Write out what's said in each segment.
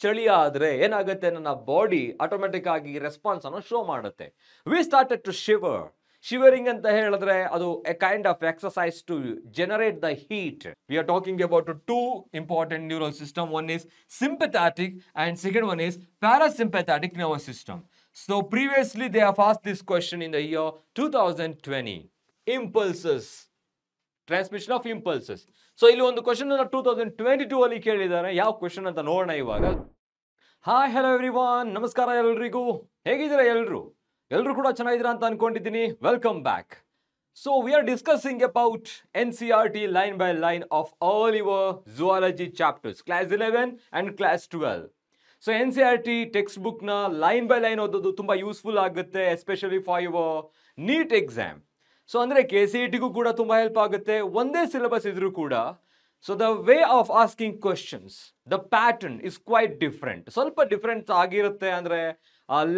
ಚಳಿ ಆದ್ರೆ ಏನಾಗುತ್ತೆ, ನನ್ನ ಬಾಡಿ ಆಟೋಮೆಟಿಕ್ ಆಗಿ ರೆಸ್ಪಾನ್ಸ್ ಅನ್ನು ಶೋ ಮಾಡುತ್ತೆ. We started to shiver. Shivering ಅಂತ ಹೇಳಿದ್ರೆ ಅದು a kind of exercise to generate the heat. We are talking about two important neural system. One is sympathetic and second one is parasympathetic nervous system. So previously they have asked this question in the year 2020. Impulses, transmission of impulses. So ಇಲ್ಲಿ ಒಂದು question 2022 ಅಲ್ಲಿ ಕೇಳಿದ್ದಾರೆ. ಯಾವ question ಅಂತ ನೋಡೋಣ ಇವಾಗ. Hi hello everyone, ನಮಸ್ಕಾರ ಎಲ್ರಿಗೂ. ಹೇಗಿದ್ದೀರಾ ಎಲ್ಲರೂ ಕೂಡ ಚೆನ್ನಾಗಿದ್ದೀರಾ ಅಂತ ಅನ್ಕೊಂಡಿದ್ದೀನಿ. Welcome back. So we are discussing about NCERT line by line of all your zoology chapters, class 11 and class 12. So NCERT text book ನ ಲೈನ್ ಬೈ ಲೈನ್ ಓದೋದು ತುಂಬಾ ಯೂಸ್ಫುಲ್ ಆಗುತ್ತೆ, especially for your NEET exam. So ಅಂದರೆ KCETಗೂ ಕೂಡ ತುಂಬ help ಆಗುತ್ತೆ. ಒಂದೇ syllabus ಇದ್ರೂ ಕೂಡ so the way of asking questions, the pattern is quite different. ಸ್ವಲ್ಪ ಡಿಫ್ರೆಂಟ್ ಆಗಿರುತ್ತೆ, ಅಂದರೆ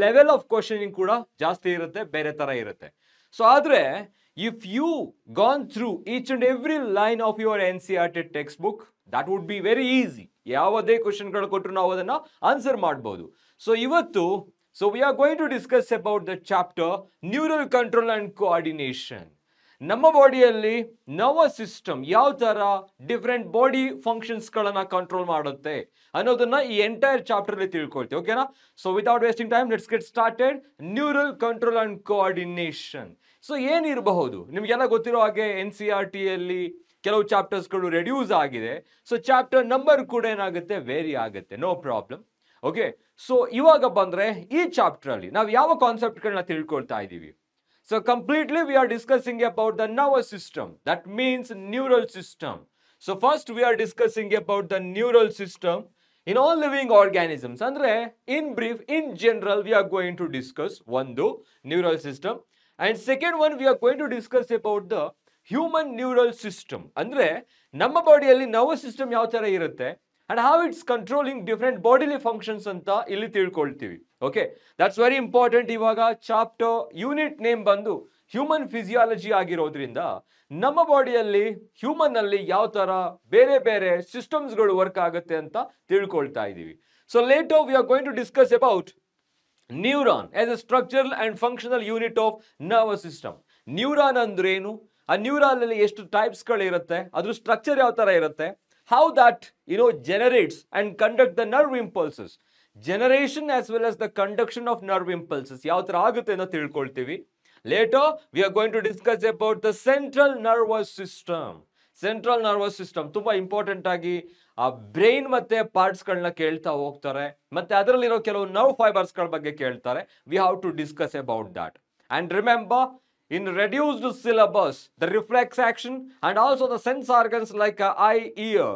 ಲೆವೆಲ್ ಆಫ್ ಕ್ವಶನಿಂಗ್ ಕೂಡ ಜಾಸ್ತಿ ಇರುತ್ತೆ, ಬೇರೆ ಥರ ಇರುತ್ತೆ. ಸೊ ಆದರೆ if you gone through each and every line of your NCERT textbook, that would be very easy. ಯಾವುದೇ ಕ್ವಶನ್ಗಳು ಕೊಟ್ಟರು ನಾವು ಅದನ್ನು ಆನ್ಸರ್ ಮಾಡ್ಬೋದು. ಸೊ ಇವತ್ತು we are going to discuss about the chapter neural control and coordination. ನಮ್ಮ ಬಾಡಿಯಲ್ಲಿ nervous system ಯಾವ ತರ ಡಿಫರೆಂಟ್ ಬಾಡಿ ಫಂಕ್ಷನ್ಸ್ ಗಳನ್ನ ಕಂಟ್ರೋಲ್ ಮಾಡುತ್ತೆ ಅನ್ನೋದನ್ನ ಈ ಎಂಟೈರ್ ಚಾಪ್ಟರ್ ಅಲ್ಲಿ ತಿಳ್ಕೊಳ್ತೀವಿ. ಓಕೆನಾ? So without wasting time let's get started. Neural control and coordination. So ಏನಿರಬಹುದು, ನಿಮ್ಗೆಲ್ಲ ಗೊತ್ತಿರೋ ಹಾಗೆ NCERT ಅಲ್ಲಿ ಕೆಲವು ಚಾಪ್ಟರ್ಸ್ಗಳು ರೆಡ್ಯೂಸ್ ಆಗಿದೆ. ಸೊ ಚಾಪ್ಟರ್ ನಂಬರ್ ಕೂಡ ಏನಾಗುತ್ತೆ, ವೇರಿ ಆಗುತ್ತೆ, ನೋ ಪ್ರಾಬ್ಲಮ್. ಓಕೆ, ಸೊ ಇವಾಗ ಬಂದ್ರೆ ಈ ಚಾಪ್ಟರ್ ಅಲ್ಲಿ ನಾವು ಯಾವ ಕಾನ್ಸೆಪ್ಟ್ಗಳನ್ನ ತಿಳ್ಕೊಳ್ತಾ ಇದ್ದೀವಿ. So completely we are discussing about the nervous system, that means neural system. So first we are discussing about the neural system in all living organisms. ಅಂದ್ರೆ in brief, in general we are going to discuss ಒಂದು neural system, and second one we are going to discuss about the human neural system. ಅಂದ್ರೆ ನಮ್ಮ ಬಾಡಿಯಲ್ಲಿ nervous system ಯಾವ ತರ ಇರುತ್ತೆ and how it's controlling different bodily functions ಅಂತ ಇಲ್ಲಿ ತಿಳ್ಕೊಳ್ತೀವಿ. Okay, that's very important. ಇವಾಗ ಚಾಪ್ಟರ್ ಯೂನಿಟ್ ನೇಮ್ ಬಂದು ಹ್ಯೂಮನ್ ಫಿಸಿಯಾಲಜಿ ಆಗಿರೋದ್ರಿಂದ ನಮ್ಮ ಬಾಡಿಯಲ್ಲಿ ಹ್ಯೂಮನ್ ಅಲ್ಲಿ ಯಾವ ತರ ಬೇರೆ ಬೇರೆ ಸಿಸ್ಟಮ್ಸ್ಗಳು ವರ್ಕ್ ಆಗುತ್ತೆ ಅಂತ ತಿಳ್ಕೊಳ್ತಾ ಇದ್ದೀವಿ. So later we are going to discuss about neuron as a structural and functional unit of nervous system. Neuron ಅಂದ್ರೇನು, ಆ ನ್ಯೂರಾನ್ ಅಲ್ಲಿ ಎಷ್ಟು ಟೈಪ್ಸ್ ಗಳಿರುತ್ತೆ, ಅದ್ರ ಸ್ಟ್ರಕ್ಚರ್ ಯಾವ ತರ ಇರುತ್ತೆ, how that generates and conduct the nerve impulses, generation as well as the conduction of nerve impulses ಯಾವ ತರ ಆಗುತ್ತೆ ಅಂತ ತಿಳ್ಕೊಳ್ತೀವಿ. Later we are going to discuss about the central nervous system. Central nervous system ತುಂಬಾ important ಆಗಿ ಆ brain ಮತ್ತೆ parts ಗಳನ್ನ ಕೇಳ್ತಾ ಹೋಗ್ತಾರೆ, ಮತ್ತೆ ಅದರಲ್ಲಿರೋ ಕೆಲವು ನರ್ವ್ ಫೈಬರ್ಸ್ ಗಳ ಬಗ್ಗೆ ಕೇಳ್ತಾರೆ. We have to discuss about that. And remember, in reduced syllabus, the reflex action and also the sense organs like eye, ear,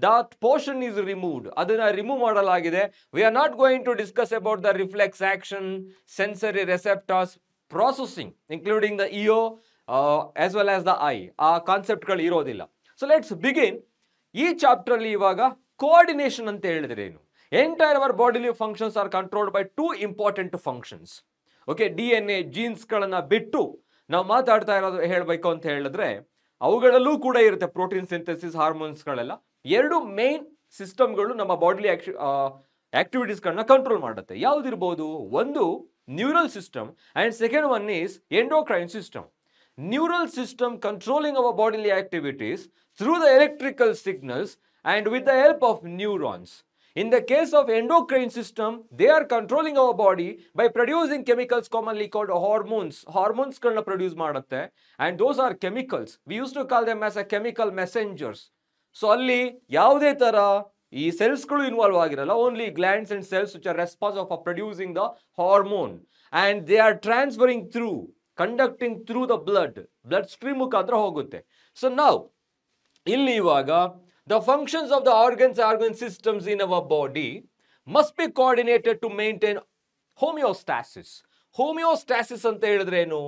that portion is removed. Adana remove madalagide. We are not going to discuss about the reflex action, sensory receptors, processing, including the ear as well as the eye. ಆ concept ಗಳು ಇರೋದಿಲ್ಲ. So let's begin. ಈ chapter ಅಲ್ಲಿ ಇವಾಗ coordination ಅಂತ ಹೇಳಿದ್ರೆ ಏನು, entire our bodily functions are controlled by two important functions. Okay, DNA genes ಗಳನ್ನ ಬಿಟ್ಟು ನಾವು ಮಾತಾಡ್ತಾ ಇರೋದು ಹೇಳಬೇಕು ಅಂತ ಹೇಳಿದ್ರೆ ಅವುಗಳಲ್ಲೂ ಕೂಡ ಇರುತ್ತೆ ಪ್ರೋಟೀನ್ ಸಿಂಥೆಸಿಸ್, ಹಾರ್ಮೋನ್ಸ್ಗಳೆಲ್ಲ. ಎರಡು ಮೇನ್ ಸಿಸ್ಟಮ್ಗಳು ನಮ್ಮ ಬಾಡಿಲಿ ಆಕ್ಟಿವಿಟೀಸ್ಗಳನ್ನ ಕಂಟ್ರೋಲ್ ಮಾಡುತ್ತೆ. ಯಾವುದಿರ್ಬೋದು, ಒಂದು neural system and second one is endocrine system. Neural system controlling our bodily activities through the electrical signals and with the help of neurons. In the case of endocrine system, they are controlling our body by producing chemicals commonly called hormones. Hormones kalna produce ಮಾಡುತ್ತೆ, and those are chemicals. We used to call them as a chemical messengers. So ಅಲ್ಲಿ ಯಾವುದೇ ತರ ಈ cells ಗಳು involve ಆಗಿರಲ್ಲ, only glands and cells which are responsible for producing the hormone, and they are transferring through, conducting through the blood stream ಮುಖಾಂತರ ಹೋಗುತ್ತೆ. So now ಇಲ್ಲಿ ಇವಾಗ the functions of the organ systems in our body must be coordinated to maintain homeostasis. Homeostasis anta helidre enu?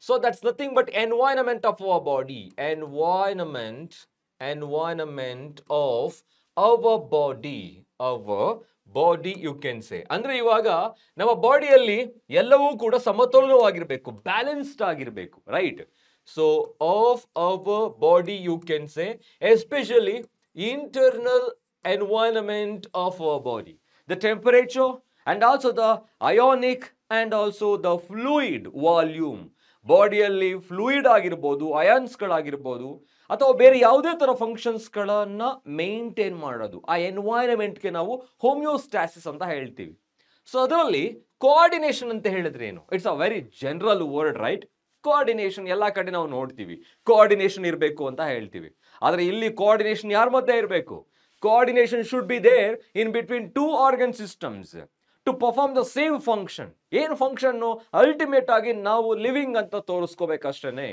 So that's nothing but environment of our body. Environment of our body you can say. Andre ivaga nama bodyalli ellavu kuda ಸಮತೋಲನವಾಗಿರಬೇಕು, balanced ಆಗಿರಬೇಕು, right? So of our body you can say, especially internal environment of our body. the temperature, and also the ionic and also the fluid volume. ಬಾಡಿಯಲ್ಲಿ fluid ಆಗಿರ್ಬೋದು, ಅಯಾನ್ಸ್ಗಳಾಗಿರ್ಬೋದು, ಅಥವಾ ಬೇರೆ ಯಾವುದೇ ಥರ ಫಂಕ್ಷನ್ಸ್ಗಳನ್ನ maintain ಮಾಡೋದು. ಆ ಎನ್ವೈರನ್ಮೆಂಟ್ಗೆ ನಾವು ಹೋಮಿಯೋಸ್ಟಾಸಿಸ್ ಅಂತ ಹೇಳ್ತೀವಿ. ಸೊ ಅದರಲ್ಲಿ ಕೋಆರ್ಡಿನೇಷನ್ ಅಂತ ಹೇಳಿದ್ರೆ ಏನು? It's a very general word, right? Coordination ಎಲ್ಲ ಕಡೆ ನಾವು ನೋಡ್ತೀವಿ, ಕೋಆರ್ಡಿನೇಷನ್ ಇರಬೇಕು ಅಂತ ಹೇಳ್ತೀವಿ. ಆದರೆ ಇಲ್ಲಿ ಕೋಆರ್ಡಿನೇಷನ್ ಯಾರ ಮಧ್ಯೆ ಇರಬೇಕು? Coordination should be there in between two organ systems to perform the same function. ಏನು ಫಂಕ್ಷನ್ನು? ಅಲ್ಟಿಮೇಟ್ ಆಗಿ ನಾವು ಲಿವಿಂಗ್ ಅಂತ ತೋರಿಸ್ಕೋಬೇಕಷ್ಟೇ.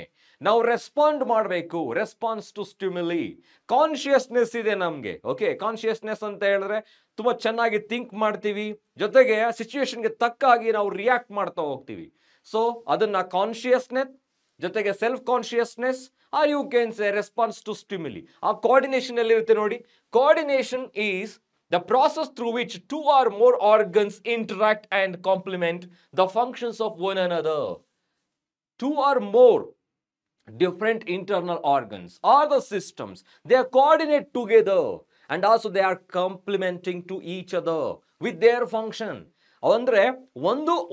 ನಾವು ರೆಸ್ಪಾಂಡ್ ಮಾಡಬೇಕು, ರೆಸ್ಪಾನ್ಸ್ ಟು ಸ್ಟಿಮ್ಯುಲಿ. ಕಾನ್ಶಿಯಸ್ನೆಸ್ ಇದೆ ನಮಗೆ. ಓಕೆ, ಕಾನ್ಶಿಯಸ್ನೆಸ್ ಅಂತ ಹೇಳಿದ್ರೆ ತುಂಬ ಚೆನ್ನಾಗಿ ಥಿಂಕ್ ಮಾಡ್ತೀವಿ, ಜೊತೆಗೆ ಸಿಚುವೇಶನ್ಗೆ ತಕ್ಕಾಗಿ ನಾವು ರಿಯಾಕ್ಟ್ ಮಾಡ್ತಾ ಹೋಗ್ತೀವಿ. ಸೊ ಅದನ್ನ ಕಾನ್ಶಿಯಸ್ನೆಸ್ ಜೊತೆಗೆ self consciousness or you can say response to stimuli. ಆ ಕೋಆರ್ಡಿನೇಷನ್ ಎಲ್ಲಿರುತ್ತೆ ನೋಡಿ? Coordination is the process through which two or more organs interact and complement the functions of one another. Two or more different internal organs or the systems, they are coordinate together and also they are complementing to each other with their function. ಅಂದ್ರೆ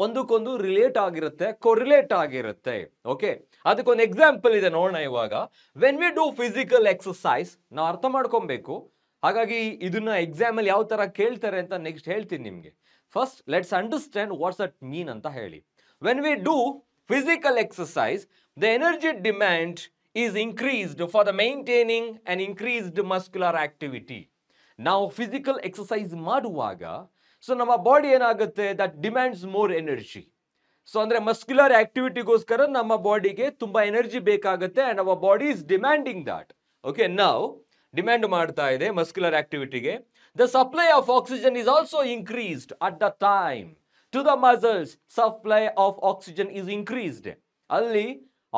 ಒಂದಕ್ಕೊಂದು relate ಆಗಿರುತ್ತೆ, ಕೊರಿಲೇಟ್ ಆಗಿರುತ್ತೆ. Okay, ಅದಕ್ಕೊಂದು example ಇದೆ ನೋಡೋಣ ಇವಾಗ. When we do physical exercise, ನಾವು ಅರ್ಥ ಮಾಡ್ಕೊಬೇಕು. ಹಾಗಾಗಿ ಇದನ್ನ ಎಕ್ಸಾಮ್ ಅಲ್ಲಿ ಯಾವ ತರ ಕೇಳ್ತಾರೆ ಅಂತ ನೆಕ್ಸ್ಟ್ ಹೇಳ್ತೀನಿ ನಿಮ್ಗೆ. First let's understand what's that mean ಅಂತ ಹೇಳಿ. When we do physical exercise, the energy demand is increased for the maintaining and increased muscular activity. ನಾವು ಫಿಸಿಕಲ್ ಎಕ್ಸಸೈಸ್ ಮಾಡುವಾಗ ಸೊ ನಮ್ಮ ಬಾಡಿ ಏನಾಗುತ್ತೆ? That demands more energy. So ಅಂದ್ರೆ muscular ಆಕ್ಟಿವಿಟಿಗೋಸ್ಕರ ನಮ್ಮ ಬಾಡಿಗೆ ತುಂಬಾ ಎನರ್ಜಿ ಬೇಕಾಗುತ್ತೆ and our body is demanding that. Okay, ನಾವು ಡಿಮ್ಯಾಂಡ್ ಮಾಡ್ತಾ ಇದೆ ಮಸ್ಕ್ಯುಲರ್ ಆಕ್ಟಿವಿಟಿಗೆ. The supply of oxygen is also increased at the time to the muscles. Supply of oxygen is increased. ಅಲ್ಲಿ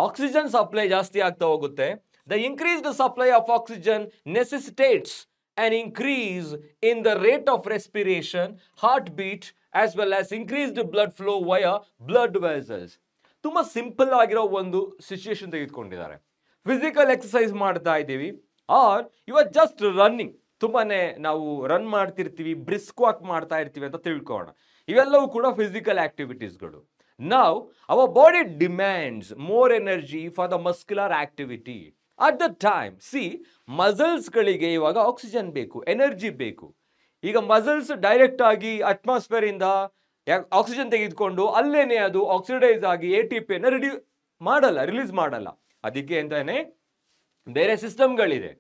ಆಕ್ಸಿಜನ್ ಸಪ್ಲೈ ಜಾಸ್ತಿ ಆಗ್ತಾ ಹೋಗುತ್ತೆ. The increased supply of oxygen necessitates an increase in the rate of respiration, heartbeat, as well as increased blood flow via blood vessels. ತುಂಬಾ simple ಆಗಿರೋ ಒಂದು situation ತೆಗೆದುಕೊಂಡಿದ್ದಾರೆ. Physical exercise ಮಾಡ್ತಾ ಇದ್ದೀವಿ, or you are just running. ತುಂಬಾನೇ ನಾವು run ಮಾಡ್ತಿರ್ತೀವಿ, brisk walk ಮಾಡ್ತಾ ಇರ್ತೀವಿ ಅಂತ ತಿಳ್ಕೊಳ್ಳೋಣ. ಇವೆಲ್ಲವೂ ಕೂಡ ಫಿಸಿಕಲ್ ಆಕ್ಟಿವಿಟೀಸ್ಗಳು. ನಾವು our body demands more energy for the muscular activity. At the time see ಮಸಲ್ಸ್ಗಳಿಗೆ ಇವಾಗ ಆಕ್ಸಿಜನ್ ಬೇಕು, ಎನರ್ಜಿ ಬೇಕು. ಈಗ ಮಸಲ್ಸ್ ಡೈರೆಕ್ಟ್ ಆಗಿ ಅಟ್ಮಾಸ್ಫಿಯರ್ ಇಂದ ಆಕ್ಸಿಜನ್ ತೆಗೆದುಕೊಂಡು ಅಲ್ಲೇನೆ ಅದು ಆಕ್ಸಿಡೈಸ್ ಆಗಿ ATP ರಿಲೀಸ್ ಮಾಡಲ್ಲ. ಅದಕ್ಕೆ ಅಂತಾನೆ ಬೇರೆ ಸಿಸ್ಟಮ್ಗಳಿದೆ.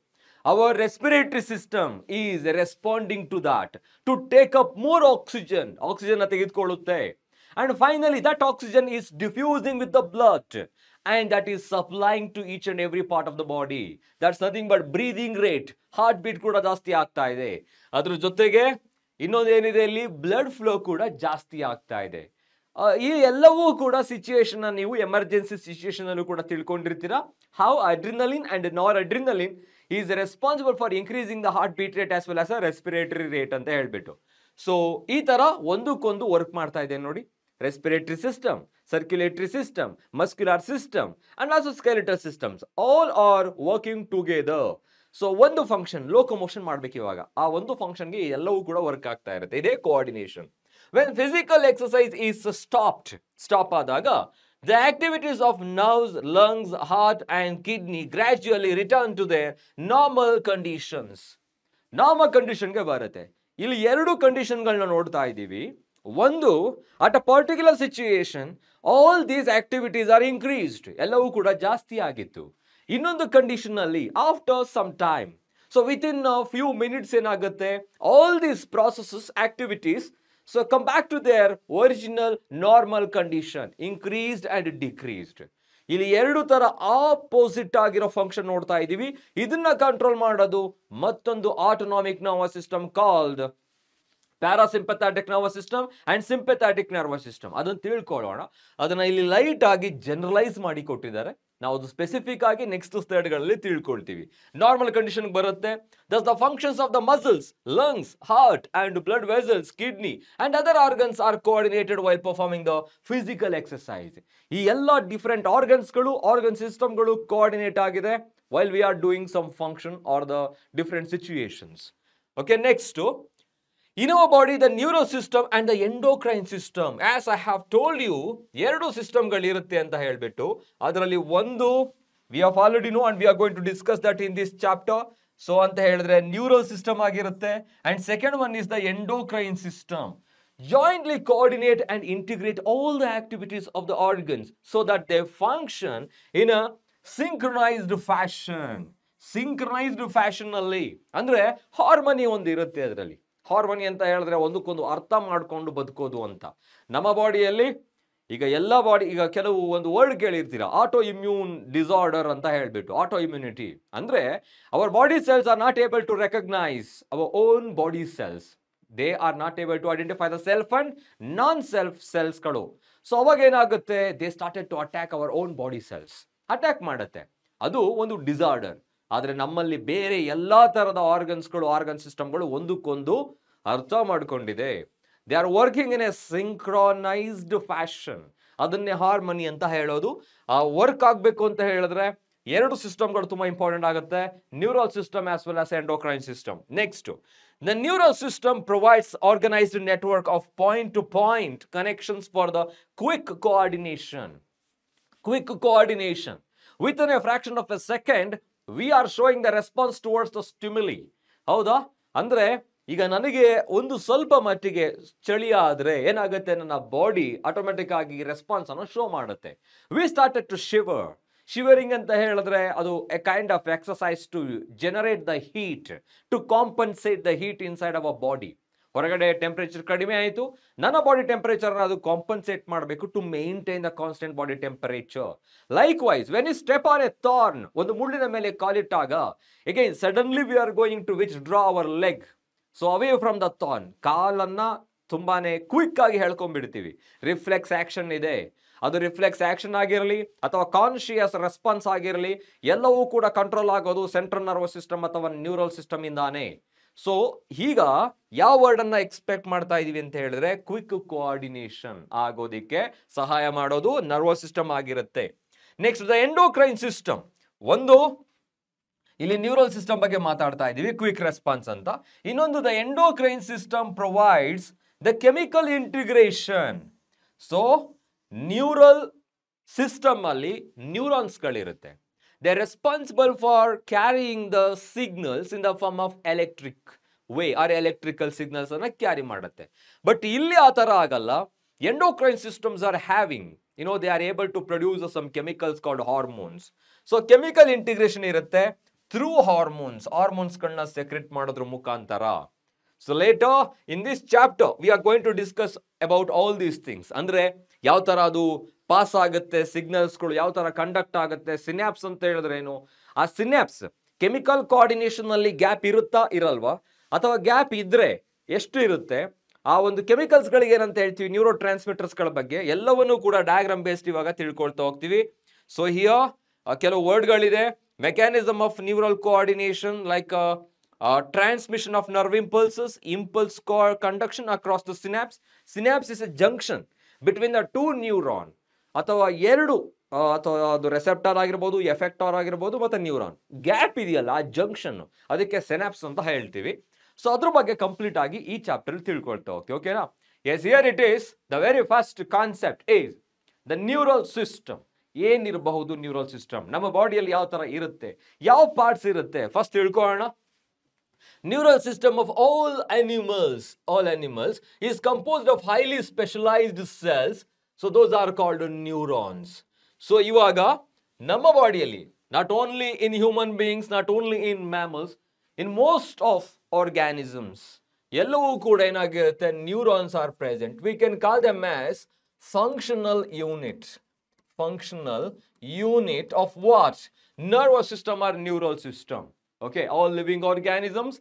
Our respiratory system is responding to that to take up more oxygen. Oxygen ತೆಗೆದುಕೊಳ್ಳುತ್ತೆ. And finally that oxygen is diffusing with the blood and that is supplying to each and every part of the body. That's nothing but breathing rate, heartbeat ಕೂಡ ಜಾಸ್ತಿ ಆಗ್ತಾ ಇದೆ. ಅದ್ರ ಜೊತೆಗೆ ಇನ್ನೊಂದೇನಿದೆ, ಇಲ್ಲಿ blood flow ಕೂಡ ಜಾಸ್ತಿ ಆಗ್ತಾ ಇದೆ. ಈ ಎಲ್ಲವೂ ಕೂಡ ಸಿಚುಯೇಷನ್ ನೀವು ಎಮರ್ಜೆನ್ಸಿ ಸಿಚುಯೇಷನ್ ಅಲ್ಲೂ ಕೂಡ ತಿಳ್ಕೊಂಡಿರ್ತೀರಾ. ಹೌ ಅಡ್ರಿನಲಿನ್ ಅಂಡ್ ನಾರ್ adrenaline is responsible for increasing the heart beat rate as well as a respiratory rate ಅಂತ ಹೇಳ್ಬಿಟ್ಟು. ಸೊ ಈ ತರ ಒಂದಕ್ಕೊಂದು ವರ್ಕ್ ಮಾಡ್ತಾ ಇದೆ ನೋಡಿ. Respiratory system, circulatory system, muscular system, and also skeletal systems all are working together. So ಒಂದು function locomotion ಮಾಡ್ಬೇಕು ಇವಾಗ, ಆ ಒಂದು ಫಂಕ್ಷನ್ಗೆ ಎಲ್ಲವೂ ಕೂಡ ವರ್ಕ್ ಆಗ್ತಾ ಇರುತ್ತೆ. ಇದೇ coordination. When physical exercise is stop ಆದಾಗ the activities of nerves, lungs, heart and kidney gradually return to their normal conditions. Normal ಕಂಡೀಷನ್ಗೆ ಬರುತ್ತೆ. ಇಲ್ಲಿ ಎರಡು ಕಂಡೀಷನ್ಗಳನ್ನ ನೋಡ್ತಾ ಇದ್ದೀವಿ. ಒಂದು, at a particular situation all these activities are increased, ಎಲ್ಲವೂ ಕೂಡ ಜಾಸ್ತಿ ಆಗಿತ್ತು. ಇನ್ನೊಂದು ಕಂಡೀಷನ್ ಅಲ್ಲಿ after some time, so within few minutes ಏನಾಗುತ್ತೆ, all these processes activities so come back to their original normal condition, increased and decreased. ಇಲ್ಲಿ ಎರಡು ತರ ಆಪೋಸಿಟ್ ಆಗಿರೋ ಫಂಕ್ಷನ್ ನೋಡ್ತಾ ಇದ್ದೀವಿ. ಇದನ್ನ ಕಂಟ್ರೋಲ್ ಮಾಡೋದು ಮತ್ತೊಂದು autonomic nervous system called parasympathetic nervous system and sympathetic nervous system. ಅದನ್ನು ತಿಳ್ಕೊಳ್ಳೋಣ. ಅದನ್ನ ಇಲ್ಲಿ ಲೈಟ್ ಆಗಿ ಜನರಲೈಸ್ ಮಾಡಿ ಕೊಟ್ಟಿದ್ದಾರೆ. ನಾವು ಅದು ಸ್ಪೆಸಿಫಿಕ್ ಆಗಿ ನೆಕ್ಸ್ಟ್ ಸ್ಲೈಡ್ಗಳಲ್ಲಿ ತಿಳ್ಕೊಳ್ತೀವಿ. ನಾರ್ಮಲ್ ಕಂಡೀಷನ್ ಬರುತ್ತೆ. Thus the functions of the muscles, lungs, heart and blood vessels, kidney and other organs are coordinated while performing the physical exercise. ಈ ಎಲ್ಲ ಡಿಫರೆಂಟ್ ಆರ್ಗನ್ಸ್ಗಳು, ಆರ್ಗನ್ ಸಿಸ್ಟಮ್ಗಳು ಕೋಆರ್ಡಿನೇಟ್ ಆಗಿದೆ while we are doing some function or the different situations. Okay, next In our body, the neural system and the endocrine system, as I have told you, ಎರಡು ಸಿಸ್ಟಮ್ಗಳಿರುತ್ತೆ ಅಂತ ಹೇಳ್ಬಿಟ್ಟು, ಅದರಲ್ಲಿ ಒಂದು we have already know and we are going to discuss that in this chapter. So ಅಂತ ಹೇಳಿದ್ರೆ neural system ಆಗಿರುತ್ತೆ, and second one is the endocrine system. Jointly coordinate and integrate all the activities of the organs so that they function in a synchronized fashion. Synchronized fashion ಅಲ್ಲಿ ಅಂದ್ರೆ harmony ಒಂದು ಇರುತ್ತೆ ಅದರಲ್ಲಿ. Harmony ಅಂತ ಹೇಳಿದ್ರೆ ಒಂದಕ್ಕೊಂದು ಅರ್ಥ ಮಾಡ್ಕೊಂಡು ಬದುಕೋದು ಅಂತ. ನಮ್ಮ ಬಾಡಿಯಲ್ಲಿ ಈಗ ಎಲ್ಲ ಬಾಡಿ, ಈಗ ಕೆಲವು ಒಂದು ವರ್ಡ್ ಕೇಳಿರ್ತೀರಾ, ಆಟೋ ಇಮ್ಯೂನ್ ಡಿಸಾರ್ಡರ್ ಅಂತ ಹೇಳ್ಬಿಟ್ಟು. ಆಟೋ ಇಮ್ಯುನಿಟಿ ಅಂದ್ರೆ our body cells are not able to recognise our own body cells. They are not able to identify the self and non self ಸೆಲ್ಸ್ಗಳು. ಸೊ ಅವಾಗ ಏನಾಗುತ್ತೆ, they started to attack our own body cells. Attack ಮಾಡುತ್ತೆ, ಅದು ಒಂದು disorder. ಆದರೆ ನಮ್ಮಲ್ಲಿ ಬೇರೆ ಎಲ್ಲಾ ತರದ ಆರ್ಗನ್ಸ್ಗಳು, ಆರ್ಗನ್ ಸಿಸ್ಟಮ್ಗಳು ಒಂದಕ್ಕೊಂದು ಅರ್ಥ ಮಾಡ್ಕೊಂಡಿದೆ. They are working in a synchronised fashion. ಅದನ್ನೇ ಹಾರ್ಮನಿ ಅಂತ ಹೇಳೋದು. ಆ ವರ್ಕ್ ಆಗಬೇಕು ಅಂತ ಹೇಳಿದ್ರೆ ಎರಡು ಸಿಸ್ಟಮ್ಗಳು ತುಂಬಾ ಇಂಪಾರ್ಟೆಂಟ್ ಆಗುತ್ತೆ, neural system as well as endocrine system. Next, the neural system provides organized network of point-to-point connections for the quick coordination. Quick coordination. Within a fraction of a second, we are showing the response towards the stimuli. ಹೌದಾ? ಅಂದ್ರೆ ಈಗ ನನಗೆ ಒಂದು ಸ್ವಲ್ಪ ಮಟ್ಟಿಗೆ ಚಳಿ ಆದ್ರೆ ಏನಾಗುತ್ತೆ, ನನ್ನ ಬಾಡಿ ಆಟೋಮೆಟಿಕ್ ಆಗಿ ರೆಸ್ಪಾನ್ಸ್ ಅನ್ನು ಶೋ ಮಾಡುತ್ತೆ. We started to shiver. Shivering ಅಂತ ಹೇಳಿದ್ರೆ ಅದು a kind of exercise to generate the heat, to compensate the heat inside our body. ಹೊರಗಡೆ ಟೆಂಪರೇಚರ್ ಕಡಿಮೆ ಆಯಿತು, ನನ್ನ ಬಾಡಿ ಟೆಂಪರೇಚರ್ ಅದು ಕಾಂಪನ್ಸೇಟ್ ಮಾಡಬೇಕು to maintain the constant body temperature. Likewise when you step on a thorn, ಒಂದು ಮುಳ್ಳಿನ ಮೇಲೆ ಕಾಲಿಟ್ಟಾಗ again suddenly we are going to which draw hour leg, so away from the thorn. ಕಾಲನ್ನ ತುಂಬಾನೇ quick ಆಗಿ ಹೇಳ್ಕೊಂಡ್ಬಿಡ್ತೀವಿ. Reflex action ಇದೆ, ಅದು reflex action ಆಗಿರಲಿ ಅಥವಾ ಕಾನ್ಶಿಯಸ್ ರೆಸ್ಪಾನ್ಸ್ ಆಗಿರಲಿ, ಎಲ್ಲವೂ ಕೂಡ ಕಂಟ್ರೋಲ್ ಆಗೋದು ಸೆಂಟ್ರಲ್ ನರ್ವಸ್ ಸಿಸ್ಟಮ್ ಅಥವಾ ನ್ಯೂರಲ್ ಸಿಸ್ಟಮ್ ಇಂದಾನೆ. ಸೊ ಈಗ ಯಾವ ವರ್ಡ್ ಅನ್ನ ಎಕ್ಸ್ಪೆಕ್ಟ್ ಮಾಡ್ತಾ ಇದೀವಿ ಅಂತ ಹೇಳಿದ್ರೆ, ಕ್ವಿಕ್ ಕೋಆರ್ಡಿನೇಷನ್ ಆಗೋದಿಕ್ಕೆ ಸಹಾಯ ಮಾಡೋದು ನರ್ವಸ್ ಸಿಸ್ಟಮ್ ಆಗಿರುತ್ತೆ. Next, the endocrine system. ಒಂದು ಇಲ್ಲಿ ನ್ಯೂರಲ್ ಸಿಸ್ಟಮ್ ಬಗ್ಗೆ ಮಾತಾಡ್ತಾ ಇದೀವಿ, ಕ್ವಿಕ್ ರೆಸ್ಪಾನ್ಸ್ ಅಂತ. ಇನ್ನೊಂದು, the endocrine system provides the chemical integration. So neural system ಅಲ್ಲಿ ನ್ಯೂರಾನ್ಸ್ಗಳಿರುತ್ತೆ. They are responsible for carrying the signals in the form of electric way or electrical signals ಅನ್ನ ಕ್ಯಾರಿ ಮಾಡುತ್ತೆ. But ಇಲ್ಲಿ ಆ ತರ ಆಗಲ್ಲ. Endocrine systems are having, they are able to produce some chemicals called hormones. So chemical integration irutte through hormones. Hormones kanna secrete ಮಾಡೋದ್ರ ಮುಖಾಂತರ. So later in this chapter we are going to discuss about all these things. ಅಂದ್ರೆ ಯಾವ ತರ ಅದು pass ಆಗುತ್ತೆ, signals ಗಳು ಯಾವ ತರ ಕಂಡಕ್ಟ್ ಆಗುತ್ತೆ. ಸಿನಾಪ್ಸ್ ಅಂತ ಹೇಳಿದ್ರೆ ಏನು, ಆ ಸಿನಾಪ್ಸ್ ಕೆಮಿಕಲ್ ಕೋಆರ್ಡಿನೇಷನ್ ಅಲ್ಲಿ ಗ್ಯಾಪ್ ಇರುತ್ತಾ ಇರಲ್ವಾ, ಅಥವಾ ಗ್ಯಾಪ್ ಇದ್ರೆ ಎಷ್ಟು ಇರುತ್ತೆ, ಆ ಒಂದು ಕೆಮಿಕಲ್ಸ್ ಗಳಿಗೆ ಏನಂತ ಹೇಳ್ತೀವಿ, ನ್ಯೂರೋ ಟ್ರಾನ್ಸ್ಮಿಟರ್ಸ್ ಗಳ ಬಗ್ಗೆ ಎಲ್ಲವನ್ನೂ ಕೂಡ ಡಯಾಗ್ರಾಮ್ ಬೇಸ್ಡ್ ಇವಾಗ ತಿಳ್ಕೊಳ್ತಾ ಹೋಗ್ತೀವಿ. ಸೊ ಹಿಯರ್ ಕೆಲವು ವರ್ಡ್ಗಳಿದೆ. Mechanism of neural coordination like transmission of nerve impulses, impulse conduction across the synapse. Synapse is a junction between the two neuron ಅಥವಾ ಎರಡು ಅಥವಾ ಅದು ರೆಸೆಪ್ಟಾರ್ ಆಗಿರ್ಬೋದು, ಎಫೆಕ್ಟಾರ್ ಆಗಿರ್ಬೋದು, ಮತ್ತೆ ನ್ಯೂರಾನ್ ಗ್ಯಾಪ್ ಇದೆಯಲ್ಲ ಆ ಜಂಕ್ಷನ್, ಅದಕ್ಕೆ ಸಿನಾಪ್ಸ್ ಅಂತ ಹೇಳ್ತೀವಿ. ಸೊ ಅದ್ರ ಬಗ್ಗೆ ಕಂಪ್ಲೀಟ್ ಆಗಿ ಈ ಚಾಪ್ಟರ್ ತಿಳ್ಕೊಳ್ತಾ ಹೋಗ್ತೀವಿ. ಓಕೆನಾ? Yes, here it is the very first concept is the neural system. ಏನಿರಬಹುದು ನ್ಯೂರಲ್ ಸಿಸ್ಟಮ್, ನಮ್ಮ ಬಾಡಿಯಲ್ಲಿ ಯಾವ ತರ ಇರುತ್ತೆ, ಯಾವ ಪಾರ್ಟ್ಸ್ ಇರುತ್ತೆ, ಫಸ್ಟ್ ತಿಳ್ಕೊಳ್ಳೋಣ. Neural system of all animals is composed of highly specialized cells. So those are called neurons. So ivaga namma bodiyalli, not only in human beings, not only in mammals, in most of organisms ellavu kuda enagirutte neurons are present. We can call them as functional unit. Functional unit of what? Nervous system or neural system. Okay, all living organisms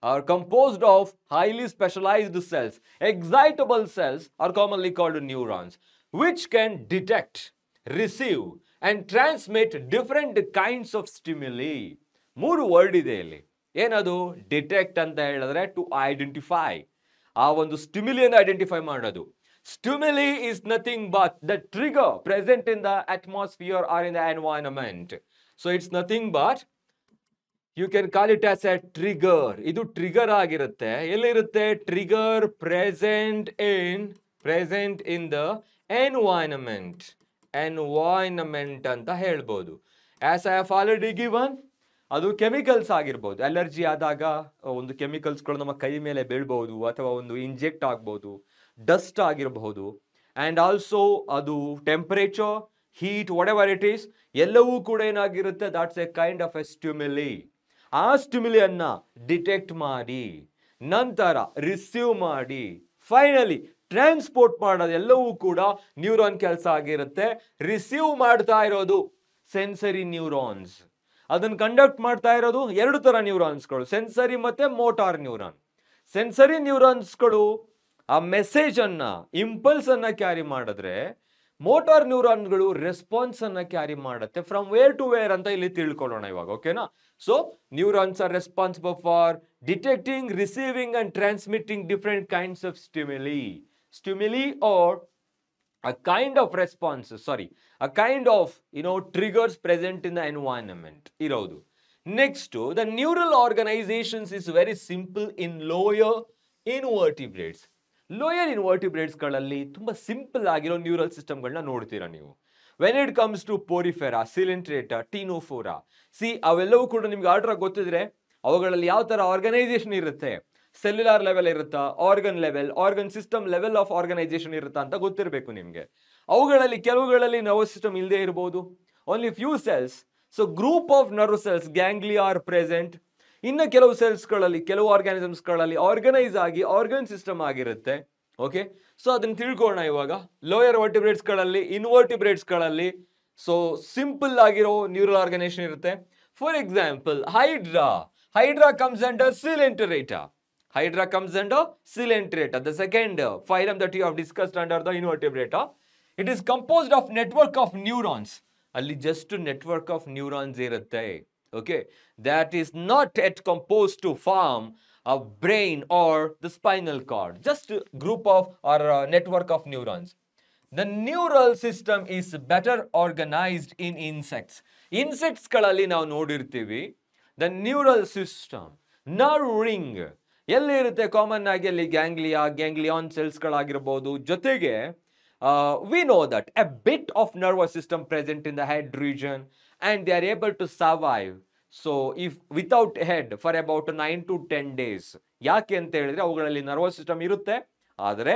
are composed of highly specialized cells. Excitable cells are commonly called neurons, which can detect, receive and transmit different kinds of stimuli. ಮೂರು word ಇದೆ ಇಲ್ಲಿ. ಏನದು? Detect ಅಂತ ಹೇಳಿದ್ರೆ to identify, ಆ ಒಂದು ಸ್ಟಿಮ್ಯುಲಿಯನ್ನು identify ಮಾಡೋದು. Stimuli is nothing but the trigger present in the atmosphere or in the environment. So it's nothing but you can call it as a trigger. ಇದು ಟ್ರಿಗರ್ ಆಗಿರುತ್ತೆ. ಎಲ್ಲಿರುತ್ತೆ trigger? Present in the environment ಅಂತ ಹೇಳ್ಬೋದು. As I have already given, ಅದು chemicals ಆಗಿರ್ಬೋದು. Allergy ಆದಾಗ ಒಂದು ಕೆಮಿಕಲ್ಸ್ಗಳು ನಮ್ಮ ಕೈ ಮೇಲೆ ಬೀಳ್ಬಹುದು, ಅಥವಾ ಒಂದು ಇಂಜೆಕ್ಟ್ ಆಗ್ಬೋದು, ಡಸ್ಟ್ ಆಗಿರಬಹುದು. ಆ್ಯಂಡ್ ಆಲ್ಸೋ ಅದು temperature, heat, what ever it is, ಎಲ್ಲವೂ ಕೂಡ ಏನಾಗಿರುತ್ತೆ, that's A kind of A stimuli. ಆ ಸ್ಟಿಮ್ಯುಲಿಯನ್ನ ಡಿಟೆಕ್ಟ್ ಮಾಡಿ, ನಂತರ ರಿಸೀವ್ ಮಾಡಿ, ಫೈನಲಿ ಟ್ರಾನ್ಸ್ಪೋರ್ಟ್ ಮಾಡೋದು ಎಲ್ಲವೂ ಕೂಡ ನ್ಯೂರಾನ್ ಕೆಲಸ ಆಗಿರುತ್ತೆ. ರಿಸೀವ್ ಮಾಡ್ತಾ ಇರೋದು ಸೆನ್ಸರಿ ನ್ಯೂರಾನ್ಸ್. ಅದನ್ನು ಕಂಡಕ್ಟ್ ಮಾಡ್ತಾ ಇರೋದು ಎರಡು ತರ ನ್ಯೂರಾನ್ಸ್ಗಳು, ಸೆನ್ಸರಿ ಮತ್ತೆ ಮೋಟಾರ್ ನ್ಯೂರಾನ್. ಸೆನ್ಸರಿ ನ್ಯೂರಾನ್ಸ್ಗಳು ಆ ಮೆಸೇಜ್ ಅನ್ನ, ಇಂಪಲ್ಸ್ ಅನ್ನ ಕ್ಯಾರಿ ಮಾಡಿದ್ರೆ, ಮೋಟಾರ್ ನ್ಯೂರಾನ್ಗಳು ರೆಸ್ಪಾನ್ಸ್ ಅನ್ನ ಕ್ಯಾರಿ ಮಾಡುತ್ತೆ. ಫ್ರಮ್ ವೇರ್ ಟು ವೇರ್ ಅಂತ ಇಲ್ಲಿ ತಿಳ್ಕೊಳ್ಳೋಣ ಇವಾಗ, ಓಕೆನಾ? So neurons are responsible for detecting, receiving and transmitting different kinds of stimuli are a kind of responses, a kind of triggers present in the environment irodu. Next, the neural organizations is very simple in lower invertebrates. Lower invertebrates ಗಳಲ್ಲಿ ತುಂಬಾ simple ಆಗಿರೋ neural ಸಿಸ್ಟಮ್ಗಳನ್ನ ನೋಡ್ತೀರಾ ನೀವು. When it comes to porifera, coelenterata, ctenophora, ಅವೆಲ್ಲವೂ ಕೂಡ ನಿಮ್ಗೆ order ಗೊತ್ತಿದ್ರೆ ಅವುಗಳಲ್ಲಿ ಯಾವ ತರ ಆರ್ಗನೈಸೇಷನ್ ಇರುತ್ತೆ, ಸೆಲ್ಯುಲಾರ್ ಲೆವೆಲ್ ಇರುತ್ತಾ, organ level, organ system level of organisation ಇರುತ್ತಾ ಅಂತ ಗೊತ್ತಿರಬೇಕು ನಿಮಗೆ. ಅವುಗಳಲ್ಲಿ ಕೆಲವುಗಳಲ್ಲಿ ನರ್ವಸ್ ಸಿಸ್ಟಮ್ ಇಲ್ಲದೆ ಇರಬಹುದು, only few cells. So group of nerve cells, ganglia are present. ಇನ್ನು ಕೆಲವು ಸೆಲ್ಸ್ಗಳಲ್ಲಿ, ಕೆಲವು ಆರ್ಗಾನಿಸಮ್ಸ್ಗಳಲ್ಲಿ ಆರ್ಗನೈಸ್ ಆಗಿ ಆರ್ಗನ್ ಸಿಸ್ಟಮ್ ಆಗಿರುತ್ತೆ. ಓಕೆ, ಸೊ ಅದನ್ನ ತಿಳ್ಕೊಳ್ಳೋಣ ಇವಾಗ. ಲೋಯರ್ ವರ್ಟಿಬ್ರೇಟ್ಸ್ಗಳಲ್ಲಿ, ಇನ್ವರ್ಟಿಬ್ರೇಟ್ಸ್ಗಳಲ್ಲಿ ಸೊ ಸಿಂಪಲ್ ಆಗಿರೋ ನ್ಯೂರಲ್ ಆರ್ಗನೈಸೇಷನ್ ಇರುತ್ತೆ. For example, hydra comes under Coelenterata. Hydra comes under Coelenterata, the second phylum that you have discussed under the Invertebrata. It is composed of network of neurons. Ali just network of neurons irutte. Okay, that is not yet composed to form a brain or the spinal cord. Just a group of or a network of neurons. The neural system is better organized in insects. Insects ಗಳಲ್ಲಿ ನಾವು ನೋಡಿರ್ತೀವಿ the neural system, nerve ring ಎಲ್ಲಿ ಇರುತ್ತೆ common ಆಗಿ, ಅಲ್ಲಿ ganglion ಸೆಲ್ಸ್ಗಳಾಗಿರ್ಬೋದು. ಜೊತೆಗೆ we know that a bit of nervous system present in the head region and they are able to survive so if without head for about 9 to 10 days. ಯಾಕೆ ಅಂತ ಹೇಳಿದ್ರೆ ಅವುಗಳಲ್ಲಿ ನರ್ವಸ್ ಸಿಸ್ಟಮ್ ಇರುತ್ತೆ, ಆದರೆ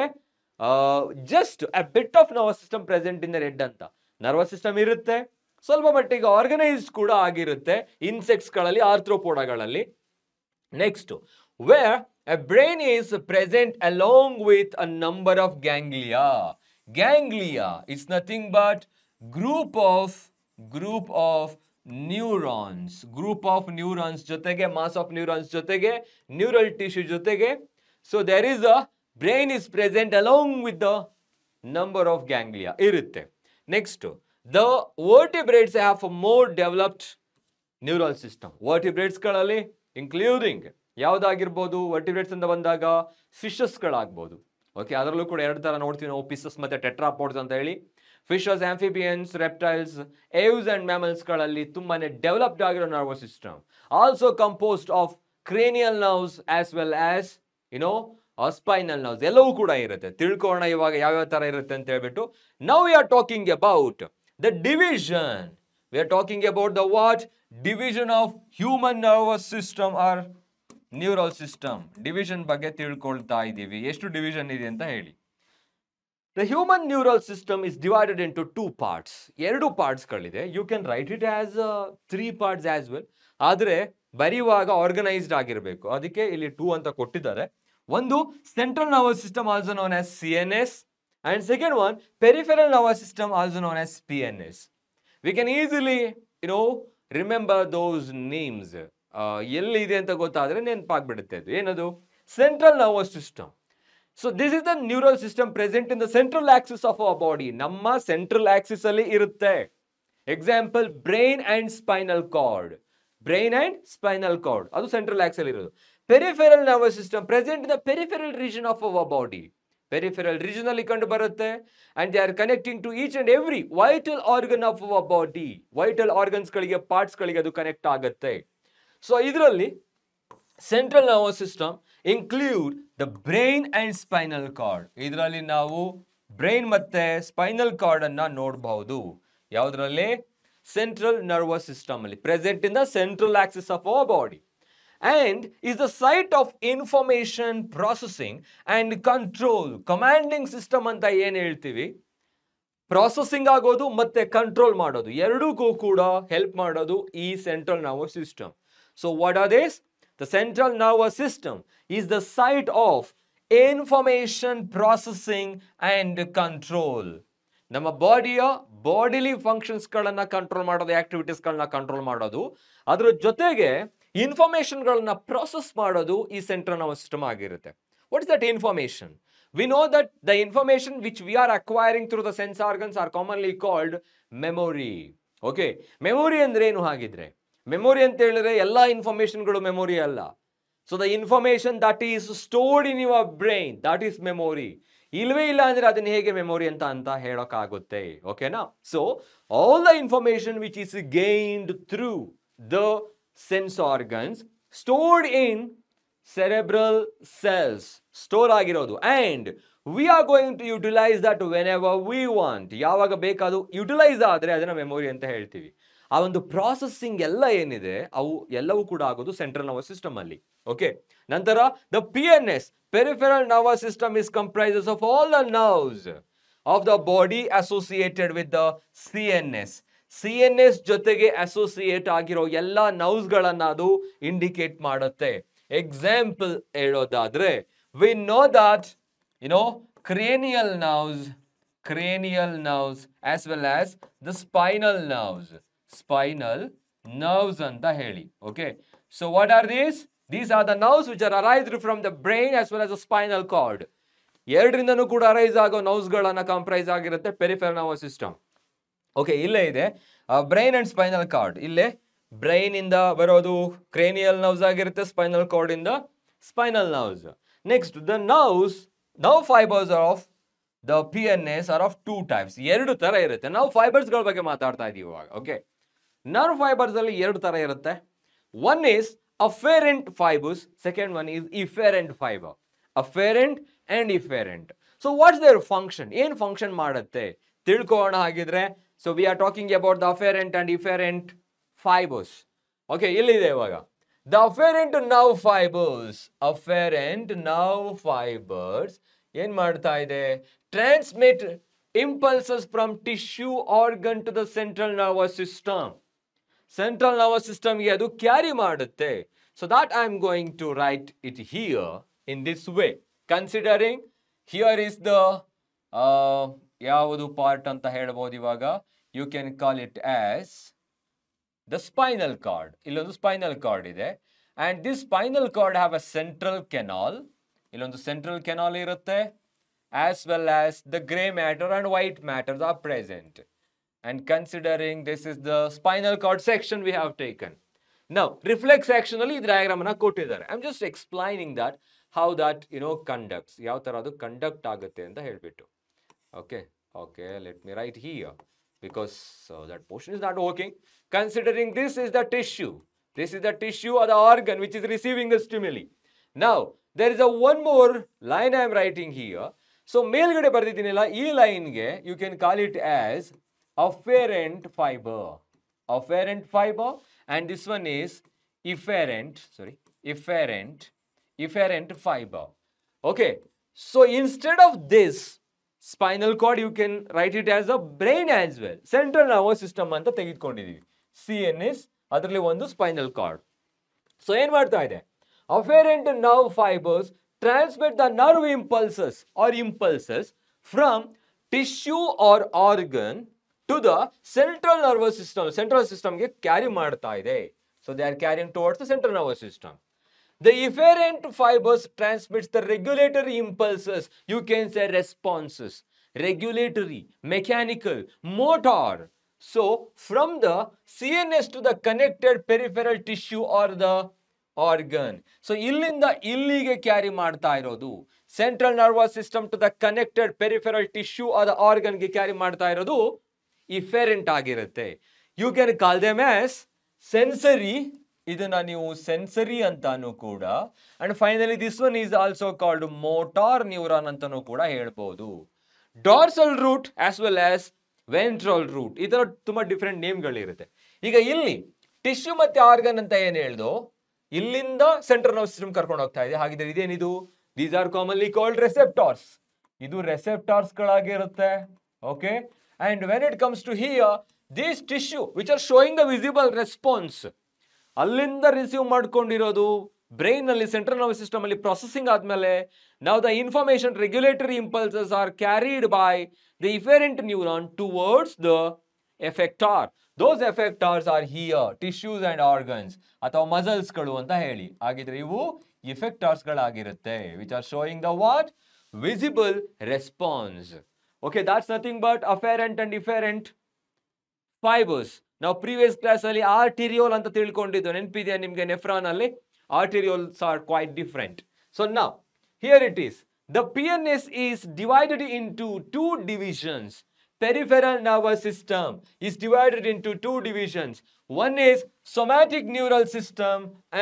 just a bit of nervous system present in the head ಅಂತ. Nervous system ಇರುತ್ತೆ, ಸ್ವಲ್ಪ ಮಟ್ಟಿಗೆ ಆರ್ಗನೈಸ್ಡ್ ಕೂಡ ಆಗಿರುತ್ತೆ ಇನ್ಸೆಕ್ಟ್ಸ್ಗಳಲ್ಲಿ, ಆರ್ಥ್ರೋಪೋಡಗಳಲ್ಲಿ. Next, where a brain is present along with a number of ganglia. Ganglia is nothing but group of neurons. Group of neurons jotege, mass of neurons jotege, neural tissue jotege. So there is a brain is present along with the number of ganglia irutte. Next, the vertebrates have a more developed neural system. Vertebrates ಗಳಲ್ಲಿ including ಯಾವ್ದಾಗಿರ್ಬೋದು, vertebrates ಅಂತ ಬಂದಾಗ ಫಿಶಸ್ಗಳಾಗ್ಬೋದು. Okay, ಅದರಲ್ಲೂ ಕೂಡ ಎರಡು ತರ ನೋಡ್ತೀವಿ ನಾವು, pieces ಮತ್ತೆ ಟೆಟ್ರಾಪೋಡ್ಸ್ ಅಂತ ಹೇಳಿ. Fishes, amphibians, reptiles, aves and ಮ್ಯಾಮಲ್ಸ್ಗಳಲ್ಲಿ ತುಂಬಾನೇ ಡೆವಲಪ್ಡ್ ಆಗಿರೋ nervous system. Also composed of cranial nerves as well as spinal nerves, ಎಲ್ಲವೂ ಕೂಡ ಇರುತ್ತೆ. ತಿಳ್ಕೊಳ್ಳೋಣ ಇವಾಗ ಯಾವ್ಯಾವ ತರ ಇರುತ್ತೆ ಅಂತ ಹೇಳ್ಬಿಟ್ಟು. Now we are talking about the division. We are talking about the what division of human nervous system or neural system. Division ಬಗ್ಗೆ ತಿಳ್ಕೊಳ್ತಾ ಇದ್ದೀವಿ. ಎಷ್ಟು ಡಿವಿಷನ್ ಇದೆ ಅಂತ ಹೇಳಿ. The human neural system is divided into 2 parts. 2 ಪಾರ್ಟ್ಸ್ಗಳಿದೆ. You can write it as 3 parts as well. ಆದರೆ ಬರೆಯುವಾಗ ಆರ್ಗನೈಸ್ಡ್ ಆಗಿರಬೇಕು, ಅದಕ್ಕೆ ಇಲ್ಲಿ 2 ಅಂತ ಕೊಟ್ಟಿದ್ದಾರೆ. ಒಂದು central nervous system also known as CNS, and second one peripheral nervous system also known as PNS. We can easily remember those names. ಎಲ್ಲಿದೆ ಅಂತ ಗೊತ್ತಾದ್ರೆ ನೆನಪಾಗ್ಬಿಡುತ್ತೆ. ಅದು ಏನದು? Central nervous system. So this is the neural system present in the central axis of our body. ನಮ್ಮ central Axis ಅಲ್ಲಿ ಇರುತ್ತೆ. Example, brain and spinal card. Brain and spinal card ಅದು central Axis ಅಲ್ಲಿ ಇರೋದು. Peripheral nervous system present in the peripheral region of our body. Peripheral region ಅಲ್ಲಿ ಕಂಡು ಬರುತ್ತೆ. And they are connecting to each and every vital organ of our body. Vital organs ಗಳಿಗೆ, parts ಗಳಿಗೆ ಅದು connect ಆಗುತ್ತೆ. So ಇದರಲ್ಲಿ central nervous system include the brain and spinal cord. ಇದರಲ್ಲಿ ನಾವು ಬ್ರೈನ್ ಮತ್ತೆ ಸ್ಪೈನಲ್ ಕಾರ್ಡ್ ಅನ್ನ ನೋಡಬಹುದು. ಯಾವುದರಲ್ಲಿ? ಸೆಂಟ್ರಲ್ ನರ್ವಸ್ ಸಿಸ್ಟಮ್ ಅಲ್ಲಿ, present in the central axis of our body, and is the site of information processing and control. Commanding system ಅಂತ ಏನು ಹೇಳ್ತೀವಿ, ಪ್ರಾಸೆಸಿಂಗ್ ಆಗೋದು ಮತ್ತೆ ಕಂಟ್ರೋಲ್ ಮಾಡೋದು ಎರಡಕ್ಕೂ ಕೂಡ ಹೆಲ್ಪ್ ಮಾಡೋದು ಈ central nervous system. So what R this? The central nervous system is the site of information processing and control. ನಮ್ಮ ಬಾಡಿಲಿ ಫಂಕ್ಷನ್ಸ್ಗಳನ್ನ ಕಂಟ್ರೋಲ್ ಮಾಡೋದು, ಆಕ್ಟಿವಿಟೀಸ್ಗಳನ್ನ ಕಂಟ್ರೋಲ್ ಮಾಡೋದು, ಅದ್ರ ಜೊತೆಗೆ ಇನ್ಫಾರ್ಮೇಶನ್ಗಳನ್ನ ಪ್ರಾಸೆಸ್ ಮಾಡೋದು ಈ ಸೆಂಟ್ರಲ್ ನರ್ವಸ್ ಸಿಸ್ಟಮ್ ಆಗಿರುತ್ತೆ. What is that information? We know that the information which we are acquiring through the sense organs are commonly called memory. Okay, memory ಅಂದ್ರೆ ಏನು ಹಾಗಿದ್ರೆ? ಮೆಮೊರಿ ಅಂತ ಹೇಳಿದ್ರೆ ಎಲ್ಲ ಇನ್ಫಾರ್ಮೇಶನ್ಗಳು ಮೆಮೊರಿ ಅಲ್ಲ. So the information that is stored in your brain, that is memory. ಇಲ್ವೇ ಇಲ್ಲ ಅಂದ್ರೆ ಅದನ್ನ ಹೇಗೆ ಮೆಮೊರಿ ಅಂತ ಹೇಳೋಕ್ಕಾಗುತ್ತೆ? ಓಕೆನಾ? So all the information which is gained through the sense organs stored in cerebral cells, store ಆಗಿರೋದು, and we are going to utilise that whenever we want. ಯಾವಾಗ ಬೇಕಾದ್ರೂ ಯುಟಿಲೈಸ್ ಆದರೆ ಅದನ್ನ ಮೆಮೊರಿ ಅಂತ ಹೇಳ್ತೀವಿ. ಆ ಒಂದು ಪ್ರಾಸೆಸಿಂಗ್ ಎಲ್ಲ ಏನಿದೆ ಅವು ಎಲ್ಲವೂ ಕೂಡ ಆಗೋದು ಸೆಂಟ್ರಲ್ ನರ್ವಸ್ ಸಿಸ್ಟಮ್ ಅಲ್ಲಿ. ಓಕೆ, ನಂತರ the PNS, peripheral nervous system, is comprises of all the nerves of the body associated with the CNS ಜೊತೆಗೆ ಅಸೋಸಿಯೇಟ್ ಆಗಿರೋ ಎಲ್ಲ ನರ್ವ್ಸ್ಗಳನ್ನ ಅದು ಇಂಡಿಕೇಟ್ ಮಾಡುತ್ತೆ. ಎಕ್ಸಾಂಪಲ್ ಹೇಳೋದಾದ್ರೆ, we know that cranial nerves as well as the spinal nerves anta heli. Okay, so what are these are the nerves which are arised from the brain as well as the spinal cord. ಎರಡರಿಂದನೂ ಕೂಡ arise ಆಗೋ nerves ಗಳನ್ನ comprise ಆಗಿರುತ್ತೆ peripheral nervous system. Okay, ಇಲ್ಲೇ ಇದೆ brain and spinal cord. ಇಲ್ಲೇ brain ಇಂದ ಬರೋದು cranial nerves ಆಗಿರುತ್ತೆ, ಸ್ಪೈನಲ್ ಕಾರ್ಡ್ ಇಂದ spinal nerves. Next, the nerve fibers of the PNS are of 2 types. ಎರಡು ತರ ಇರುತ್ತೆ. ನಾವು ಫೈಬರ್ಸ್ ಗಳ ಬಗ್ಗೆ ಮಾತಾಡ್ತಾ ಇದೀವಿ ಇವಾಗ. ಓಕೆ, ನರ್ವ್ ಫೈಬರ್ಸ್ ಅಲ್ಲಿ ಎರಡು ತರ ಇರುತ್ತೆ. One is afferent fibers, second one is efferent fiber. Afferent and efferent. So what's their function? ಏನ್ ಫಂಕ್ಷನ್ ಮಾಡುತ್ತೆ ತಿಳ್ಕೊಳ್ಳೋಣ ಹಾಗಿದ್ರೆ. So we are talking about the afferent and efferent fibers. Okay, ಇಲ್ಲಿದೆ ಇವಾಗ. The afferent nerve fibers ಏನ್ ಮಾಡ್ತಾ ಇದೆ? Transmit impulses from tissue organ to the central nervous system. Central nervous system ಗೆ ಅದು ಕ್ಯಾರಿ ಮಾಡುತ್ತೆ. So that I am going to write it here in this way. Considering here is the ಯಾವುದು part ಅಂತ ಹೇಳ್ಬೋದು ಇವಾಗ. You can call it as the spinal cord. ಇಲ್ಲೊಂದು spinal cord ಇದೆ. And this spinal cord have a central canal. ಇಲ್ಲೊಂದು central canal ಇರುತ್ತೆ. As well as the gray matter and white matters are present. And considering this is the spinal cord section we have taken. Now, reflex section ಅಲ್ಲಿ diagram ಅನ್ನ ಕೊಟ್ಟಿದ್ದಾರೆ. I'm just explaining that how that conducts. ಯಾವ ತರ ಅದು conduct ಆಗುತ್ತೆ ಅಂತ ಹೇಳ್ಬಿಟ್ಟು. Okay, let me write here because that portion is not working. Considering this is the tissue. This is the tissue or the organ which is receiving the stimuli. Now, there is a one more line I am writing here. So, ಮೇಲ್ಗಡೆ ಬರ್ದಿದ್ದೀನಲ್ಲ ಈ ಲೈನ್ಗೆ you can call it as afferent fiber. Afferent fiber, and this one is efferent fiber. Okay, so instead of this spinal cord you can write it as a brain as well. Central nervous system ಅಂತ ತೆಗೆದುಕೊಂಡಿದ್ದೀವಿ. CNS ಅದರಲ್ಲಿ ಒಂದು spinal cord. So ಏನು ಮಾಡ್ತಾ ಇದೆ? Afferent nerve fibers transmit the nerve impulses from tissue or organ to the central nervous system. Central system ಗೆ carry ಮಾಡ್ತಾ ಇದೆ. So they are carrying towards the central nervous system. The efferent fibers transmits the regulatory impulses. You can say responses. Regulatory, mechanical, motor. So from the CNS to the connected peripheral tissue or the organ. So illinda illige carry ಮಾಡ್ತಾ ಇರೋದು. Central nervous system to the connected peripheral tissue or the organ ಗೆ carry ಮಾಡ್ತಾ ಇರೋದು efferent ಆಗಿರುತ್ತೆ. You can call them as sensory ಇದನ್ನ ನೀವು sensory ಅಂತಾನು ಕೂಡ, and finally this one is also called motor neuron ಅಂತಾನು ಕೂಡ ಹೇಳ್ಬೋದು. Dorsal root as well as ventral root, ಈ ತರ ತುಂಬಾ ಡಿಫ್ರೆಂಟ್ ನೇಮ್ಗಳಿರುತ್ತೆ. ಈಗ ಇಲ್ಲಿ ಟಿಶ್ಯೂ ಮತ್ತೆ ಆರ್ಗನ್ ಅಂತ ಏನ್ ಹೇಳ್ದು, ಇಲ್ಲಿಂದ ಸೆಂಟ್ರಲ್ ನರ್ವಸ್ ಸಿಸ್ಟಮ್ ಕರ್ಕೊಂಡು ಹೋಗ್ತಾ ಇದೆ. ಹಾಗಿದ್ರೆ ಇದೇನಿದು? These are commonly called receptors. ಇದು ರೆಸೆಪ್ಟಾರ್ಸ್ ಗಳಾಗಿರುತ್ತೆ. Okay, and when it comes to here, these tissue which are showing the visible response, ಅಲ್ಲಿಂದ ರಿಸೀವ್ ಮಾಡ್ಕೊಂಡಿರೋದು ಬ್ರೈನ್ ನಲ್ಲಿ ಸೆಂಟ್ರಲ್ ನರ್ವಸ್ ಸಿಸ್ಟಮ್ ಅಲ್ಲಿ ಪ್ರೊಸೆಸಿಂಗ್ ಆದ್ಮೇಲೆ, ನಾವು the information regulatory impulses are carried by the efferent neuron towards the effector. Those effectors are here tissues and organs ಅಥವಾ muscles ಗಳು ಅಂತ ಹೇಳಿ. ಹಾಗಿದ್ರೆ ಇವು ಎಫೆಕ್ಟಾರ್ಸ್ ಗಳಾಗಿರುತ್ತೆ, which are showing the what? Visible response. Okay, that's nothing but afferent and efferent fibers. ನಾವು previous class ಅಲ್ಲಿ ಆರ್ಟಿರಿಯೋಲ್ ಅಂತ ತಿಳ್ಕೊಂಡಿದ್ದು ನೆನಪಿದೆಯಾ ನಿಮ್ಗೆ? ನೆಫ್ರಾನ್ ಅಲ್ಲಿ arterioles are quite different. So now here it is. The PNS is divided into two divisions. Peripheral nervous system is divided into two divisions. One is somatic neural system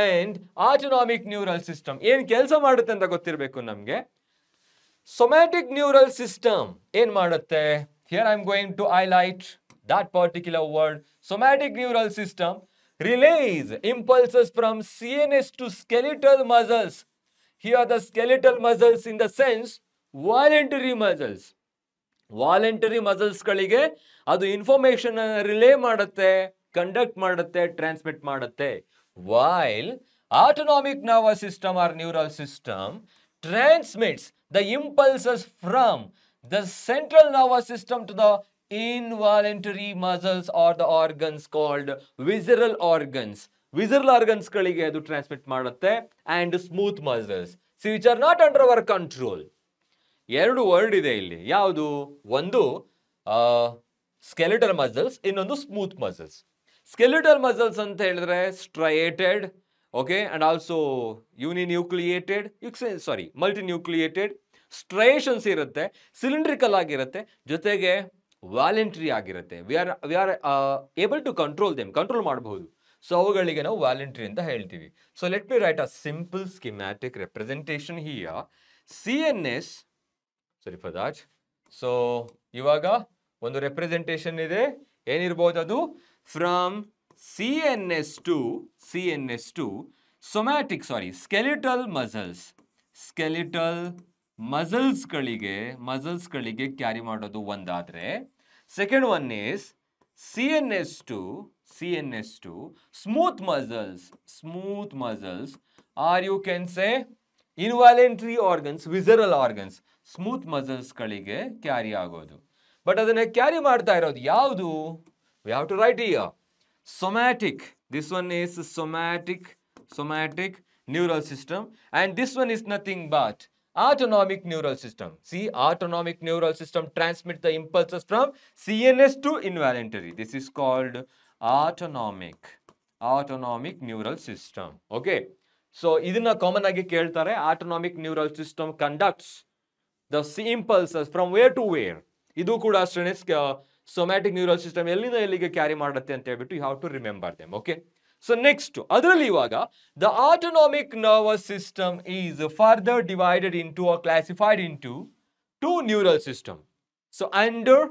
and autonomic neural system. ಏನ್ ಕೆಲಸ ಮಾಡುತ್ತೆ ಅಂತ ಗೊತ್ತಿರಬೇಕು ನಮ್ಗೆ. Somatic neural system ಏನ್ ಮಾಡುತ್ತೆ? Here I am going to highlight that particular word. Somatic neural system relays impulses from CNS to skeletal muscles. Here the skeletal muscles in the sense voluntary muscles. Voluntary muscles ಗಳಿಗೆ ಅದು information relay ಮಾಡುತ್ತೆ, conduct ಮಾಡುತ್ತೆ, transmit ಮಾಡುತ್ತೆ. While autonomic nervous system or neural system transmits the impulses from the central nervous system to the involuntary muscles or the organs called visceral organs. Visceral organs ಗಳಿಗೆ ಅದು transmit ಮಾಡುತ್ತೆ. And smooth muscles, see, which are not under our control. ಎರಡು word ಇದೆ ಇಲ್ಲಿ. ಯಾವುದು? ಒಂದು skeletal muscles, ಇನ್ನೊಂದು smooth muscles. Skeletal muscles ಅಂತ ಹೇಳಿದ್ರೆ striated, okay, and also uninucleated, multinucleated. Striations ಇರುತ್ತೆ, ಸಿಲಿಂಡ್ರಿಕಲ್ ಆಗಿರುತ್ತೆ, ಜೊತೆಗೆ ವ್ಯಾಲೆಂಟ್ರಿ ಆಗಿರುತ್ತೆ. We are able to control them, control ಮಾಡಬಹುದು. ಸೊ ಅವುಗಳಿಗೆ ನಾವು ವ್ಯಾಲೆಂಟ್ರಿ ಅಂತ ಹೇಳ್ತೀವಿ. So let me write a simple schematic representation here. CNS, sorry for that. So ಇವಾಗ ಒಂದು ರೆಪ್ರೆಸೆಂಟೇಷನ್ ಇದೆ. ಏನಿರ್ಬೋದು ಅದು? From CNS to somatic, skeletal ಮಸಲ್ಸ್ಗಳಿಗೆ carry ಮಾಡೋದು ಒಂದಾದ್ರೆ, second one is CNS to smooth muscles, or you can say involuntary organs, visceral organs, smooth muscles ಗಳಿಗೆ carry ಆಗೋದು. But ಅದನ್ನ ಕ್ಯಾರಿ ಮಾಡ್ತಾ ಇರೋದು ಯಾವುದು? we have to write here somatic. This one is somatic neural system, and this one is nothing but autonomic neural system. See, autonomic neural system transmits the impulses from CNS to involuntary. This is called autonomic neural system. Okay, so ಇದನ್ನ common ಆಗಿ ಕೇಳ್ತಾರೆ. autonomic neural system conducts the impulses from where to where. ಇದು ಕೂಡ ಅಷ್ಟೇ, somatic neural system ಎಲ್ಲಿಂದ ಎಲ್ಲಿಗೆ carry ಮಾಡುತ್ತೆ ಅಂತ ಹೇಳ್ಬಿಟ್ಟು you have to remember them. Okay, so next ಅದರಲ್ಲಿ ಇವಾಗ the autonomic nervous system is further divided into or classified into two neural system. So under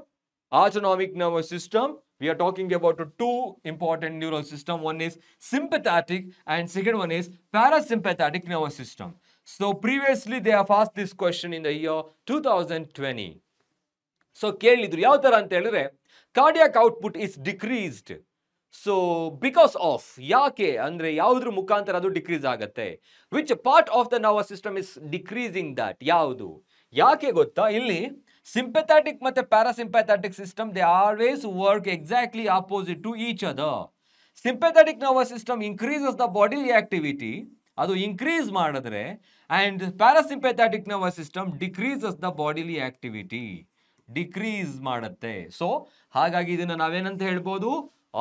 autonomic nervous system we are talking about two important neural system. One is sympathetic and second one is parasympathetic nervous system. So previously they have asked this question in the year 2020. So ಕೇಳಿದ್ರು ಯಾವ ತರ ಅಂತ ಹೇಳಿದ್ರೆ, cardiac output is decreased. So because of, ಯಾಕೆ ಅಂದ್ರೆ ಯಾವುದ್ರ ಮುಖಾಂತರ ಅದು ಡಿಕ್ರೀಸ್ ಆಗುತ್ತೆ? Which part of the nervous system is decreasing that? ಯಾವುದು? ಯಾಕೆ ಗೊತ್ತಾ? ಇಲ್ಲಿ ಸಿಂಪಥೆಟಿಕ್ ಮತ್ತೆ parasympathetic system they always work exactly opposite to each other. Sympathetic nervous system increases the bodily activity, ಅದು ಇನ್ಕ್ರೀಸ್ ಮಾಡಿದ್ರೆ, and parasympathetic nervous system decreases the bodily activity, decrease ಮಾಡುತ್ತೆ. So ಹಾಗಾಗಿ ಇದನ್ನ ನಾವೇನಂತ ಹೇಳ್ಬೋದು?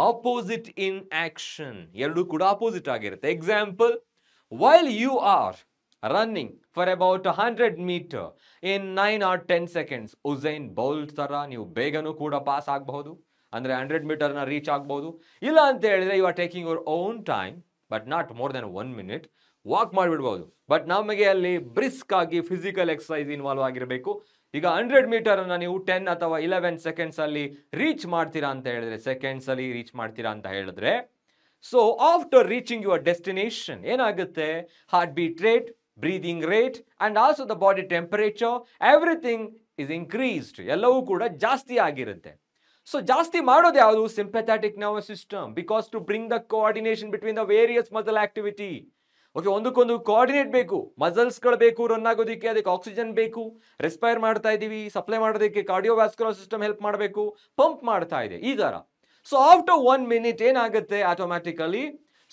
ಆಪೋಸಿಟ್ ಇನ್ ಆಕ್ಷನ್. ಎರಡು ಕೂಡ ಆಪೋಸಿಟ್ ಆಗಿರುತ್ತೆ. Example, while you are running for about 100 meter in 9 or 10 seconds, ಉಸೈನ್ bolt ತರ ನೀವು ಬೇಗನೂ ಕೂಡ ಪಾಸ್ ಆಗಬಹುದು, ಅಂದ್ರೆ 100 ಮೀಟರ್ನ ರೀಚ್ ಆಗಬಹುದು. ಇಲ್ಲ ಅಂತ ಹೇಳಿದ್ರೆ you are taking your own time, but not more than 1 minute. Walk ಮಾಡಿಬಿಡ್ಬೋದು, ಬಟ್ ನಮಗೆ ಅಲ್ಲಿ ಬ್ರಿಸ್ಕ್ ಆಗಿ ಫಿಸಿಕಲ್ ಎಕ್ಸಸೈಸ್ ಇನ್ವಾಲ್ವ್ ಆಗಿರಬೇಕು. ಈಗ 100 ಮೀಟರ್ ಅನ್ನ ನೀವು 10 ಅಥವಾ 11 ಸೆಕೆಂಡ್ಸ್ ಅಲ್ಲಿ ರೀಚ್ ಮಾಡ್ತೀರಾ ಅಂತ ಹೇಳಿದ್ರೆ, ಸೆಕೆಂಡ್ಸ್ ಅಲ್ಲಿ ರೀಚ್ ಮಾಡ್ತೀರಾ ಅಂತ ಹೇಳಿದ್ರೆ, so after reaching your destination ಏನಾಗುತ್ತೆ, heart beat rate, breathing rate and also the body temperature, everything is increased, ಎಲ್ಲವೂ ಕೂಡ ಜಾಸ್ತಿ ಆಗಿರುತ್ತೆ. ಸೊ ಜಾಸ್ತಿ ಮಾಡೋದು ಯಾವುದು, sympathetic nervous system, because to bring the coordination between the various muscle activity. Okay, ಒಂದಕ್ಕೊಂದು coordinate ಬೇಕು, ಮಸಲ್ಸ್ಗಳು ಬೇಕು ರನ್ ಆಗೋದಕ್ಕೆ, ಅದಕ್ಕೆ ಆಕ್ಸಿಜನ್ ಬೇಕು, ರೆಸ್ಪೈರ್ ಮಾಡ್ತಾ ಇದೀವಿ, ಸಪ್ಲೈ ಮಾಡೋದಕ್ಕೆ ಕಾರ್ಡಿಯೋವ್ಯಾಸ್ಕ್ಯುಲರ್ ಸಿಸ್ಟಮ್ ಹೆಲ್ಪ್ ಮಾಡಬೇಕು, ಪಂಪ್ ಮಾಡ್ತಾ ಇದೆ, ಈ ತರ. ಸೊ ಆಫ್ಟರ್ 1 ಮಿನಿಟ್ ಏನಾಗುತ್ತೆ automatically,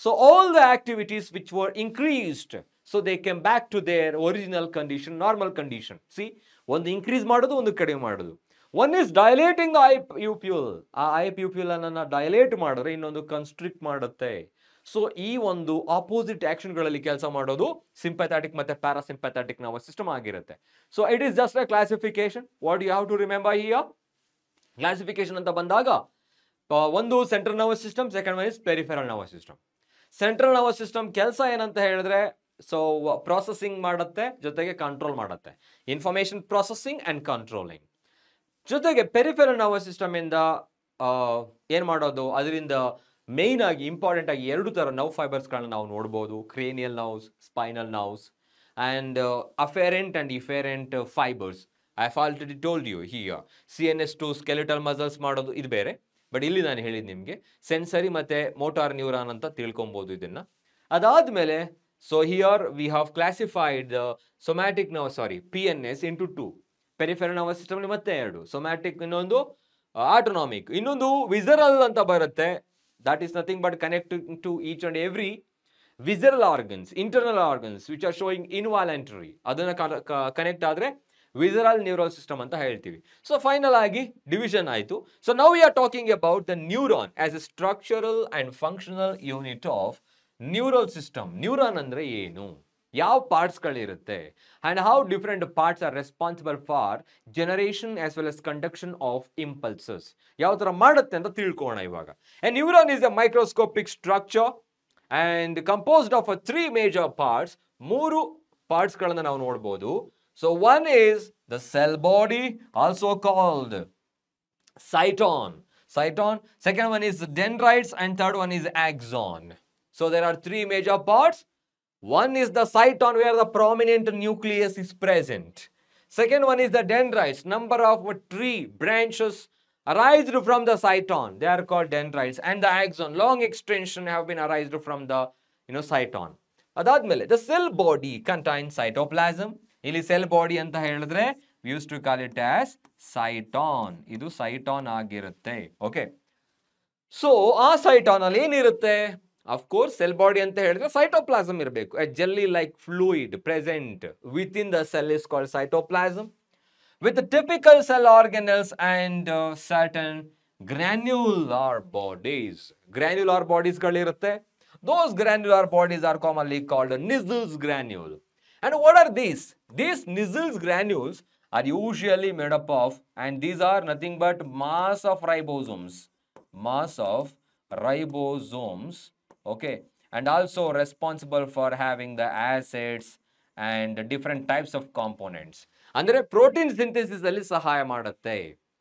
so all the activities which were increased, so they came back to their original condition, normal condition. See, ಒಂದು ಇನ್ಕ್ರೀಸ್ ಮಾಡೋದು, ಒಂದು ಕಡಿಮೆ ಮಾಡೋದು. One is dilating the eye pupil, ಆ ಐ ಪ್ಯೂಪ್ಯೂಲ್ ಅನ್ನ ಡೈಲೇಟ್ ಮಾಡಿದ್ರೆ ಇನ್ನೊಂದು ಕನ್ಸ್ಟ್ರಿಕ್ಟ್ ಮಾಡುತ್ತೆ. ಸೊ ಈ ಒಂದು ಆಪೋಸಿಟ್ ಆಕ್ಷನ್ಗಳಲ್ಲಿ ಕೆಲಸ ಮಾಡೋದು ಸಿಂಪಥೆಟಿಕ್ ಮತ್ತೆ ಪ್ಯಾರಾಸಿಂಪಥೆಟಿಕ್ ನರ್ವಸ್ ಸಿಸ್ಟಮ್ ಆಗಿರುತ್ತೆ. So it is just a classification. What you have to remember here, classification ಅಂತ ಬಂದಾಗ ಒಂದು central nervous system, second one is peripheral nervous system. Central nervous system ಕೆಲಸ ಏನಂತ ಹೇಳಿದ್ರೆ, ಸೊ ಪ್ರಾಸೆಸಿಂಗ್ ಮಾಡುತ್ತೆ, ಜೊತೆಗೆ ಕಂಟ್ರೋಲ್ ಮಾಡುತ್ತೆ, ಇನ್ಫಾರ್ಮೇಶನ್ ಪ್ರಾಸೆಸಿಂಗ್ ಅಂಡ್ ಕಂಟ್ರೋಲಿಂಗ್. ಜೊತೆಗೆ ಪೆರಿಫೆರಲ್ ನರ್ವಸ್ ಸಿಸ್ಟಮ್ ಇಂದ ಏನ್ ಮಾಡೋದು, ಅದರಿಂದ ಮೇನ್ ಆಗಿ ಇಂಪಾರ್ಟೆಂಟ್ ಆಗಿ 2 ತರ ನರ್ವ್ ಫೈಬರ್ಸ್ಗಳನ್ನ ನಾವು ನೋಡ್ಬೋದು, cranial nerves, spinal nerves and afferent and efferent fibers. I have already told you here. CNS2 skeletal muscles ಮಾಡೋದು ಇದು ಬೇರೆ, ಬಟ್ ಇಲ್ಲಿ ನಾನು ಹೇಳಿದ್ ನಿಮಗೆ ಸೆನ್ಸರಿ ಮತ್ತೆ ಮೋಟಾರ್ ನ್ಯೂರಾನ್ ಅಂತ ತಿಳ್ಕೊಬಹುದು ಇದನ್ನ. ಅದಾದ್ಮೇಲೆ so here we have classified somatic nerve, PNS into 2. Peripheral nervous system ಮತ್ತೆ 2, ಸೊಮ್ಯಾಟಿಕ್ ಇನ್ನೊಂದು, ಆಟೋನಾಮಿಕ್ ಇನ್ನೊಂದು, ವಿಸರಲ್ ಅಂತ ಬರುತ್ತೆ. That is nothing but connecting to each and every visceral organs, internal organs which are showing involuntary. ಅದನ್ನ connect ಆದ್ರೆ visceral neural system ಅಂತ ಹೇಳ್ತೀವಿ. So final ಆಗಿ ಡಿವಿಷನ್ ಆಯಿತು. So now we are talking about the neuron as a structural and functional unit of neural system. Neuron ಅಂದ್ರೆ ಏನು, ಯಾವ ಪಾರ್ಟ್ಸ್ಗಳಿರುತ್ತೆ, and how different parts are responsible for generation as well as conduction of impulses, ಯಾವ ತರ ಮಾಡುತ್ತೆ ಅಂತ ತಿಳ್ಕೋಣ ಇವಾಗ. A neuron is a microscopic structure and composed of 3 major parts. 3 ಪಾರ್ಟ್ಸ್ಗಳನ್ನ ನಾವು ನೋಡ್ಬೋದು. So one is the cell body, also called cyton. Second one is dendrites and third one is axon. So there are 3 major parts. One is the cyton where the prominent nucleus is present. Second one is the dendrites. Number of 3 branches arised from the cyton. They are called dendrites. And the axon, long extension have been arised from the cyton. Adadmele, the cell body contains cytoplasm. Ili cell body anta helidre we used to call it as cyton. Idu cyton ಆಗಿರುತ್ತೆ. Okay. So ಆ cyton ಅಲ್ಲಿ ಏನಿರುತ್ತೆ? Of course, cell body ಅಂತ ಹೇಳಿದ್ರೆ cytoplasm ಇರಬೇಕು. A jelly-like fluid present within the cell is called cytoplasm, with the typical cell organelles and certain granular bodies. Granular bodies ಗಳಿರುತ್ತೆ. Those granular bodies are commonly called Nissls granule. And what are these? These Nissls granules are usually made up of, and these are nothing but mass of ribosomes. Mass of ribosomes. Okay, and also responsible for having the acids and different types of components. Andre protein synthesis alli sahaya madutte.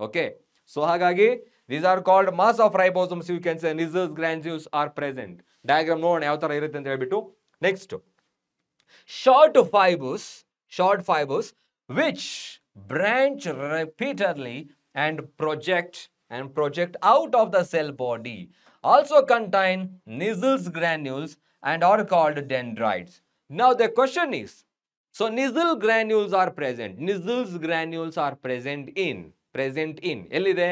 Okay, so hagagi these are called mass of ribosomes. You can say Nissls granules are present. Diagram nodona yav tara irutte anta helbiಟ್ಟು. Next, short fibers which branch repeatedly and project out of the cell body also contain Nissls granules and are called dendrites. Now the question is, so Nissls granules are present. Nissls granules are present in ellide?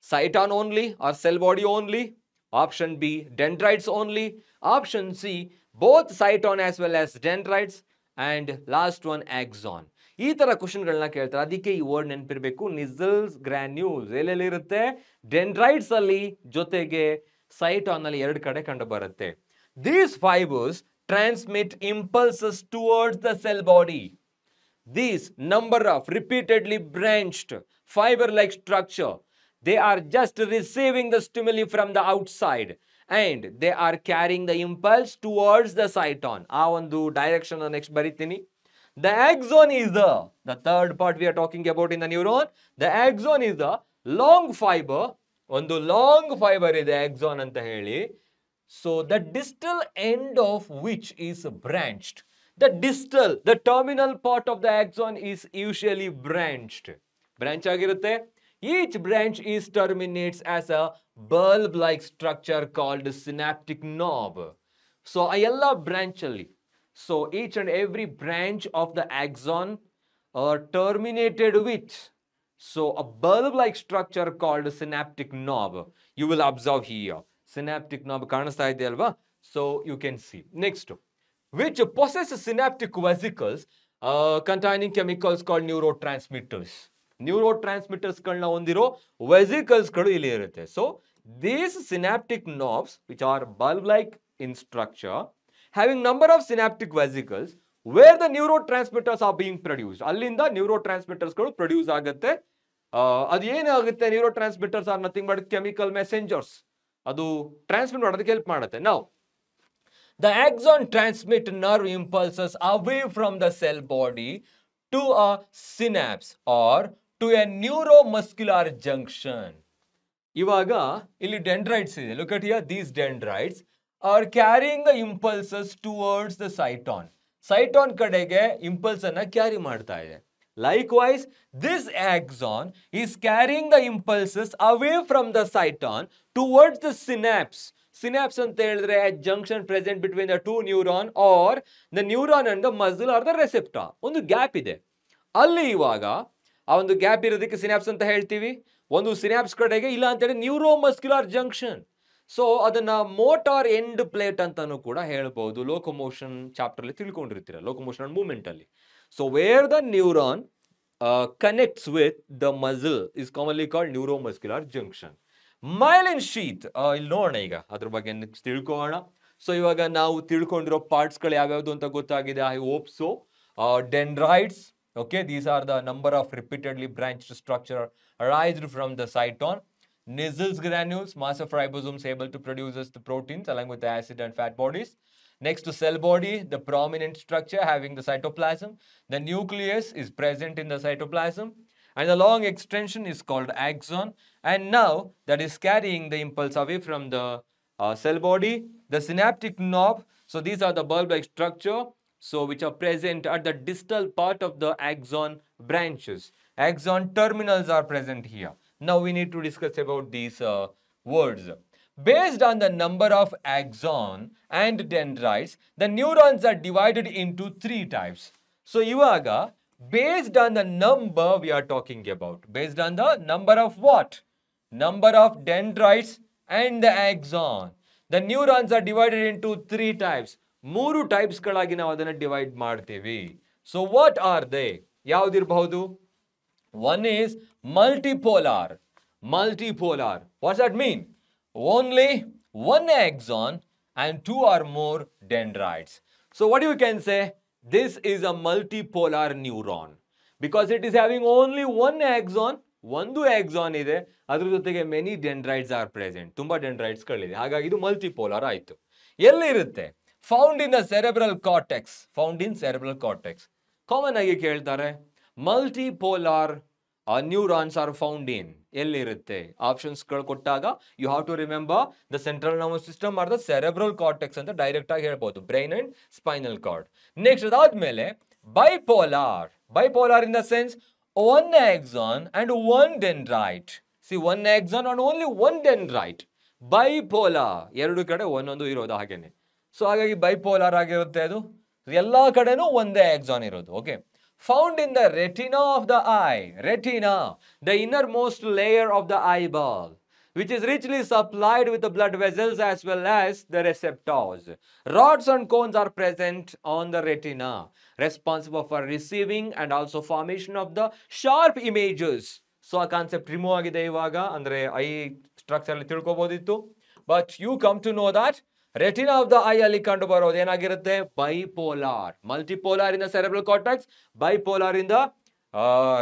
Cyton only or cell body only? Option B, dendrites only. Option C, both cyton as well as dendrites. And last one, axon. ಈ ತರ ಕ್ವಶನ್ಗಳನ್ನ ಕೇಳ್ತಾರೆ. ಅದಕ್ಕೆ ಈ word ನೆನಪಿರಬೇಕು. Nissls granules ಎಲ್ಲೆಲ್ಲಿ ಇರುತ್ತೆ? Dendrites ಅಲ್ಲಿ, ಜೊತೆಗೆ ಸೈಟಾನ್ ಅಲ್ಲಿ 2 ಕಡೆ ಕಂಡು ಬರುತ್ತೆ. These fibers transmit impulses towards the cell body. These number of repeatedly branched fiber-like structure, they are just receiving the stimuli from the outside and they are carrying the impulse towards the cyton. ಆ ಒಂದು direction next ಬರಿತೀನಿ. The axon is the third part we are talking about in the neuron. The axon is the long fiber. ಒಂದು long fibre ಇದೆ axon ಅಂತ ಹೇಳಿ. So the distal end of which is branched. The terminal part of the axon is usually branched. Branch ಆಗಿರುತ್ತೆ. Each branch is terminates as a bulb-like structure called synaptic knob. So ಆ ಎಲ್ಲ branch ಅಲ್ಲಿ. So each and every branch of the axon are terminated with a bulb-like structure called synaptic knob. You will observe here. Synaptic knob ಕಾಣಿಸ್ತಾ ಇದೆ ಅಲ್ವಾ? So you can see. Next, which possess synaptic vesicles containing chemicals called neurotransmitters. ನ್ಯೂರೋಟ್ರಾನ್ಸ್ಮಿಟರ್ಸ್ಗಳನ್ನ ಹೊಂದಿರೋ ವೆಸಿಕಲ್ಸ್ಗಳು ಇಲ್ಲಿ ಇರುತ್ತೆ. So these synaptic knobs, which are bulb-like in structure, having number of synaptic vesicles where the neurotransmitters are being produced. ಅಲ್ಲಿಂದ ನ್ಯೂರೋಟ್ರಾನ್ಸ್ಮಿಟರ್ಸ್ಗಳು produce ಆಗುತ್ತೆ. ಅದು ಏನಾಗುತ್ತೆ, neurotransmitters are nothing but chemical messengers. ಅದು transmit ಮಾಡೋದಕ್ಕೆ help ಮಾಡುತ್ತೆ. ನಾವು the axon transmit nerve impulses away from the cell body to a synapse or to a neuromuscular junction. ಇವಾಗ ಇಲ್ಲಿ dendrites ಇದೆ. Look at here, these dendrites are carrying the impulses towards the cyton. Cyton ಕಡೆಗೆ impulse ಅನ್ನ carry ಮಾಡ್ತಾ ಇದೆ. Likewise, this axon is carrying the impulses away from the cyton towards the synapse. Synapse ಅಂತ ಹೇಳಿದ್ರೆ a junction present between the two neuron or the neuron and the muscle or the receptor. ಒಂದು gap ಇದೆ. ಅಲ್ಲಿ ಇವಾಗ ಆ ಒಂದು gap ಇರೋದಕ್ಕೆ synapse ಅಂತ ಹೇಳ್ತೀವಿ. ಒಂದು ಸಿನಾಪ್ಸ್ ಕಡೆಗೆ ಇಲ್ಲ ಅಂತೇಳಿ ನ್ಯೂರೋಮಸ್ಕ್ಯುಲರ್ ಜಂಕ್ಷನ್. ಸೊ ಅದನ್ನ ಮೋಟಾರ್ ಎಂಡ್ ಪ್ಲೇಟ್ ಅಂತಾನು ಕೂಡ ಹೇಳ್ಬಹುದು. ಲೋಕೋಮೋಷನ್ ಚಾಪ್ಟರ್ ಅಲ್ಲಿ ತಿಳ್ಕೊಂಡಿರ್ತೀರ, ಲೋಕೋಮೋಷನ್ ಅಂಡ್ ಮೂವ್ಮೆಂಟ್ ಅಲ್ಲಿ. So where the neuron connects with the muscle is commonly called neuromuscular junction. Myelin sheath ಇಲ್ಲಿ ನೋಡೋಣ, ಈಗ ಅದ್ರ ಬಗ್ಗೆ ತಿಳ್ಕೊಳ್ಳೋಣ. ಸೊ ಇವಾಗ ನಾವು ತಿಳ್ಕೊಂಡಿರೋ ಪಾರ್ಟ್ಸ್ಗಳು ಯಾವ್ಯಾವ್ದು ಅಂತ ಗೊತ್ತಾಗಿದೆ. I hope so. Dendrites, okay, these are the number of repeatedly branched structure arised from the cyton. Nissls granules, mass of ribosomes able to produce the proteins along with the acid and fat bodies. Next to cell body, the prominent structure having the cytoplasm. The nucleus is present in the cytoplasm and the long extension is called axon. And now that is carrying the impulse away from the cell body. The synaptic knob, so these are the bulb-like structure, so which are present at the distal part of the axon branches. Axon terminals are present here. Now we need to discuss about these words. Based on the number of axon and dendrites, the neurons are divided into 3 types. So ivaga, based on the number we are talking about, based on the number of what? Number of dendrites and the axon. The neurons are divided into 3 types. 3 ಟೈಪ್ಸ್ಗಳಾಗಿ ನಾವು ಅದನ್ನು divide ಮಾಡ್ತೀವಿ. So what are they? ಯಾವ್ದಿರಬಹುದು? One is multipolar. Multipolar, what's that mean? Only one axon and 2 or more dendrites. So what you can say? This is a multipolar neuron because it is having only one axon. ಒಂದು axon ಇದೆ, ಅದ್ರ ಜೊತೆಗೆ many dendrites are present. ತುಂಬಾ dendrites ಗಳಿದೆ, ಹಾಗಾಗಿ ಇದು multipolar ಆಯ್ತು. ಎಲ್ಲಿರುತ್ತೆ? Found in the cerebral cortex. Found in cerebral cortex. Common ಆಗಿ ಕೇಳ್ತಾರೆ, multipolar neurons are found in. ಎಲ್ಲಿರುತ್ತೆ? ಆಪ್ಷನ್ಸ್ ಗಳು ಕೊಟ್ಟಾಗ you have to remember the central nervous system or the cerebral cortex ಅಂತ ಡೈರೆಕ್ಟ್ ಆಗಿ ಹೇಳ್ಬೋದು, brain and spinal cord. Next ಅದಾದ್ಮೇಲೆ bipolar. Bipolar in the sense one axon and one dendrite. See, one axon and only one dendrite. Bipolar, ಎರಡು ಕಡೆ ಒಂದೊಂದು ಇರೋದು ಹಾಗೇನೆ. So ಹಾಗಾಗಿ ಬೈಪೋಲಾರ್ ಆಗಿರುತ್ತೆ. ಅದು ಎಲ್ಲಾ ಕಡೆನೂ ಒಂದೇ ಆಕ್ಸಾನ್ ಇರೋದು. Okay. Found in the retina of the eye. Retina, the innermost layer of the eyeball, which is richly supplied with the blood vessels as well as the receptors. Rods and cones are present on the retina, responsible for receiving and also formation of the sharp images. So a concept remove agide ivaga, andre eye structure alli tilkobodiತ್ತು. But you come to know that retina of the I ಅಲ್ಲಿ ಕಂಡು ಬರೋದು ಏನಾಗಿರುತ್ತೆ? Bipolar. Multipolar in the cerebral cortex, bipolar in the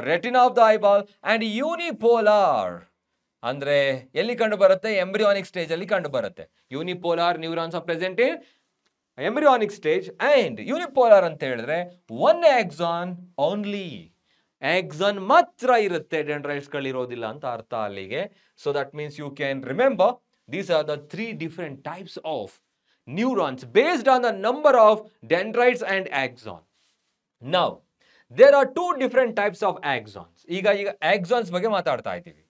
retina of the eyeball, and unipolar ಅಂದ್ರೆ ಎಲ್ಲಿ ಕಂಡು ಬರುತ್ತೆ? Embryonic stage ಅಲ್ಲಿ ಕಂಡು ಬರುತ್ತೆ. Unipolar neurons are present in embryonic stage and unipolar ಅಂತ ಹೇಳಿದ್ರೆ ಒನ್ ಆಕ್ಸಾನ್ ಓನ್ಲಿ. ಆಕ್ಸಾನ್ ಮಾತ್ರ ಇರುತ್ತೆ, ಡೆಂಡ್ರೈಟ್ಸ್ ಗಳಿರೋದಿಲ್ಲ ಅಂತ ಅರ್ಥ ಅಲ್ಲಿಗೆ. So that means you can remember these are the 3 different types of neurons based on the number of dendrites and axon. Now there are 2 different types of axons. ಈಗ axons ಬಗ್ಗೆ ಮಾತಾಡ್ತಾ ಇದ್ದೀವಿ.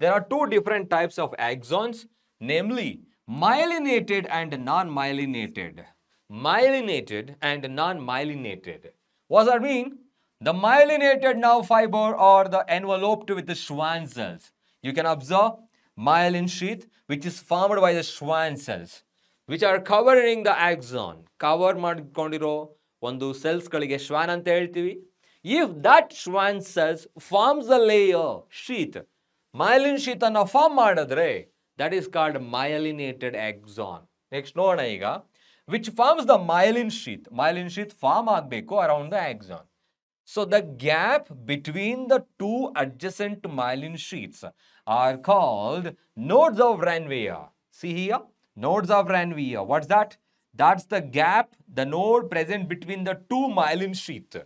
There are 2 different types of axons, namely myelinated and non-myelinated. Myelinated and non-myelinated. What does that mean? The myelinated nerve fiber or the enveloped with the Schwann cells. You can observe myelin sheath which is formed by the Schwann cells which are covering the axon. Cover ಮಾಡ್ಕೊಂಡಿರೋ ಒಂದು cells ಗಳಿಗೆ Schwann ಅಂತ ಹೇಳ್ತೀವಿ. If that Schwann cells forms a layer sheath, myelin sheath ಅನ್ನು form ಮಾಡಿದ್ರೆ that is called myelinated axon. Next ನೋಡೋಣ ಈಗ which forms the myelin sheath. Myelin sheath form ಆಗಬೇಕು around the axon. So the gap between the 2 adjacent myelin sheaths are called nodes of Ranvier. See here, nodes of Ranvier. What's that? That's the gap, the node present between the 2 myelin sheaths,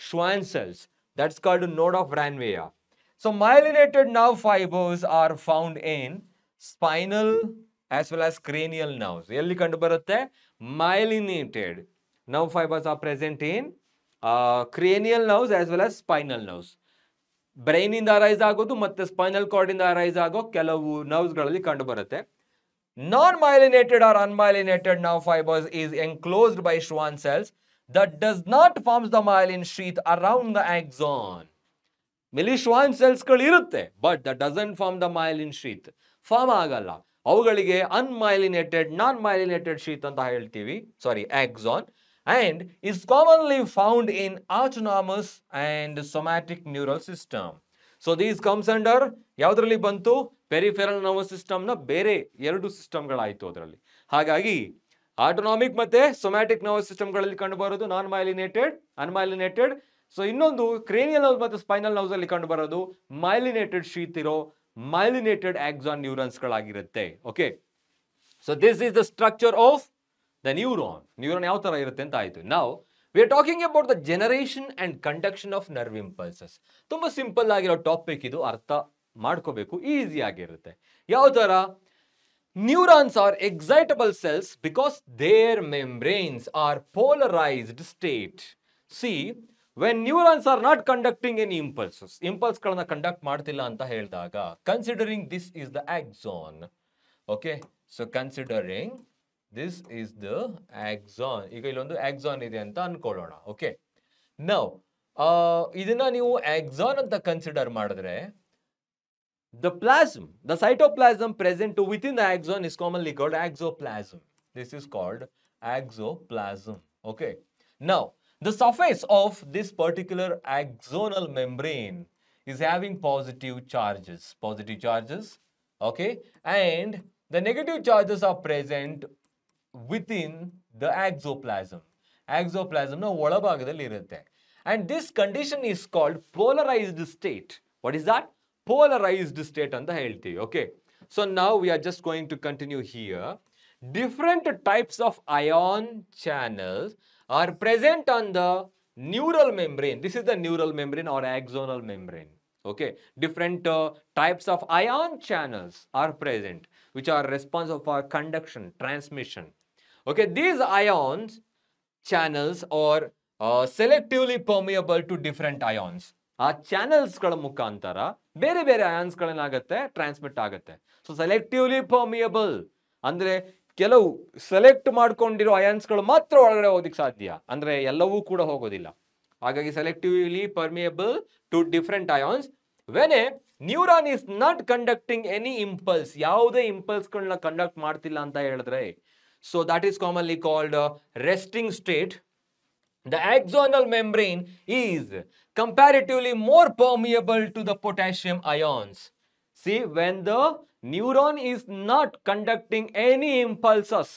Schwann cells. That's called node of Ranvier. So myelinated nerve fibers are found in spinal as well as cranial nerves. Elli kandu barutte? Myelinated nerve fibers are present in cranial nerves as well as spinal nerves. Brain ಇಂದ arise ಆಗೋದು ಮತ್ತೆ spinal cord ಇಂದ arise ಆಗೋ ಕೆಲವು nerves ಗಳಲ್ಲಿ ಕಂಡು ಬರುತ್ತೆ. Non myelinated or unmyelinated nerve fibers is enclosed by Schwann cells that does not form the myelin sheath around the axon. Milli Schwann cells ಗಳು ಇರುತ್ತೆ, but that doesn't form the myelin sheath. Form ಆಗಲ್ಲ. ಅವುಗಳಿಗೆ ಅನ್ಮೈಲಿನೇಟೆಡ್ ನಾನ್ myelinated sheath ಅಂತ ಹೇಳ್ತೀವಿ, ಸಾರಿ axon, and is commonly found in autonomous and somatic neural system. So these comes under ಯಾವುದರಲ್ಲಿ ಬಂತು? Peripheral nervous system ನ ಬೇರೆ 2 ಸಿಸ್ಟಮ್ಗಳಾಯಿತು ಅದರಲ್ಲಿ. ಹಾಗಾಗಿ ಆಟೋನಾಮಿಕ್ ಮತ್ತೆ ಸೊಮ್ಯಾಟಿಕ್ ನರ್ವಸ್ ಸಿಸ್ಟಮ್ಗಳಲ್ಲಿ ಕಂಡು ಬರೋದು ನಾನ್ ಮೈಲಿನೇಟೆಡ್, ಅನ್ಮೈಲಿನೇಟೆಡ್. ಸೊ ಇನ್ನೊಂದು ಕ್ರೇನಿಯಲ್ ನರ್ವ್ಸ್ ಮತ್ತು ಸ್ಪೈನಲ್ ನರ್ವ್ಸ್ ಅಲ್ಲಿ ಕಂಡು ಬರೋದು ಮೈಲಿನೇಟೆಡ್ ಶೀತ್ ಇರೋ ಮೈಲಿನೇಟೆಡ್ ಆಕ್ಸಾನ್ ನ್ಯೂರಾನ್ಸ್ ಗಳಾಗಿರುತ್ತೆ. Okay, so this is the structure of the neuron ಯಾವ ತರ ಇರುತ್ತೆ ಅಂತ ಆಯ್ತು. Now we are talking about the generation and conduction of nerve impulses. ತುಂಬಾ ಸಿಂಪಲ್ ಆಗಿರೋ ಟಾಪಿಕ್ ಇದು, ಅರ್ಥ ಮಾಡ್ಕೋಬೇಕು, ಈಸಿ ಆಗಿರುತ್ತೆ. ಯಾವ ತರ? Neurons are excitable cells because their membranes are polarized state. See, when neurons are not conducting any impulses, impulse ಗಳನ್ನ conduct ಮಾಡ್ತಿಲ್ಲ ಅಂತ ಹೇಳಿದಾಗ, considering this is the axon. Okay, so considering this is the axon. ಈಗ ಇಲ್ಲೊಂದು axon ಇದೆ ಅಂತ ಅನ್ಕೊಳ್ಳೋಣ. Okay, now ಇದನ್ನ ನೀವು axon ಅಂತ ಕನ್ಸಿಡರ್ ಮಾಡಿದ್ರೆ, the plasm, the cytoplasm present within the axon is commonly called axoplasm. This is called axoplasm. Okay, now the surface of this particular axonal membrane is having positive charges, okay, and the negative charges are present within the axoplasm. Axoplasm na ಒಳಭಾಗದಲ್ಲಿ ಇರುತ್ತೆ. And this condition is called polarized state. What is that? Polarized state ಅಂತ ಹೇಳ್ತೀವಿ. Okay, so now we are just going to continue here. Different types of ion channels are present on the neural membrane. This is the neural membrane or axonal membrane. Okay, different types of ion channels are present which are responsible for conduction, transmission. Okay, these ions channels are selectively permeable to different ions. ಆ channels ಗಳ ಮುಖಾಂತರ ಬೇರೆ ಬೇರೆ ions ಗಳೇನಾಗುತ್ತೆ? Transmit ಆಗುತ್ತೆ. So selectively permeable ಅಂದ್ರೆ ಕೆಲವು select ಮಾಡ್ಕೊಂಡಿರೋ ions ಗಳು ಮಾತ್ರ ಒಳಗಡೆ ಹೋಗೋದಿಕ್ ಸಾಧ್ಯ, ಅಂದ್ರೆ ಎಲ್ಲವೂ ಕೂಡ ಹೋಗೋದಿಲ್ಲ. ಹಾಗಾಗಿ selectively permeable to different ions. When a neuron is not conducting any impulse, ಯಾವುದೇ ಇಂಪಲ್ಸ್ ಗಳನ್ನ ಕಂಡಕ್ಟ್ ಮಾಡ್ತಿಲ್ಲ ಅಂತ ಹೇಳಿದ್ರೆ, so that is commonly called resting state. The axonal membrane is comparatively more permeable to the potassium ions. See, when the neuron is not conducting any impulses,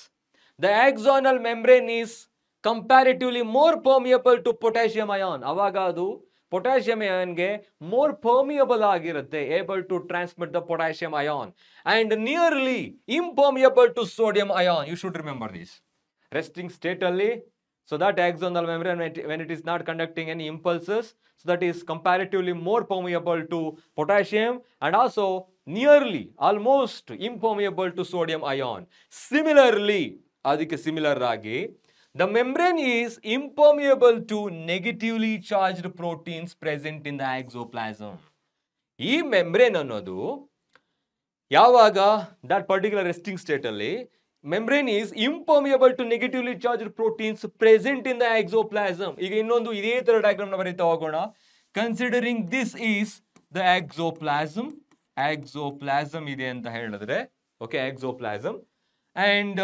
the axonal membrane is comparatively more permeable to potassium ion. ಅವಾಗ ಅದು potassium ಅಯಾನ್ಗೆ more permeable ಆಗಿರುತ್ತೆ, able to transmit the potassium ion and nearly impermeable to sodium ion. You should remember this. Resting state ಅಲ್ಲಿ, so that axonal membrane when it is not conducting any impulses, so that is comparatively more permeable to potassium and also nearly almost impermeable to sodium ion. Similarly, adike similar agi the membrane is impermeable to negatively charged proteins present in the exoplasm. ಈ membrane ಅನ್ನೋದು ಯಾವಾಗ that particular resting state ಅಲ್ಲಿ membrane is impermeable to negatively charged proteins present in the exoplasm. ಈಗ ಇನ್ನೊಂದು ಇದೇ ತರ diagram ನ ಬರೀತಾ ಹೋಗೋಣ. Considering this is the exoplasm ಇದೆ ಅಂತ ಹೇಳಿದ್ರೆ, ಓಕೆ, exoplasm and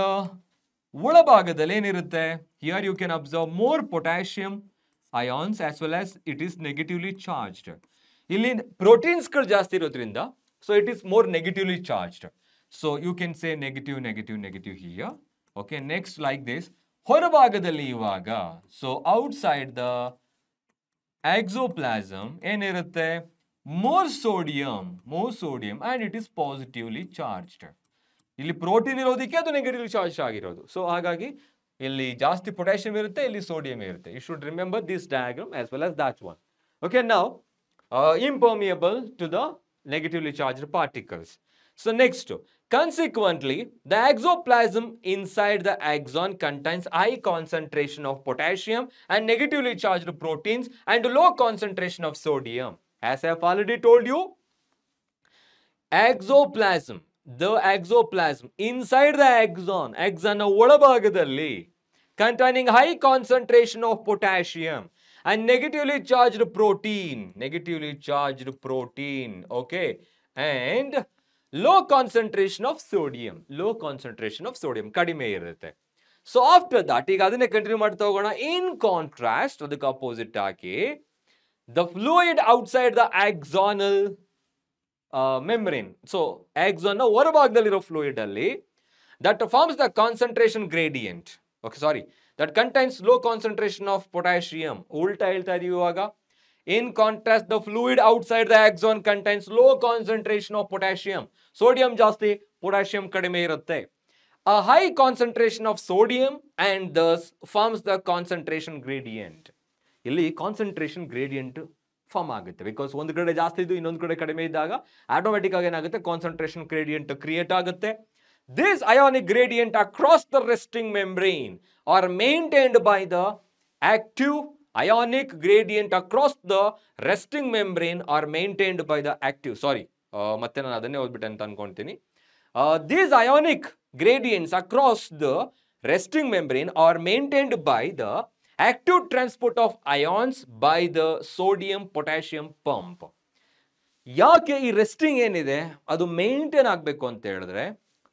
ಒಳಭಾಗದಲ್ಲಿ ಏನಿರುತ್ತೆ, here you can observe more potassium ions as well as it is negatively charged. ಇಲ್ಲಿ ಪ್ರೋಟೀನ್ಸ್ ಗಳು ಜಾಸ್ತಿ ಇರೋದ್ರಿಂದ so it is more negatively charged. So you can say negative, negative, negative here. Okay, next like this. ಹೊರಭಾಗದಲ್ಲಿ ಇವಾಗ, so outside the exoplasm ಏನಿರುತ್ತೆ, more sodium and it is positively charged. ಇಲ್ಲಿ protein ಇರೋದಕ್ಕೆ ಅದು negatively charge ಆಗಿರೋದು. So ಹಾಗಾಗಿ ಇಲ್ಲಿ ಜಾಸ್ತಿ ಪೊಟ್ಯಾಷಿಯಂ ಇರುತ್ತೆ, ಇಲ್ಲಿ ಸೋಡಿಯಂ ಇರುತ್ತೆ. You should remember this diagram as well as that one. Okay, now impermeable to the negatively charged particles. So next, consequently, the exoplasm inside the axon contains high concentration of potassium and negatively charged proteins and low concentration of sodium. As I have already told you, the exoplasm inside the axon ಒಳಭಾಗದಲ್ಲಿ containing high concentration of potassium and negatively charged protein, okay, and low concentration of sodium ಕಡಿಮೆ ಇರುತ್ತೆ. So after that ಈಗ ಅದನ್ನೇ continue ಮಾಡ್ತಾ ಹೋಗೋಣ. ಇನ್ contrast, ಅದಕ್ಕೆ opposite ಆಗಿ the fluid outside the axonal membrane, so axon ನ ಹೊರಭಾಗದಲ್ಲಿರೋ ಫ್ಲೂಯಿಡ್ ಅಲ್ಲಿ that forms the concentration gradient, okay, sorry, that contains low concentration of potassium. ಉಲ್ಟಾ ಹೇಳ್ತಾ ಇದೀವಿ ಇವಾಗ. In contrast, the fluid outside the axon contains low concentration of potassium. Sodium ಜಾಸ್ತಿ, potassium ಕಡಿಮೆ ಇರುತ್ತೆ. A high concentration of sodium and thus forms the concentration gradient. ಇಲ್ಲಿ concentration gradient form ಆಗುತ್ತೆ. Because ಒಂದು ಕಡೆ ಜಾಸ್ತಿ ಇದ್ದು ಇನ್ನೊಂದು ಕಡೆ ಕಡಿಮೆ ಇದ್ದಾಗ ಆಟೋಮೆಟಿಕ್ ಆಗಿ ಏನಾಗುತ್ತೆ, ಕಾನ್ಸಂಟ್ರೇಷನ್ ಗ್ರೇಡಿಯಂಟ್ ಕ್ರಿಯೇಟ್ ಆಗುತ್ತೆ. This ionic gradient across the resting membrane are maintained by the active ionic gradient across the resting membrane are maintained by the active. Sorry, ಮತ್ತೆ ನಾನು ಅದನ್ನೇ ಓದ್ಬಿಟ್ಟೆ ಅಂತ ಅನ್ಕೊಂತೀನಿ. These ionic gradients across the resting membrane are maintained by the active transport of ions by the sodium potassium pump. ಯಾಕೆ ಈ resting ಏನಿದೆ ಅದು maintain ಆಗಬೇಕು ಅಂತ ಹೇಳಿದ್ರೆ,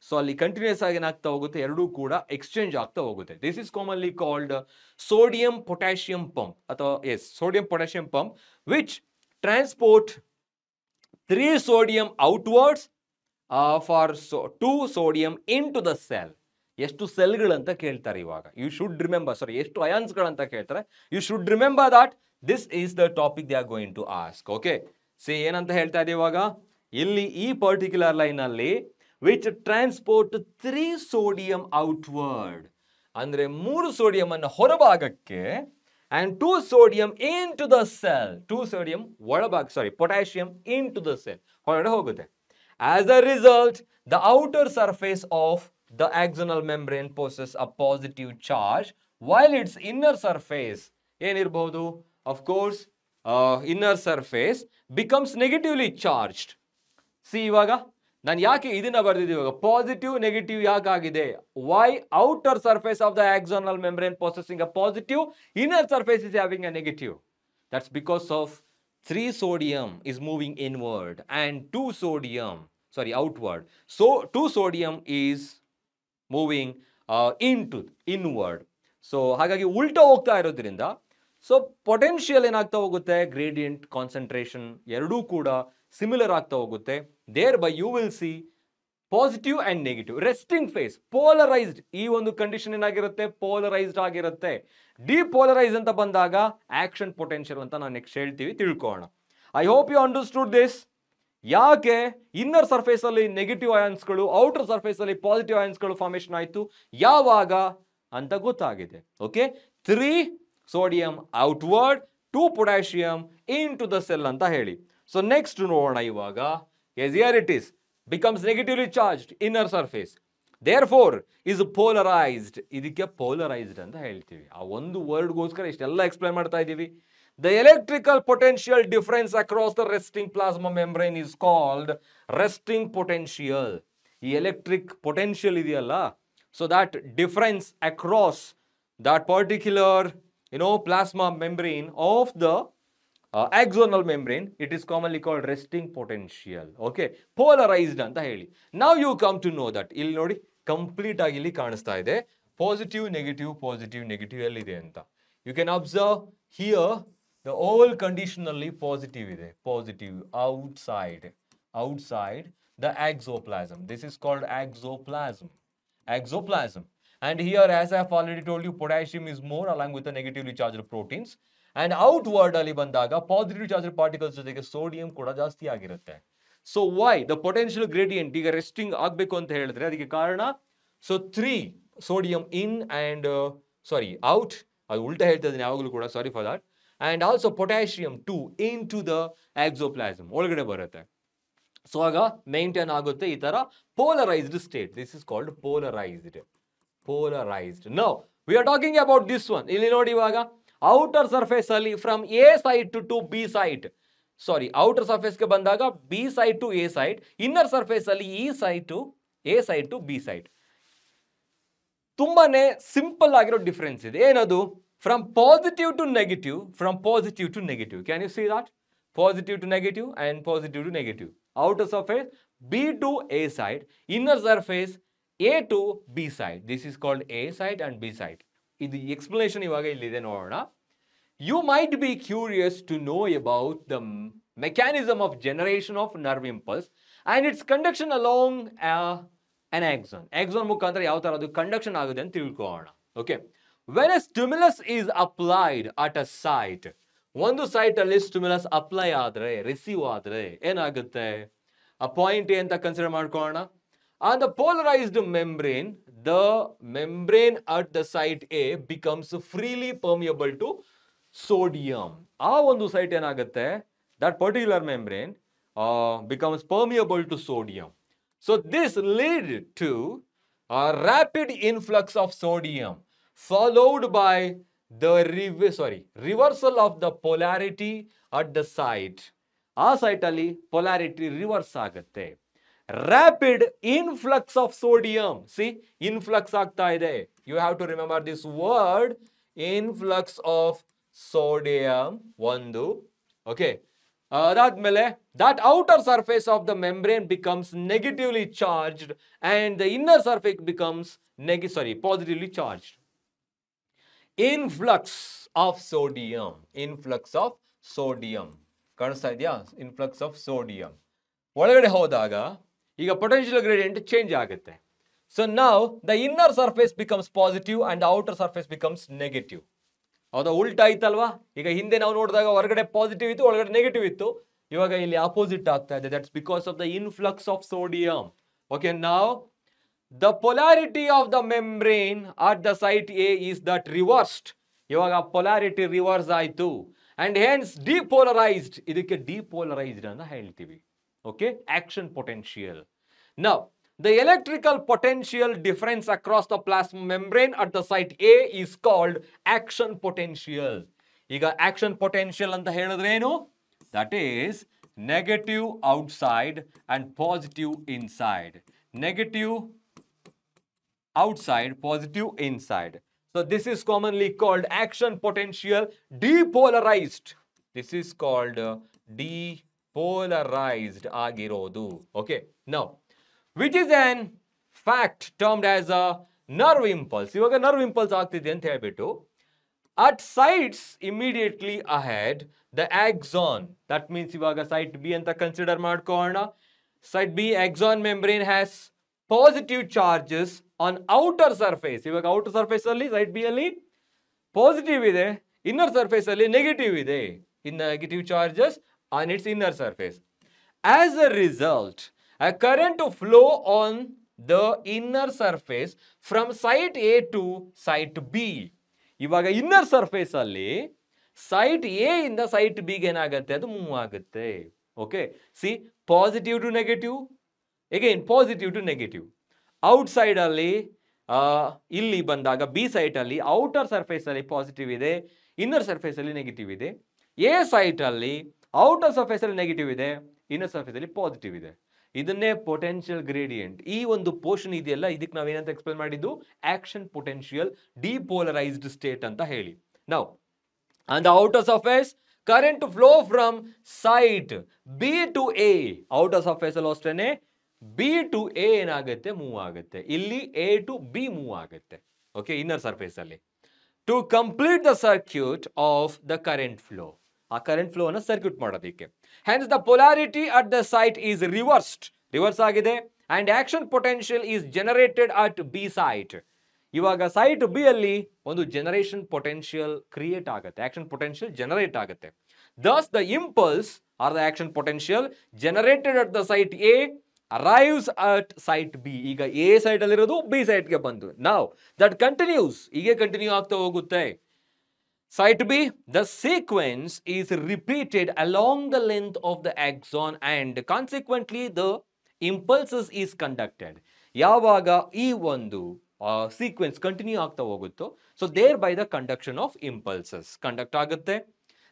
ಸೊ ಅಲ್ಲಿ ಕಂಟಿನ್ಯೂಸ್ ಆಗಿ ಏನಾಗ್ತಾ ಹೋಗುತ್ತೆ, ಎರಡೂ ಕೂಡ ಎಕ್ಸ್ಚೇಂಜ್ ಆಗ್ತಾ ಹೋಗುತ್ತೆ. This is commonly called sodium potassium pump ಅಥವಾ sodium potassium pump which transport 3 sodium outwards for 2 sodium into the cell. ಎಷ್ಟು ಸೆಲ್ಗಳಂತ ಕೇಳ್ತಾರೆ ಇವಾಗ. ಯು ಶುಡ್ ರಿಮೆಂಬರ್, ಸಾರಿ, ಎಷ್ಟು ಅಯಾನ್ಸ್ಗಳಂತ ಕೇಳ್ತಾರೆ. You should remember that this is the topic they are going to ask. Okay, see ಏನಂತ ಹೇಳ್ತಾ ಇದೆ ಇವಾಗ, ಇಲ್ಲಿ ಈ ಪರ್ಟಿಕ್ಯುಲರ್ ಲೈನ್ ಅಲ್ಲಿ ವಿಚ್ ಟ್ರಾನ್ಸ್ಪೋರ್ಟ್ 3 sodium outward, ಅಂದ್ರೆ 3 ಸೋಡಿಯಂ ಅನ್ನು ಹೊರಭಾಗಕ್ಕೆ and 2 sodium into the cell, 2 sodium ಒಳಭಾಗ, ಸಾರಿ, potassium into the cell, ಹೊರಗಡೆ ಹೋಗುತ್ತೆ. As a result, the outer surface of the axonal membrane possesses a positive charge while its inner surface ಏನಿರಬಹುದು, of course, inner surface becomes negatively charged. See ಇವಾಗ ನಾನು ಯಾಕೆ ಇದನ್ನ ಬರೆದಿದ್ದೀವಿ ಇವಾಗ, ಪಾಸಿಟಿವ್ ನೆಗೆಟಿವ್ ಯಾಕಾಗಿದೆ, why outer surface of the axonal membrane possessing a positive, inner surface is having a negative. That's because of 3 sodium is moving inward and 2 sodium, sorry, outward. So 2 sodium is moving inward. So ಹಾಗಾಗಿ ಉಲ್ಟಾ ಹೋಗ್ತಾ ಇರೋದ್ರಿಂದ so potential ಏನಾಗ್ತಾ ಹೋಗುತ್ತೆ, gradient concentration ಎರಡೂ ಕೂಡ similar ಆಗ್ತಾ ಹೋಗುತ್ತೆ. There by you will see positive and negative. Resting phase polarized, ಈ ಒಂದು ಕಂಡೀಷನ್ ಏನಾಗಿರುತ್ತೆ, ಪೋಲರೈಸ್ಡ್ ಆಗಿರುತ್ತೆ. ಡಿಪೋಲರೈಸ್ ಅಂತ ಬಂದಾಗ ಆಕ್ಷನ್ ಪೊಟೆನ್ಷಿಯಲ್ ಅಂತ ನಾವು ನೆಕ್ಸ್ಟ್ ಹೇಳ್ತೀವಿ, ತಿಳ್ಕೊಳ್ಳೋಣ. I hope you understood this. ಯಾಕೆ ಇನ್ನರ್ ಸರ್ಫೇಸ್ ಅಲ್ಲಿ ನೆಗೆಟಿವ್ ಅಯಾನ್ಸ್ಗಳು, ಔಟರ್ ಸರ್ಫೇಸ್ ಅಲ್ಲಿ ಪಾಸಿಟಿವ್ ಅಯಾನ್ಸ್ಗಳು ಫಾರ್ಮೇಶನ್ ಆಯ್ತು, ಯಾವಾಗ ಅಂತ ಗೊತ್ತಾಗಿದೆ. Okay, 3 sodium outward, 2 potassium into the cell ಅಂತ ಹೇಳಿ. ಸೊ ನೆಕ್ಸ್ಟ್ ನೋಡೋಣ ಇವಾಗ. Yes here it is, becomes negatively charged inner surface, therefore is polarized. ಇದಕ್ಕೆ polarized ಅಂತ ಹೇಳ್ತೀವಿ. ಆ ಒಂದು ವರ್ಡ್ ಗೋಸ್ಕರ ಇಷ್ಟೆಲ್ಲ ಎಕ್ಸ್ಪ್ಲೈನ್ ಮಾಡ್ತಾ ಇದ್ದೀವಿ. The electrical potential difference across the resting plasma membrane is called resting potential. ಈ electric potential ಇದೆಯಲ್ಲ, so that difference across that particular plasma membrane of the axonal membrane, it is commonly called resting potential. Okay, polarized anta heli. Now you come to know that ಇಲ್ಲಿ ನೋಡಿ complete ಆಗಿ ಇಲ್ಲಿ ಕಾಣಿಸ್ತಾ ಇದೆ positive negative ಎಲ್ಲಿದೆ ಅಂತ. You can observe here the all conditionally positive ಇದೆ, positive outside the exoplasm. This is called exoplasm. And here, as I have already told you, potassium is more along with the negatively charged proteins. And outward ಅಲ್ಲಿ ಬಂದಾಗ positive charge particles ಜೊತೆಗೆ sodium ಕೂಡ ಜಾಸ್ತಿ ಆಗಿರುತ್ತೆ. So why the potential gradient ಈಗ resting ಆಗಬೇಕು ಅಂತ ಹೇಳಿದ್ರೆ ಅದಕ್ಕೆ ಕಾರಣ, so 3 sodium in and out, ಅದು ಉಲ್ಟಾ ಹೇಳ್ತಾ ಇದ್ದೀನಿ ಯಾವಾಗಲೂ ಕೂಡ, sorry for that. And also potassium 2 into the axoplasm, ಒಳಗಡೆ ಬರುತ್ತೆ. ಸೊ ಆಗ ಮೇಂಟೈನ್ ಆಗುತ್ತೆ ಈ ತರ polarized state. This is called polarized. Now we are talking about this one. ಇಲ್ಲಿ ನೋಡಿ ಇವಾಗ ಔಟರ್ ಸರ್ಫೇಸ್ ಅಲ್ಲಿ from A side to B side, outer surface ಗೆ ಬಂದಾಗ B side to A side, inner surface ಅಲ್ಲಿ E side to A side to B side. ತುಂಬಾನೇ simple ಆಗಿರೋ difference ಇದೆ. ಏನದು? From positive to negative. Can you see that? Positive to negative and positive to negative. Outer surface B to A side, inner surface A to B side. This is called A side and B side. ಇದು explanation ಇವಾಗ ಇಲ್ಲಿದೆ ನೋಡೋಣ. You might be curious to know about the mechanism of generation of nerve impulse and its conduction along an axon. Axon ಮುಖಾಂತರ ಯಾವ ತರ ಅದು conduction ಆಗುತ್ತೆ ಅಂತ ತಿಳ್ಕೊಳ್ಳೋಣ. Okay, when A stimulus is applied at a site, ಒಂದು site ಅಲ್ಲಿ stimulus apply ಆದ್ರೆ, ರಿಸೀವ್ ಆದ್ರೆ ಏನಾಗುತ್ತೆ, ಆ ಪಾಯಿಂಟ್ ಅಂತ ಕನ್ಸಿಡರ್ ಮಾಡ್ಕೊಳ್ಳೋಣ. On the polarized membrane, the membrane at the site A becomes freely permeable to sodium. ಆ ಒಂದು ಸೈಟ್ ಏನಾಗುತ್ತೆ, that particular membrane becomes permeable to sodium. So this lead to a rapid influx of sodium followed by the reversal of the polarity at the site. ಆ site ಅಲ್ಲಿ polarity reverse ಆಗುತ್ತೆ. Rapid influx of sodium. See, influx ಆಗ್ತಾ ಇದೆ. You have to remember this word, influx of sodium. ಒಂದು. Okay. ಅದಾದ್ಮೇಲೆ that outer surface of the membrane becomes negatively charged and the inner surface becomes positively charged. Influx of sodium. ಕಾಣಿಸ್ತಾ ಇದೆಯಾ? influx of sodium. ಒಳಗಡೆ ಹೋದಾಗ ಈಗ potential gradient change ಆಗುತ್ತೆ. So now the inner surface becomes positive and outer surface becomes negative. ಹೌದಾ? ಉಲ್ಟಾ ಆಯ್ತಲ್ವಾ? ಈಗ ಹಿಂದೆ ನಾವು ನೋಡಿದಾಗ ಹೊರಗಡೆ ಪಾಸಿಟಿವ್ ಇತ್ತು, ಒಳಗಡೆ ನೆಗೆಟಿವ್ ಇತ್ತು. ಇವಾಗ ಇಲ್ಲಿ ಆಪೋಸಿಟ್ ಆಗ್ತಾ ಇದೆ. That's because of the influx of sodium. Okay, now the polarity of the membrane at the site A is that reversed. ಇವಾಗ ಪೊಲಾರಿಟಿ ರಿವರ್ಸ್ ಆಯ್ತು ಅಂಡ್ ಹೆನ್ಸ್ ಡಿಪೋಲರೈಸ್ಡ್. ಇದಕ್ಕೆ ಡಿಪೋಲರೈಸ್ಡ್ ಅಂತ ಹೇಳ್ತೀವಿ. Okay, action potential. Now, the electrical potential difference across the plasma membrane at the site A is called action potential. ಈಗ action potential ಅಂತ ಹೇಳಿದ್ರೆ ಏನು? That is negative outside and positive inside. Negative outside, positive inside. So this is commonly called action potential depolarized. This is called polarized ಆಗಿರೋದು. Okay, now which is an fact termed as a nerve impulse. ಇವಾಗ nerve impulse ಆಗ್ತಿದೆ ಅಂತ ಹೇಳ್ಬಿಟ್ಟು at sites immediately ahead the axon, that means ಇವಾಗ site B ಅಂತ consider ಮಾಡ್ಕೊಳ್ಳೋಣ. Site B axon membrane has positive charges on outer surface. ಇವಾಗ outer surface ಅಲ್ಲಿ site B ಅಲ್ಲಿ ಪಾಸಿಟಿವ್ ಇದೆ, ಇನ್ನರ್ ಸರ್ಫೇಸ್ ಅಲ್ಲಿ ನೆಗೆಟಿವ್ ಇದೆ. ಇನ್ negative charges on its inner surface. As a result, a current flow on the inner surface from site A to site B. ಇವಾಗ inner surface ಅಲ್ಲಿ site A ಇಂದ site B ಗೆ ಏನಾಗುತ್ತೆ, ಅದು move ಆಗುತ್ತೆ. Okay, see positive to negative, again positive to negative. Outside ಅಲ್ಲಿ ಇಲ್ಲಿ ಬಂದಾಗ ಬಿ ಸೈಟ್ ಅಲ್ಲಿ ಔಟರ್ ಸರ್ಫೇಸ್ ಅಲ್ಲಿ ಪಾಸಿಟಿವ್ ಇದೆ, ಇನ್ನರ್ ಸರ್ಫೇಸ್ ಅಲ್ಲಿ ನೆಗೆಟಿವ್ ಇದೆ. ಎ ಸೈಟ್ ಅಲ್ಲಿ ಔಟರ್ ಸರ್ಫೇಸ್ ಅಲ್ಲಿ ನೆಗೆಟಿವ್ ಇದೆ, ಇನ್ನರ್ ಸರ್ಫೇಸ್ ಅಲ್ಲಿ ಪಾಸಿಟಿವ್ ಇದೆ. ಇದನ್ನೇ ಪೊಟೆನ್ಷಿಯಲ್ ಗ್ರೇಡಿಯಂಟ್. ಈ ಒಂದು ಪೋರ್ಷನ್ ಇದೆಯಲ್ಲ, ಇದಕ್ಕೆ ನಾವೇನಂತ ಎಕ್ಸ್ಪ್ಲೇನ್ ಮಾಡಿದ್ದು, ಆಕ್ಷನ್ ಪೊಟೆನ್ಷಿಯಲ್ ಡಿಪೋಲರೈಸ್ಡ್ ಸ್ಟೇಟ್ ಅಂತ ಹೇಳಿ. ನಾವು on the outer surface current flow from site B to A. Outer surface ಅಲ್ಲಿ ಅಷ್ಟೇನೆ ಬಿ ಟು ಎ ಏನಾಗುತ್ತೆ, ಮೂವ್ ಆಗುತ್ತೆ. ಇಲ್ಲಿ ಎ ಟು ಬಿ ಮೂವ್ ಆಗುತ್ತೆ. ಓಕೆ, ಇನ್ನರ್ ಸರ್ಫೇಸ್ ಅಲ್ಲಿ. To complete the circuit of the current flow, ಆ current flow ಅನ್ನು circuit ಮಾಡೋದಕ್ಕೆ. Hence the polarity at the site is reversed. Reverse ಆಗಿದೆ. And action potential is generated at B site. ಇವಾಗ site B ಅಲ್ಲಿ ಒಂದು generation potential create ಆಗುತ್ತೆ, action potential generate ಆಗುತ್ತೆ. Thus the impulse or the action potential generated at the site A arrives at site B. ಈಗ A site ಅಲ್ಲಿ ಇರೋದು B site ಗೆ ಬಂತು. Now that continues, ಹೀಗೆ ಕಂಟಿನ್ಯೂ ಆಗ್ತಾ ಹೋಗುತ್ತೆ. Site B, the sequence is repeated along the length of the axon and consequently the impulses is conducted. ಯಾವಾಗ ಈ ಒಂದು ಸೀಕ್ವೆನ್ಸ್ ಕಂಟಿನ್ಯೂ ಆಗ್ತಾ ಹೋಗುತ್ತೋ, so there by the conduction of impulses conduct ಆಗುತ್ತೆ.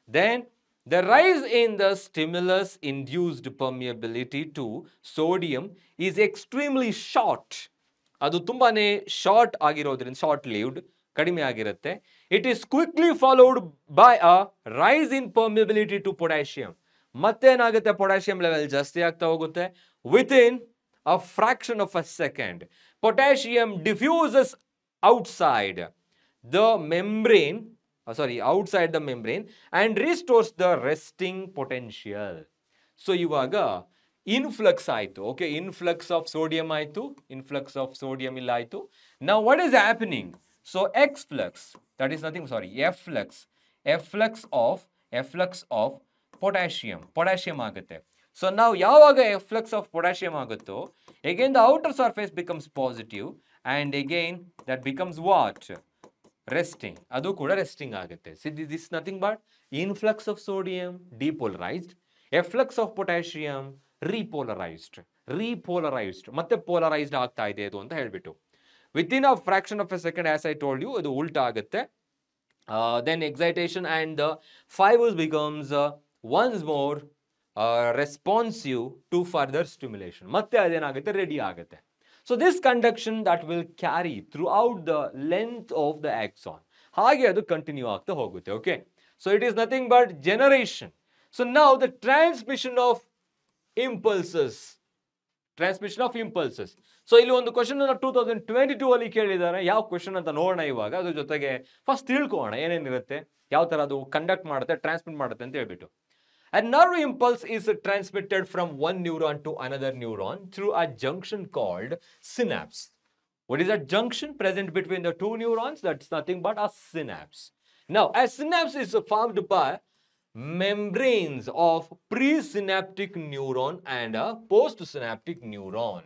Then the rise in the stimulus induced permeability to sodium is extremely short. ಅದು ತುಂಬಾನೇ short ಆಗಿರೋದ್ರಿಂದ, short lived, ಕಡಿಮೆ ಆಗಿರುತ್ತೆ. It is quickly followed by a rise in permeability to potassium. ಮತ್ತೇನಾಗುತ್ತೆ, potassium level ಜಾಸ್ತಿ ಆಗ್ತಾ ಹೋಗುತ್ತೆ. Within a fraction of a second potassium diffuses outside the membrane, outside the membrane and restores the resting potential. So ಇವಾಗ influx ಆಯ್ತು. Okay, influx of sodium ಆಯ್ತು, influx of sodium ಇಲ್ಲ ಆಯ್ತು. Now what is happening? So X flux, that is nothing, efflux of potassium ಆಗುತ್ತೆ. So now ಯಾವಾಗ efflux of potassium ಆಗುತ್ತೋ, again the outer surface becomes positive and again that becomes what? Resting. ಅದು ಕೂಡ resting ಆಗುತ್ತೆ. See, this is nothing but influx of sodium depolarized, efflux of potassium repolarized, ಮತ್ತೆ polarized ಆಗ್ತಾ ಇದೆ ಅದು ಅಂತ ಹೇಳ್ಬಿಟ್ಟು. Within a fraction of a second, as I told you, ಇದು ಉಲ್ಟಾ ಆಗುತ್ತೆ. Then excitation and the fibers becomes once more responsive to further stimulation. ಮತ್ತೆ ಅದೇನಾಗುತ್ತೆ, ರೆಡಿ ಆಗುತ್ತೆ. So this conduction that will carry throughout the length of the axon. ಹಾಗೆ ಅದು continue ಆಗ್ತಾ ಹೋಗುತ್ತೆ. Okay, so it is nothing but generation. So now the transmission of impulses. So ಇಲ್ಲಿ ಒಂದು question 2022 ಅಲ್ಲಿ ಕೇಳಿದ್ದಾರೆ. ಯಾವ ಕ್ವಶನ್ ಅಂತ ನೋಡೋಣ ಇವಾಗ. ಅದ್ರ ಜೊತೆಗೆ ಫಸ್ಟ್ ತಿಳ್ಕೊಳ್ಳೋಣ ಏನೇನಿರುತ್ತೆ, ಯಾವ ತರ ಅದು ಕಂಡಕ್ಟ್ ಮಾಡುತ್ತೆ, ಟ್ರಾನ್ಸ್ಮಿಟ್ ಮಾಡುತ್ತೆ ಅಂತ ಹೇಳ್ಬಿಟ್ಟು. A nerve impulse is transmitted from one neuron to another neuron through a junction called synapse. What is a junction present between the two neurons? That's nothing but a synapse. Now, a synapse is formed by membranes of presynaptic neuron and a postsynaptic neuron,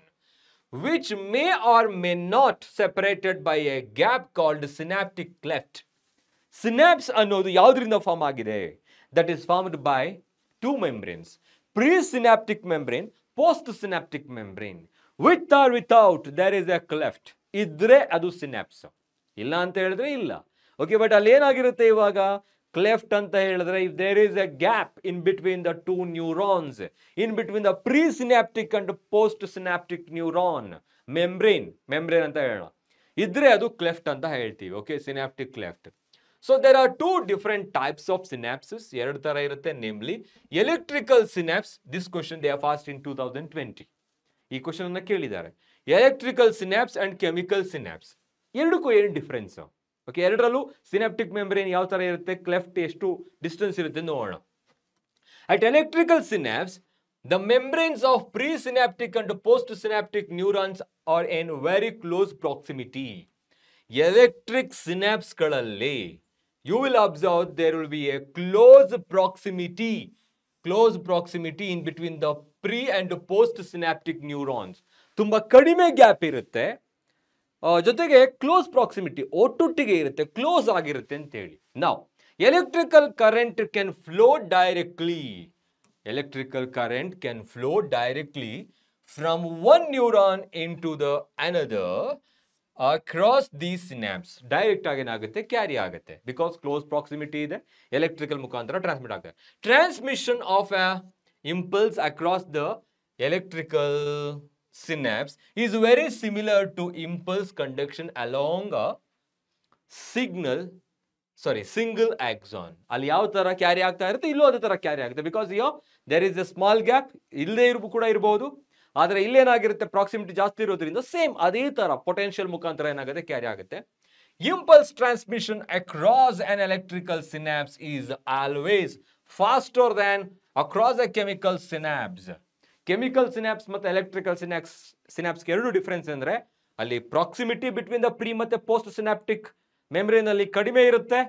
which may or may not separated by a gap called synaptic cleft. Synapse ಅನ್ನೋದು ಯಾವುದರಿಂದ form ಆಗಿದೆ? That is formed by two membranes, presynaptic membrane, postsynaptic membrane. With or without there is a cleft. ಇದ್ರೆ ಅದು synapse, ಇಲ್ಲ ಅಂತ ಹೇಳಿದ್ರೆ ಇಲ್ಲ. Okay, but ಅಲ್ಲಿ ಏನಾಗಿರುತ್ತೆ ಇವಾಗ, cleft ಅಂತ ಹೇಳಿದ್ರೆ if there is a gap in between the two neurons, in between the presynaptic and postsynaptic neuron, membrane ಅಂತ ಹೇಳೋಣ, ಇದ್ರೆ ಅದು cleft ಅಂತ ಹೇಳ್ತೀವಿ. Okay, synaptic cleft. So there are two different types of synapses. ಎರಡು ತರ ಇರುತ್ತೆ, namely electrical synapse. This question they have asked in 2020. ಈ ಕ್ವಶನ್ ಅನ್ನ ಕೇಳಿದ್ದಾರೆ. Electrical synapse and chemical synapse, ಎರಡಕ್ಕೂ ಏನು ಡಿಫ್ರೆನ್ಸ್? ಓಕೆ, ಎರಡರಲ್ಲೂ ಸಿನಾಪ್ಟಿಕ್ ಮೆಂಬ್ರೇನ್ ಯಾವ ತರ ಇರುತ್ತೆ, ಕ್ಲೆಫ್ಟ್ ಎಷ್ಟು ಡಿಸ್ಟೆನ್ಸ್ ಇರುತ್ತೆ ನೋಡೋಣ. At electrical synapse, The membranes of presynaptic and postsynaptic neurons are in very close proximity. Electric synapsಗಳಲ್ಲಿ you will observe there will be a close proximity in between the pre and postsynaptic neurons. ತುಂಬಾ ಕಡಿಮೆ gap ಇರುತ್ತೆ, ಜೊತೆಗೆ close proximity ಒಟ್ಟೊಟ್ಟಿಗೆ ಇರುತ್ತೆ, close ಆಗಿರುತ್ತೆ ಅಂತ ಹೇಳಿ. ನಾವು electrical current can flow directly. Electrical current can flow directly from one neuron into the another across these synapses. Direct ಆಗಿ ಏನಾಗುತ್ತೆ, ಕ್ಯಾರಿ ಆಗುತ್ತೆ, ಬಿಕಾಸ್ ಕ್ಲೋಸ್ ಪ್ರಾಕ್ಸಿಮಿಟಿ ಇದೆ, ಎಲೆಕ್ಟ್ರಿಕಲ್ ಮುಖಾಂತರ ಟ್ರಾನ್ಸ್ಮಿಟ್ ಆಗುತ್ತೆ. Transmission of a impulse across the electrical synapse is very similar to impulse conduction along a single axon. ಅಲ್ಲಿ ಯಾವ ತರ carry ಆಗ್ತಾ ಇರುತ್ತೆ, ಇಲ್ಲೂ ಅದೇ ತರ ಕ್ಯಾರಿ ಆಗುತ್ತೆ, because there is a small gap, ಇಲ್ಲದೆ ಕೂಡ ಇರಬಹುದು, ಆದ್ರೆ ಇಲ್ಲೇನಾಗಿರುತ್ತೆ, ಪ್ರಾಕ್ಸಿಮಿಟಿ ಜಾಸ್ತಿ ಇರೋದ್ರಿಂದ ಸೇಮ್ ಅದೇ ತರ ಪೊಟೆನ್ಷಿಯಲ್ ಮುಖಾಂತರ ಏನಾಗುತ್ತೆ, ಕ್ಯಾರಿ ಆಗುತ್ತೆ. Impulse transmission across an electrical synapse is always faster than across a chemical synapse. Chemical synapse ಮತ್ತೆ ಎಲೆಕ್ಟ್ರಿಕಲ್ ಸಿನಾಪ್ಸ್ ಎರಡು ಡಿಫರೆನ್ಸ್ ಅಂದ್ರೆ ಅಲ್ಲಿ ಪ್ರಾಕ್ಸಿಮಿಟಿ ಬಿಟ್ವೀನ್ ದ ಪ್ರೀ ಮತ್ತೆ ಪೋಸ್ಟ್ ಸಿನಾಪ್ಟಿಕ್ ಮೆಮ್ರೇನ್ ಅಲ್ಲಿ ಕಡಿಮೆ ಇರುತ್ತೆ,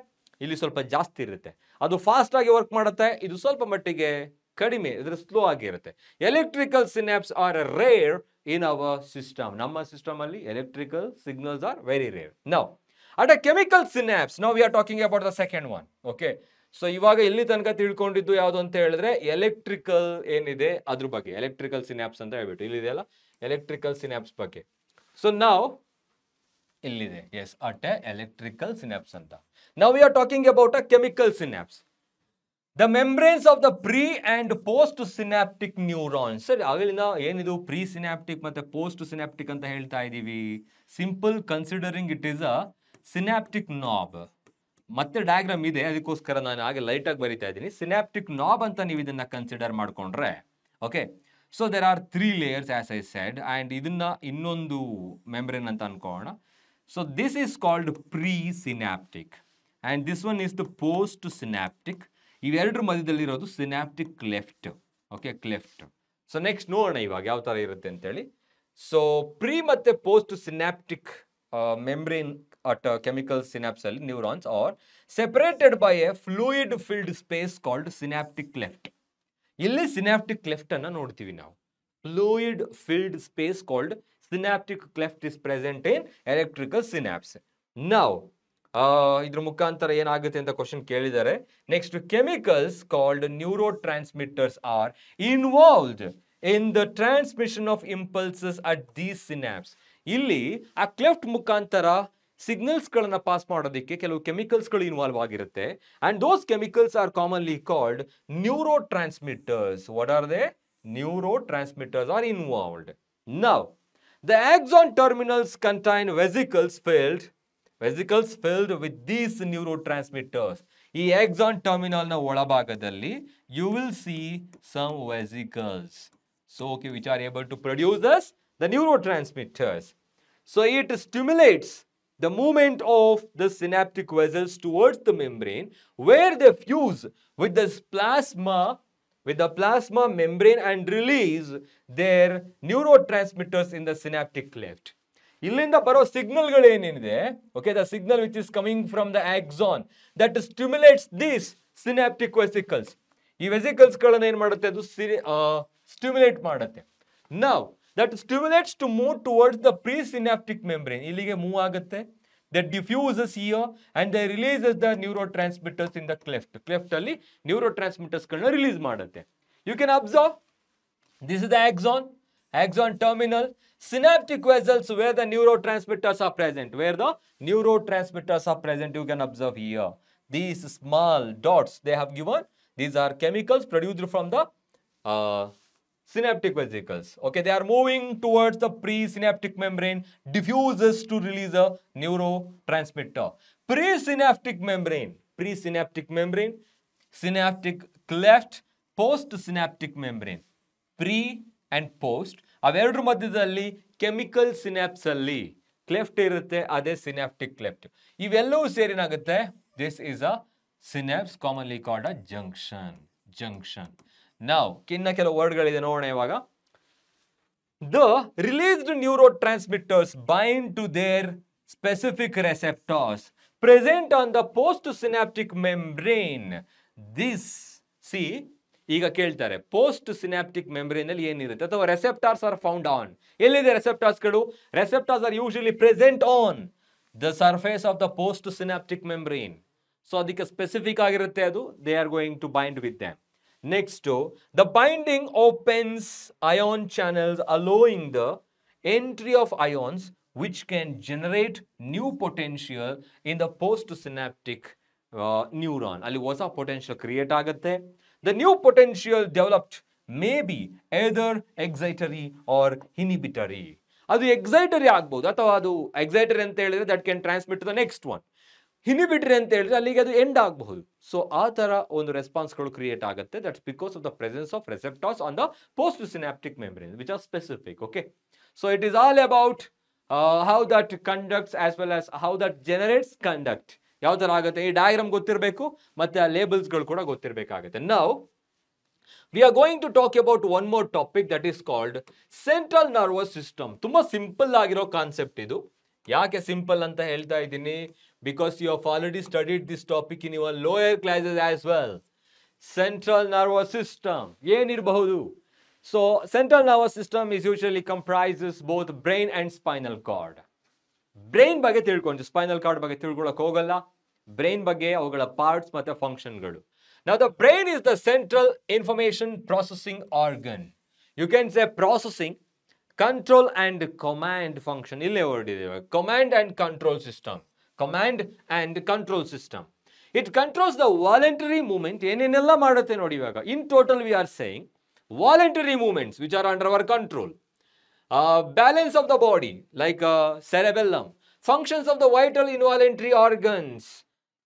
ಇಲ್ಲಿ ಸ್ವಲ್ಪ ಜಾಸ್ತಿ ಇರುತ್ತೆ. ಅದು ಫಾಸ್ಟ್ ಆಗಿ ವರ್ಕ್ ಮಾಡುತ್ತೆ, ಇದು ಸ್ವಲ್ಪ ಮಟ್ಟಿಗೆ ಕಡಿಮೆ, ಇದ್ರ ಸ್ಲೋ ಆಗಿರುತ್ತೆ. Electrical synapse are rare in our system. ನಮ್ಮ ಸಿಸ್ಟಮ್ ಅಲ್ಲಿ electrical signals are very rare. Now at a chemical synapse, now we are talking about the second one. Okay, so ಇವಾಗ ಇಲ್ಲಿ ತನಕ ತಿಳ್ಕೊಂಡಿದ್ದು ಯಾವುದು ಅಂತ ಹೇಳಿದ್ರೆ ಎಲೆಕ್ಟ್ರಿಕಲ್ ಏನಿದೆ ಅದ್ರ ಬಗ್ಗೆ, ಎಲೆಕ್ಟ್ರಿಕಲ್ ಸಿನಾಪ್ಸ್ ಅಂತ ಹೇಳ್ಬಿಟ್ಟು ಇಲ್ಲಿದೆಯಲ್ಲ ಎಲೆಕ್ಟ್ರಿಕಲ್ ಸಿನಾಪ್ಸ್ ಬಗ್ಗೆ. ಸೊ ನಾವು ಇಲ್ಲಿದೆ, yes, at a electrical synapse ಅಂತ. Now we are talking about a chemical synapse. The membranes of the pre and post synaptic neurons. ಸರಿ, ಅಲ್ಲಿಂದ ಏನಿದು ಪ್ರೀ ಸಿನಾಪ್ಟಿಕ್ ಮತ್ತೆ ಪೋಸ್ಟ್ ಸಿನಾಪ್ಟಿಕ್ ಅಂತ ಹೇಳ್ತಾ ಇದೀವಿ? Simple, considering it is a synaptic knob. ಮತ್ತೆ diagram ಇದೆ, ಅದಕ್ಕೋಸ್ಕರ ನಾನು ಹಾಗೆ ಲೈಟ್ ಆಗಿ ಬರಿತಾ ಇದ್ದೀನಿ. ಸಿನಾಪ್ಟಿಕ್ ನಾಬ್ ಅಂತ ನೀವು ಇದನ್ನ ಕನ್ಸಿಡರ್ ಮಾಡ್ಕೊಂಡ್ರೆ, okay. So there are 3 layers as I said, and ಇದನ್ನ ಇನ್ನೊಂದು ಮೆಂಬ್ರೇನ್ ಅಂತ ಅನ್ಕೋಣ. So this is called pre synaptic and this one is the post synaptic. ಇವೆರಡರ ಮಧ್ಯದಲ್ಲಿರೋದು synaptic cleft. Okay, cleft. So next ನೋಡೋಣ ಇವಾಗ ಯಾವ ತರ ಇರುತ್ತೆ ಅಂತೇಳಿ. ಸೊ ಪ್ರೀ ಮತ್ತೆ post synaptic membrane at a chemical synapse neurons are separated by a fluid filled space called synaptic cleft. ಇಲ್ಲಿ synaptic cleft ಅನ್ನು ನೋಡ್ತೀವಿ ನಾವು. Fluid filled space called synaptic cleft is present in electrical synapse. Now ಇದ್ರ ಮುಖಾಂತರ ಏನಾಗುತ್ತೆ ಅಂತ question ಕೇಳಿದ್ದಾರೆ. Next, chemicals called neurotransmitters are involved in the transmission of impulses at these synapses. ಇಲ್ಲಿ ಆ ಕ್ಲೆಫ್ಟ್ ಮುಖಾಂತರ ಸಿಗ್ನಲ್ಸ್ ಗಳನ್ನ ಪಾಸ್ ಮಾಡೋದಕ್ಕೆ ಕೆಲವು ಕೆಮಿಕಲ್ಸ್ ಗಳು ಇನ್ವಾಲ್ವ್ ಆಗಿರುತ್ತೆ. And those chemicals are commonly called neurotransmitters. What are they? Neurotransmitters are involved. Now the axon terminals contain vesicles filled with these neurotransmitters. ಈ axon terminal ನ ಒಳಭಾಗದಲ್ಲಿ you will see some vesicles, so okay, which are able to produce the neurotransmitters. So it stimulates the movement of the synaptic vessels towards the membrane, where they fuse with the plasma membrane and release their neurotransmitters in the synaptic cleft. ಇಲ್ಲಿಂದ ಬರೋ signal ಗಳು ಏನೇನಿದೆ, okay, the signal which is coming from the axon that stimulates these synaptic vesicles. ಈ vesicles ಗಳನ್ನ ಏನ್ ಮಾಡುತ್ತೆ, ಅದು stimulate ಮಾಡುತ್ತೆ. Now that stimulates to move towards the presynaptic membrane. ಇಲ್ಲಿಗೆ ಮೂವ್ ಆಗುತ್ತೆ, that diffuses here and they releases the neurotransmitters in the cleft ಅಲ್ಲಿ neurotransmitters ಗಳನ್ನ ರಿಲೀಸ್ ಮಾಡುತ್ತೆ. You can observe this is the axon terminal, synaptic vessels where the neurotransmitters are present. You can observe here these small dots they have given. These are chemicals produced from the synaptic vesicles. Okay, they are moving towards the presynaptic membrane, diffuses to release a neurotransmitter. Presynaptic membrane, synaptic cleft, postsynaptic membrane. Pre and post ಅವೆರಡರ ಮಧ್ಯದಲ್ಲಿ chemical synapse ಅಲ್ಲಿ cleft ಇರುತ್ತೆ, ಅದೇ synaptic cleft. ಇವೆಲ್ಲವೂ ಸೇರಿನಾಗುತ್ತೆ, this is a synapse, commonly called a junction. ನಾವು ಇನ್ನ ಕೆಲವು ವರ್ಡ್ಗಳಿದೆ ನೋಡೋಣ ಇವಾಗ. The released neurotransmitters bind to their specific receptors present on the postsynaptic membrane. This, see, ಈಗ ಕೇಳ್ತಾರೆ ಪೋಸ್ಟ್ ಸಿನಾಪ್ಟಿಕ್ ಮೆಂಬ್ರೇನ್ ಅಲ್ಲಿ ಏನಿರುತ್ತೆ ಅಥವಾ ರೆಸೆಪ್ಟಾರ್ಸ್ ಆರ್ ಫೌಂಡ್ ಆನ್. ಎಲ್ಲಿದೆ ರೆಸೆಪ್ಟಾರ್ಸ್ಗಳು? Receptors are usually present on the surface of the post synaptic membrane. So ಅದಕ್ಕೆ specific ಆಗಿರುತ್ತೆ ಅದು. They are going to bind with them. Next, the binding opens ion channels allowing the entry of ions which can generate new potential in the postsynaptic neuron. ಅಲ್ಲಿ ಹೊಸ potential create ಆಗುತ್ತೆ. The new potential developed may be either excitatory or inhibitory. ಅದು excitatory ಆಗ್ಬೋದು ಅಥವಾ ಅದು excitatory ಅಂತ ಹೇಳಿದ್ರೆ that can transmit to the next one. ಇನ್ಹಿಬಿಟರಿ ಅಂತ ಹೇಳಿದ್ರೆ ಅಲ್ಲಿಗೆ ಅದು ಎಂಡ್ ಆಗಬಹುದು. ಸೊ ಆ ತರ ಒಂದು ರೆಸ್ಪಾನ್ಸ್ಗಳು ಕ್ರಿಯೇಟ್ ಆಗುತ್ತೆ. That's because of the presence of receptors on the post synaptic membrane which are specific. Okay, so it is all about how that conducts as well as how that generates conduct. ಯಾವ ತರ ಆಗುತ್ತೆ ಈ diagram ಗೊತ್ತಿರಬೇಕು ಮತ್ತೆ ಆ ಲೇಬಲ್ಸ್ಗಳು ಕೂಡ ಗೊತ್ತಿರಬೇಕಾಗುತ್ತೆ. Now we are going to talk about one more topic that is called central nervous system. ತುಂಬಾ ಸಿಂಪಲ್ ಆಗಿರೋ ಕಾನ್ಸೆಪ್ಟ್ ಇದು. ಯಾಕೆ ಸಿಂಪಲ್ ಅಂತ ಹೇಳ್ತಾ ಇದ್ದೀನಿ? Because you have already studied this topic in your lower classes as well. Central nervous system ಏನಿರಬಹುದು? So central nervous system is usually comprises both brain and spinal cord. Brain ಬಗ್ಗೆ ತಿಳ್ಕೊಂಡು spinal cord ಬಗ್ಗೆ ತಿಳ್ಕೊಳ್ಳೋಕೆ ಹೋಗಲ್ಲ. Brain ಬಗ್ಗೆ ಅವುಗಳ parts ಮತ್ತೆ ಫಂಕ್ಷನ್ಗಳು. Now the brain is the central information processing organ. You can say processing, control and command function. ಇಲ್ಲೇ ಹೊರಡಿದೆ command and control system. Command and control system. It controls the voluntary movement. ಏನೇನೆಲ್ಲ ಮಾಡುತ್ತೆ ನೋಡಿ ಇವಾಗ. In total we are saying voluntary movements which are under our control. Balance of the body like cerebellum. Functions of the vital involuntary organs.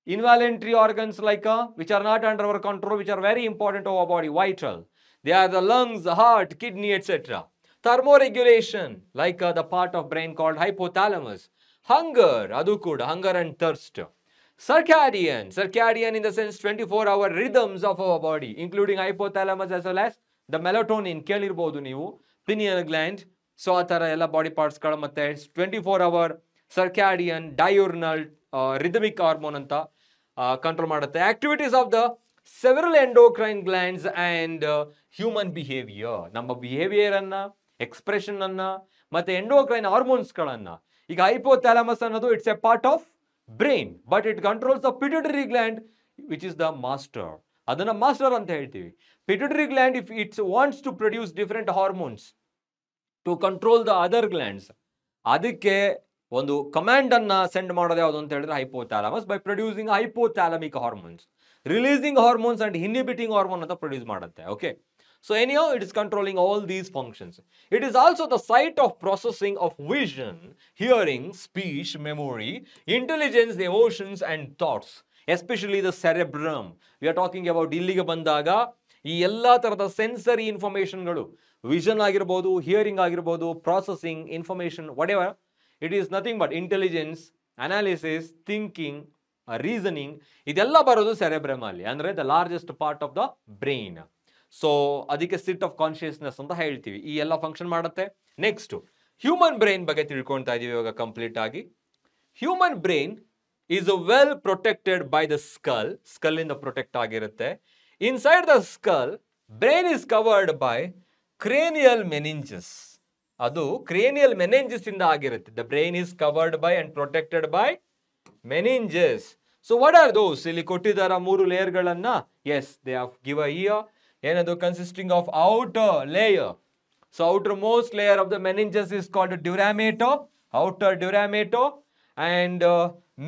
Involuntary organs like which are not under our control, which are very important to our body, vital. They are the lungs, the heart, kidney, etc. Thermoregulation like the part of brain called hypothalamus. Hunger, adu kuda, hunger and thirst. Circadian in the sense 24-hour rhythms of our body, including hypothalamus as well as the melatonin. ಕೇಳಿರಬಹುದು ನೀವು pineal gland. So ಆ ಥರ ಎಲ್ಲ body ಪಾರ್ಟ್ಸ್ಗಳು ಮತ್ತೆ 24-hour circadian diurnal rhythmic hormone ಅಂತ control ಮಾಡುತ್ತೆ. Activities of the several endocrine glands and human behaviour. ನಮ್ಮ ಬಿಹೇವಿಯರ್ ಅನ್ನ, ಎಕ್ಸ್ಪ್ರೆಷನ್ ಅನ್ನ ಮತ್ತೆ ಎಂಡೋಕ್ರೈನ್ ಹಾರ್ಮೋನ್ಸ್ಗಳನ್ನ. ಈಗ ಹೈಪೋಥ್ಯಾಲಮಸ್ ಅನ್ನೋದು it's a part of brain, but it controls the pituitary gland which is the master. ಅದನ್ನ ಮಾಸ್ಟರ್ ಅಂತ ಹೇಳ್ತೀವಿ. Pituitary gland if it's wants to produce different hormones to control the other glands, ಅದಕ್ಕೆ ಒಂದು command ಅನ್ನ send ಮಾಡೋದು ಯಾವುದು ಅಂತ ಹೇಳಿದ್ರೆ hypothalamus. By producing hypothalamic hormones, releasing hormones and inhibiting hormone ಅಂತ ಪ್ರೊಡ್ಯೂಸ್ ಮಾಡುತ್ತೆ. Okay, so anyhow it is controlling all these functions. It is also the site of processing of vision, hearing, speech, memory, intelligence, emotions and thoughts, especially the cerebrum. We are talking about illige bandaga ಈ ಎಲ್ಲಾ ತರದ sensory ಇನ್ಫಾರ್ಮೇಶನ್ಗಳು, vision ಆಗಿರ್ಬೋದು, hearing ಆಗಿರ್ಬೋದು, processing information, what ever it is nothing but intelligence, analysis, thinking, reasoning, ಇದೆಲ್ಲ ಬರೋದು cerebrum ಅಲ್ಲಿ, ಅಂದ್ರೆ the largest part of the brain. So ಅದಕ್ಕೆ ಸಿಟ್ ಆಫ್ ಕಾನ್ಶಿಯಸ್ನೆಸ್ ಅಂತ ಹೇಳ್ತೀವಿ. ಈ ಎಲ್ಲ ಫಂಕ್ಷನ್ ಮಾಡುತ್ತೆ. ನೆಕ್ಸ್ಟ್ ಹ್ಯೂಮನ್ ಬ್ರೈನ್ ಬಗ್ಗೆ ತಿಳ್ಕೊಳ್ತಾ ಇದೀವಿ ಇವಾಗ ಕಂಪ್ಲೀಟ್ ಆಗಿ. Human brain is well protected by the skull. Skull ಇಂದ ಪ್ರೊಟೆಕ್ಟ್ ಆಗಿರುತ್ತೆ. Inside the skull brain is covered by cranial meninges. ಅದು ಕ್ರೇನಿಯಲ್ ಮೆನಿಂಜಸ್ ಇಂದ ಆಗಿರುತ್ತೆ. The brain is covered by and protected by meninges. So what are those? ಇಲ್ಲಿ ಕೊಟ್ಟಿದ್ದಾರ 3 ಲೇಯರ್ಗಳನ್ನ. Yes, they have give a here. ಏನದು? Consisting of outer layer. So outer most layer of the meninges is called dura mater, outer ಡ್ಯುರಾಮೇಟೋ, and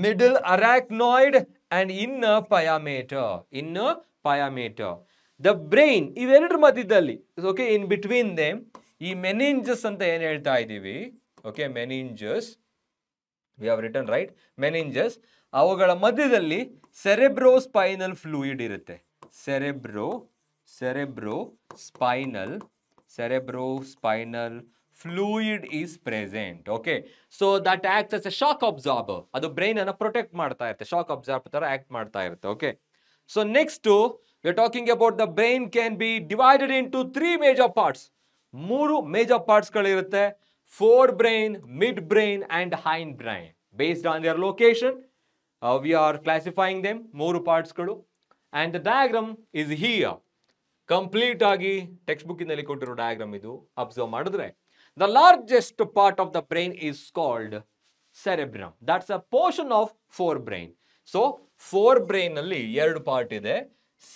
middle arachnoid and inner pia mater. Inner pia mater. The brain ಇವೆರಡರ ಮಧ್ಯದಲ್ಲಿ, okay, in between them ಈ meninges ಅಂತ ಏನ್ ಹೇಳ್ತಾ ಇದೀವಿ, okay, meninges we have written right, meninges, ಅವುಗಳ ಮಧ್ಯದಲ್ಲಿ cerebrospinal fluid ಇರುತ್ತೆ. cerebrospinal fluid is present. Okay, so that acts as a shock absorber. ಅದು ಬ್ರೈನ್ ಅನ್ನ ಪ್ರೊಟೆಕ್ಟ್ ಮಾಡ್ತಾ ಇರುತ್ತೆ, ಶಾಕ್ ಅಬ್ಸಾರ್ಬರ್ ತರ ಆಕ್ಟ್ ಮಾಡ್ತಾ ಇರುತ್ತೆ. Okay, so next We are talking about the brain can be divided into three major parts. ಮೂರು major ಪಾರ್ಟ್ಸ್ಗಳಿರುತ್ತೆ. Forebrain, midbrain and hindbrain. Based on their location we are classifying them. ಮೂರು ಪಾರ್ಟ್ಸ್ಗಳು. And the diagram is here. Complete ಆಗಿ text ಬುಕ್ಕಿನಲ್ಲಿ ಕೊಟ್ಟಿರೋ diagram ಇದು. Observe ಮಾಡಿದ್ರೆ the largest part of the brain is called cerebrum. That's a portion of forebrain. So forebrain ಅಲ್ಲಿ ಎರಡು part ಇದೆ.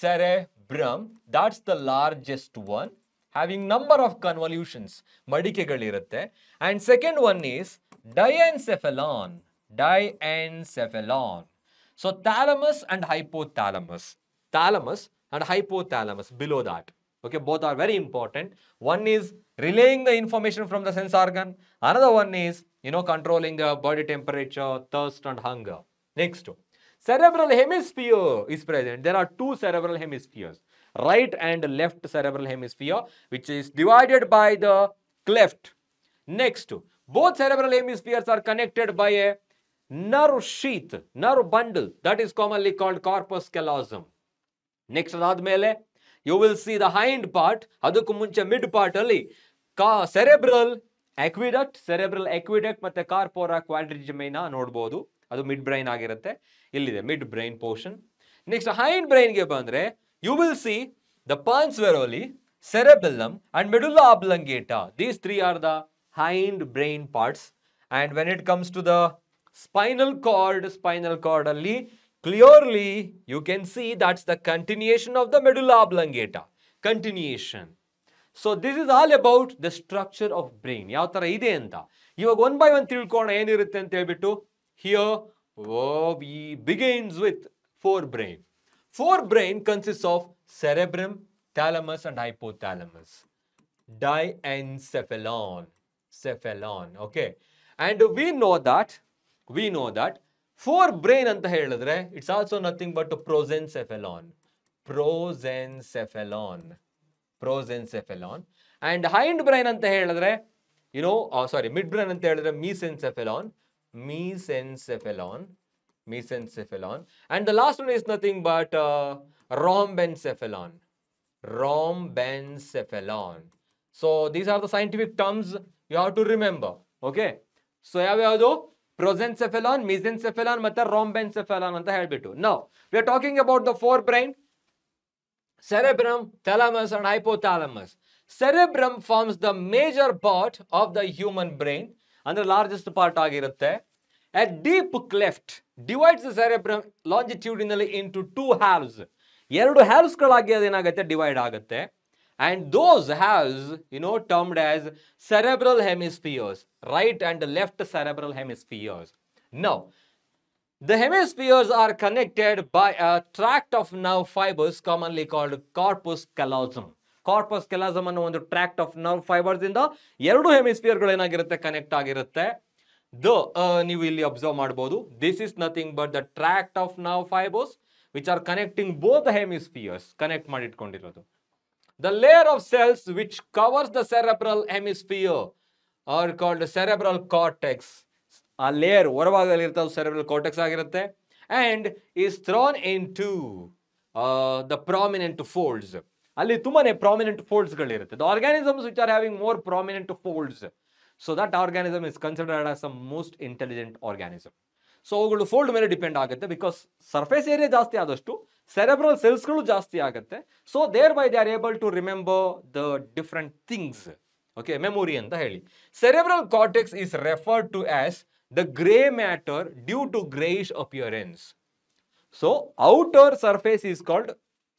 Cerebrum, that's the largest one, having number of convolutions, ಮಡಿಕೆಗಳಿರುತ್ತೆ. And second one is diencephalon. Diencephalon. So thalamus and hypothalamus. Thalamus and hypothalamus below that. Okay, both are very important. One is relaying the information from the sense organ. Another one is, controlling the body temperature, thirst and hunger. Next. Cerebral hemisphere is present. There are two cerebral hemispheres, right and left cerebral hemisphere, which is divided by the cleft. Next, both cerebral hemispheres are connected by a nerve sheath, nerve bundle, that is commonly called corpus callosum. Next, admele you will see the hind part. Adukku munche mid part alli cerebral aqueduct ಮತ್ತೆ corpora quadrigemina ನೋಡಬಹುದು. ಅದು mid brain ಆಗಿರುತ್ತೆ. ಇಲ್ಲಿದೆ midbrain portion. Next hind ಬ್ರೈನ್ಗೆ ಬಂದ್ರೆ you will see the pons varolii, cerebellum and medulla oblongata. These three are the hindbrain parts. And when it comes to the spinal cord ಅಲ್ಲಿ clearly you can see that's the continuation of the medulla oblongata. Continuation. So this is all about the structure of brain. ಯಾವ ತರ ಇದೆ ಅಂತ ಇವಾಗ one by one ತಿಳ್ಕೋಣ ಏನಿರುತ್ತೆ ಅಂತ ಹೇಳ್ಬಿಟ್ಟು. Here we begins with forebrain. Forebrain consists of cerebrum, thalamus and hypothalamus. Diencephalon. Okay. And we know that forebrain anta helidre it's also nothing but prosencephalon. And hind brain anta helidre mid brain anta helidre mesencephalon. And the last one is nothing but rhombencephalon. So these are the scientific terms you have to remember. Okay, so ಯಾವ್ಯಾವುದು prosencephalon, mesencephalon ಮತ್ತೆ rhombencephalon ಅಂತ ಹೇಳ್ಬಿಟ್ಟು. Now we are talking about the forebrain, cerebrum, thalamus and hypothalamus. Cerebrum forms the major part of the human brain. ಅಂದ್ರೆ largest part ಆಗಿರುತ್ತೆ. A deep cleft divides the cerebrum longitudinally into two halves. ಎರಡು halves ಗಳಾಗಿ ಅದೇನಾಗುತ್ತೆ divide ಆಗುತ್ತೆ. And those halves termed as cerebral hemispheres, right and left cerebral hemispheres. Now the hemispheres are connected by a tract of nerve fibers commonly called corpus callosum. Corpus callosum ಅನ್ನೋ ಒಂದು tract of nerve fibres ಇಂದ ಎರಡು hemisphere ಗಳು ಏನಾಗಿರುತ್ತೆ connect ಆಗಿರುತ್ತೆ. ನೀವು ಇಲ್ಲಿ observe ಮಾಡಬಹುದು. This is nothing but the tract of nerve fibres which are connecting both hemispheres. Connect ಮಾಡಿಟ್ಕೊಂಡಿರೋದು. The layer of cells which covers the cerebral hemisphere are called cerebral cortex. ಆ layer ಹೊರಭಾಗದಲ್ಲಿ ಇರ್ತದೆ cerebral cortex ಆಗಿರುತ್ತೆ. And is thrown into the prominent folds. ಅಲ್ಲಿ ತುಂಬಾನೇ prominent folds ಗಳಿರುತ್ತೆ. The organisms which are having more prominent folds, so that organism is considered as a most intelligent organism. So ಅವುಗಳು fold ಮೇಲೆ depend ಆಗುತ್ತೆ. Because surface area ಜಾಸ್ತಿ ಆದಷ್ಟು cerebral ಸೆಲ್ಸ್ಗಳು ಜಾಸ್ತಿ ಆಗುತ್ತೆ. So there by they are able to remember the different things. Okay, memory ಅಂತ ಹೇಳಿ. Cerebral cortex is referred to as the grey matter due to greyish appearance. So outer surface is called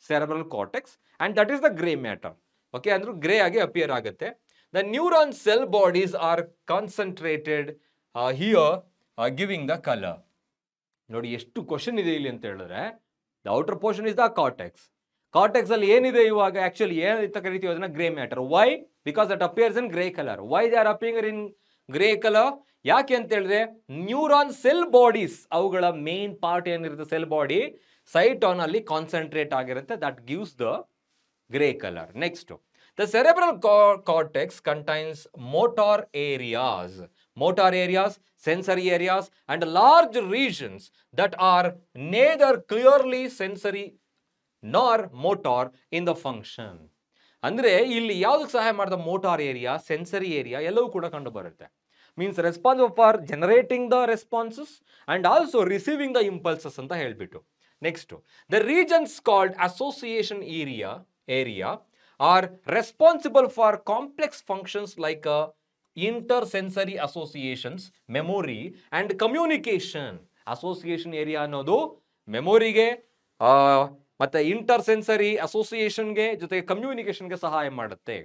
cerebral cortex and that is the gray matter. Okay, andru gray agi appear agutte. The neuron cell bodies are concentrated here giving the color. Nodi ಎಷ್ಟು question ಇದೆ ಇಲ್ಲಿ ಅಂತ ಹೇಳಿದ್ರೆ, the outer portion is the cortex. Cortex ಅಲ್ಲಿ ಏನಿದೆ ಇವಾಗ actually ಏನಂತ ಕರಿತೀವಿ ಅದನ್ನ grey matter. Why? Because that appears in grey colour. Why they are appearing in grey colour? ಯಾಕೆ ಅಂತ ಹೇಳಿದ್ರೆ ನ್ಯೂರಾನ್ ಸೆಲ್ ಬಾಡೀಸ್ ಅವುಗಳ ಮೇನ್ ಪಾರ್ಟ್ ಏನಿರುತ್ತೆ ಸೆಲ್ ಬಾಡಿ ಸೈಟಾನ್ ಅಲ್ಲಿ ಕಾನ್ಸಂಟ್ರೇಟ್ ಆಗಿರುತ್ತೆ. That gives the grey colour. Next, the cerebral cortex contains motor areas, sensory areas and large regions that are neither clearly sensory nor motor in the function. ಅಂದ್ರೆ ಇಲ್ಲಿ ಯಾವ್ದಕ್ಕೆ ಸಹಾಯ ಮಾಡಿದ motor area, sensory area ಎಲ್ಲವೂ ಕೂಡ ಕಂಡು ಬರುತ್ತೆ. Means responsible for generating the responses and also receiving the impulses ಅಂತ ಹೇಳ್ಬಿಟ್ಟು. Next, the regions called association area are responsible for complex functions like intersensory associations, memory and communication. Association area ಅನ್ನೋದು ಮೆಮೊರಿಗೆ ಮತ್ತೆ intersensory ಅಸೋಸಿಯೇಷನ್ಗೆ ಜೊತೆಗೆ ಕಮ್ಯುನಿಕೇಶನ್ಗೆ ಸಹಾಯ ಮಾಡುತ್ತೆ.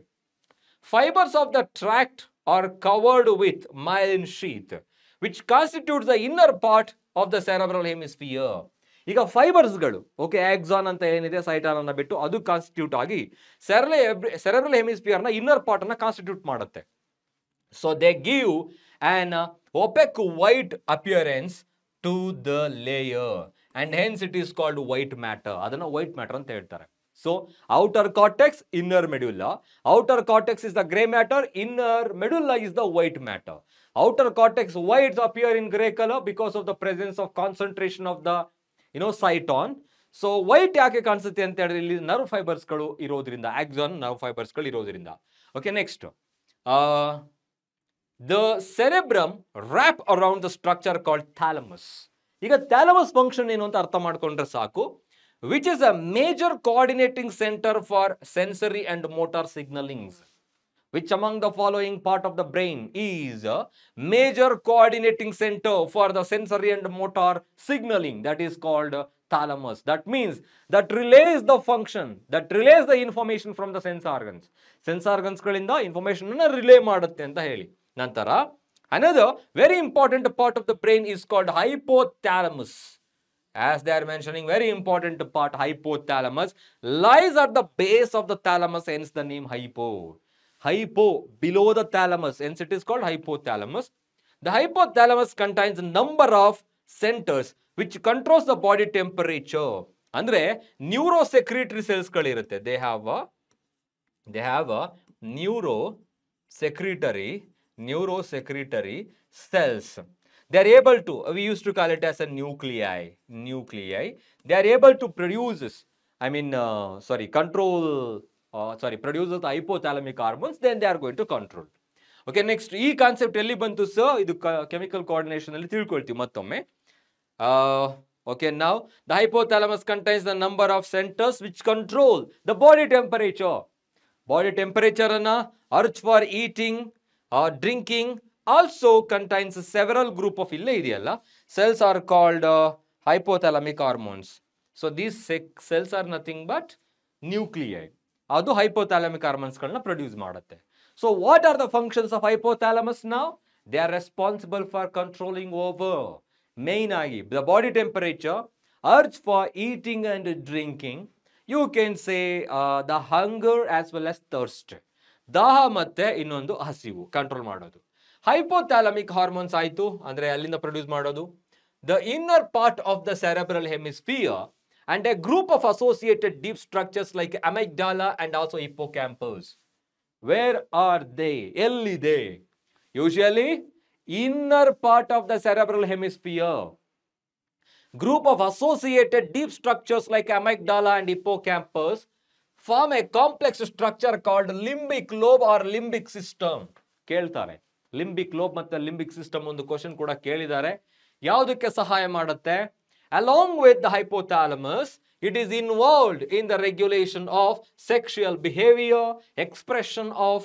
Fibres of the tract are covered with myelin sheath which constitutes the inner part of the cerebral hemisphere. ಈಗ ಫೈಬರ್ಸ್ಗಳು, ಓಕೆ, ಆಕ್ಸಾನ್ ಅಂತ ಏನಿದೆ ಸೈಟಾನ್ ಅನ್ನ ಬಿಟ್ಟು ಅದು ಕಾನ್ಸ್ಟಿಟ್ಯೂಟ್ ಆಗಿ ಸೆರೆಬ್ರಲ್ ಹೆಮಿಸ್ಫಿಯರ್ ನ ಇನ್ನರ್ ಪಾರ್ಟ್ ಅನ್ನ ಕಾನ್ಸ್ಟಿಟ್ಯೂಟ್ ಮಾಡುತ್ತೆ. So they give an opaque white appearance to the layer and hence it is called white matter. ಅದನ್ನ white matter ಅಂತ ಹೇಳ್ತಾರೆ. So outer cortex, inner medulla. Outer cortex is the gray matter, inner medulla is the white matter. Outer cortex whites appear in gray color because of the presence of concentration of the cyton. So white ಯಾಕೆ ಕಾಣಿಸುತ್ತೆ ಅಂತ ಹೇಳಿದ್ರೆ ಇಲ್ಲಿ nerve fibres ಗಳು ಇರೋದ್ರಿಂದ, axon nerve fibres ಗಳು ಇರೋದ್ರಿಂದ. Okay, next, the cerebrum wrap around the structure called thalamus. ಈಗ ಥ್ಯಾಲಮಸ್ ಫಂಕ್ಷನ್ ಏನು ಅಂತ ಅರ್ಥ ಮಾಡ್ಕೊಂಡ್ರೆ ಸಾಕು. Which is a major coordinating centre for sensory and motor signallings. Which among the following part of the brain is a major coordinating centre for the sensory and motor signalling, that is called thalamus. That means that relays the function, that relays the information from the sense organs. Sense organs ಗಳಿಂದ information ಅನ್ನ relay ಮಾಡುತ್ತೆ ಅಂತ ಹೇಳಿ. ನಂತರ another very important part of the brain is called hypothalamus. As they are mentioning, very important part, hypothalamus lies at the base of the thalamus, hence the name hypo. Hypo, below the thalamus, hence it is called hypothalamus. The hypothalamus contains a number of centers which controls the body temperature. Andre neurosecretory cells ಗಳಿರುತ್ತೆ. They have a neurosecretory cells. They are able to, we used to call it as a nuclei. They are able to produce, produce the hypothalamic hormones, then they are going to control. Okay, next, ಈ concept ಎಲ್ಲಿ ಬಂತು sir? ಇದು chemical coordination ಅಲ್ಲಿ ತಿಳ್ಕೊಳ್ತೀವಿ ಮತ್ತೊಮ್ಮೆ. Okay, now the hypothalamus contains the number of centers which control the body temperature. Body temperature ಅನ್ನ urge for eating or drinking also contains several group of cells are called hypothalamic hormones. So these cells are nothing but nuclei. Adu hypothalamic hormones galna produce ಮಾಡುತ್ತೆ. So what are the functions of hypothalamus now? They are responsible for controlling over main agi the body temperature, urge for eating and drinking. You can say the hunger as well as thirst. ದಾಹ ಮತ್ತೆ ಇನ್ನೊಂದು ಹಸಿವು control ಮಾಡೋದು. ಹೈಪೋಥ್ಯಾಲಮಿಕ್ hormones ಆಯ್ತು ಅಂದ್ರೆ ಅಲ್ಲಿಂದ produce ಮಾಡೋದು. The inner part of the cerebral hemisphere and a group of associated deep structures like amygdala and also hippocampus. Where are they? ಎಲ್ಲಿದೆ? Usually inner part of the cerebral hemisphere. Group of associated deep structures like amygdala and hippocampus form a complex structure called limbic lobe or limbic system. ಕೇಳ್ತಾರೆ limbic lobe ಮತ್ತೆ limbic system ಒಂದು question ಕೂಡ ಕೇಳಿದ್ದಾರೆ. ಯಾವುದಕ್ಕೆ ಸಹಾಯ ಮಾಡುತ್ತೆ? Along with the hypothalamus, it is involved in the regulation of sexual behavior, expression of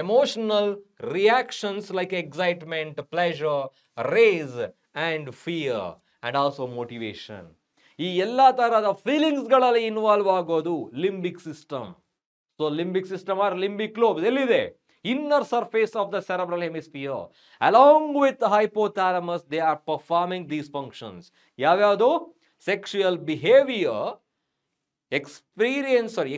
emotional reactions like excitement, pleasure, rage and fear and also motivation. ಈ ಎಲ್ಲಾ ತರಹದ ಫೀಲಿಂಗ್ಸ್ ಗಳಲ್ಲಿ ಇನ್ವಾಲ್ವ್ ಆಗೋದು limbic system. So limbic system or limbic lobe ಎಲ್ಲಿದೆ? Inner surface of the cerebral hemisphere. Along with hypothalamus they are performing these functions. ಯಾವ್ಯಾವುದು? Sexual behaviour,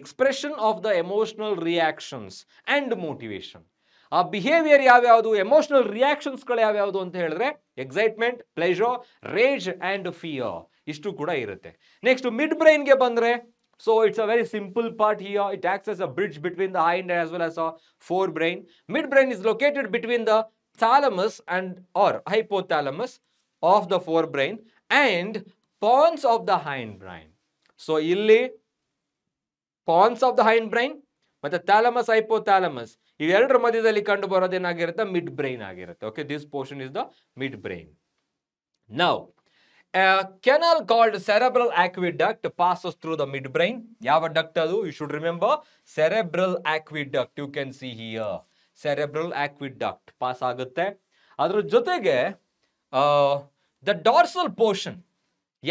expression of the emotional reactions and motivation. ಆ behaviour ಯಾವ್ಯಾವುದು, emotional ರಿಯಾಕ್ಷನ್ಸ್ಗಳು ಯಾವ್ಯಾವುದು ಅಂತ ಹೇಳಿದ್ರೆ excitement, pleasure, rage and fear ಇಷ್ಟು ಕೂಡ ಇರುತ್ತೆ. ನೆಕ್ಸ್ಟ್ ಮಿಡ್ ಬ್ರೈನ್ಗೆ ಬಂದ್ರೆ, so it's a very simple part here. It acts as a bridge between the hind as well as a forebrain. Midbrain is located between the thalamus and or hypothalamus of the forebrain and pons of the hindbrain. So illi Pond's of the hind brain ಮತ್ತೆ ಥ್ಯಾಲಮಸ್ hypothalamus ಇವೆರಡರ ಮಧ್ಯದಲ್ಲಿ ಕಂಡು ಬರೋದೇನಾಗಿರುತ್ತೆ mid brain ಆಗಿರುತ್ತೆ. Okay, this portion is the mid brain. Now a canal called cerebral aqueduct passes through the midbrain. ಯಾವ duct ಅದು? You should remember cerebral aqueduct. You can see here cerebral aqueduct pass ಆಗುತ್ತೆ. ಅದ್ರ ಜೊತೆಗೆ the dorsal portion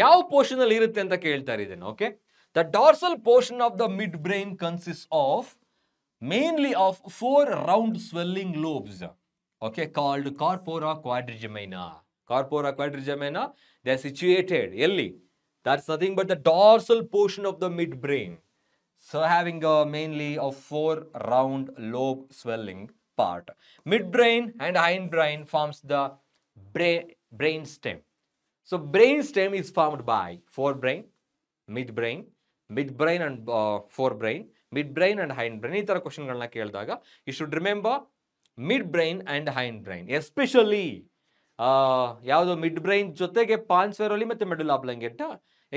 ಯಾವ portion ಅಲ್ಲಿ ಇರುತ್ತೆ ಅಂತ ಕೇಳ್ತಾ ಇದ್ದೇನೆ. Okay, the dorsal portion of the midbrain consists of mainly of 4 round swelling lobes, okay, called corpora quadrigemina. Corpora quadrigemina, they are situated elli? That's nothing but the dorsal portion of the midbrain. So having a mainly of 4 round lobe swelling part. Midbrain and hindbrain forms the brain stem. So brain stem is formed by forebrain, midbrain and forebrain, midbrain and hindbrain. ಈ ತರ question ಗಳನ್ನ ಕೇಳಿದಾಗ you should remember midbrain and hindbrain, especially ಯಾವುದು midbrain ಜೊತೆಗೆ pons varolii ಮತ್ತೆ medulla oblongata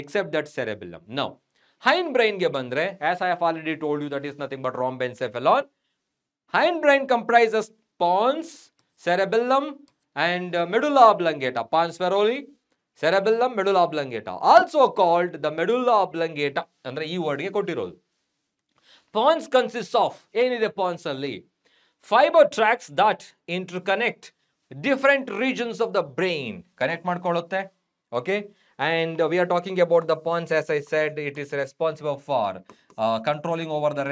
except that cerebellum. Now hindbrain ಗೆ ಬಂದ್ರೆ as I have already told you that is nothing but rhombencephalon. Hindbrain comprises pons, cerebellum and medulla oblongata. Pons varolii, cerebellum, medulla oblongata, also called the medulla oblongata ಅಂದ್ರೆ ಈ word ಗೆ ಕೊಟ್ಟಿರೋದು. Pons consist of ಏನಿದೆ pons ಅಲ್ಲಿ? Fibre tracts that interconnect different regions of the brain connect ಮಾಡ್ಕೊಳ್ಳುತ್ತೆ. Okay, and we are talking about the pons. As I said, it is responsible for controlling over the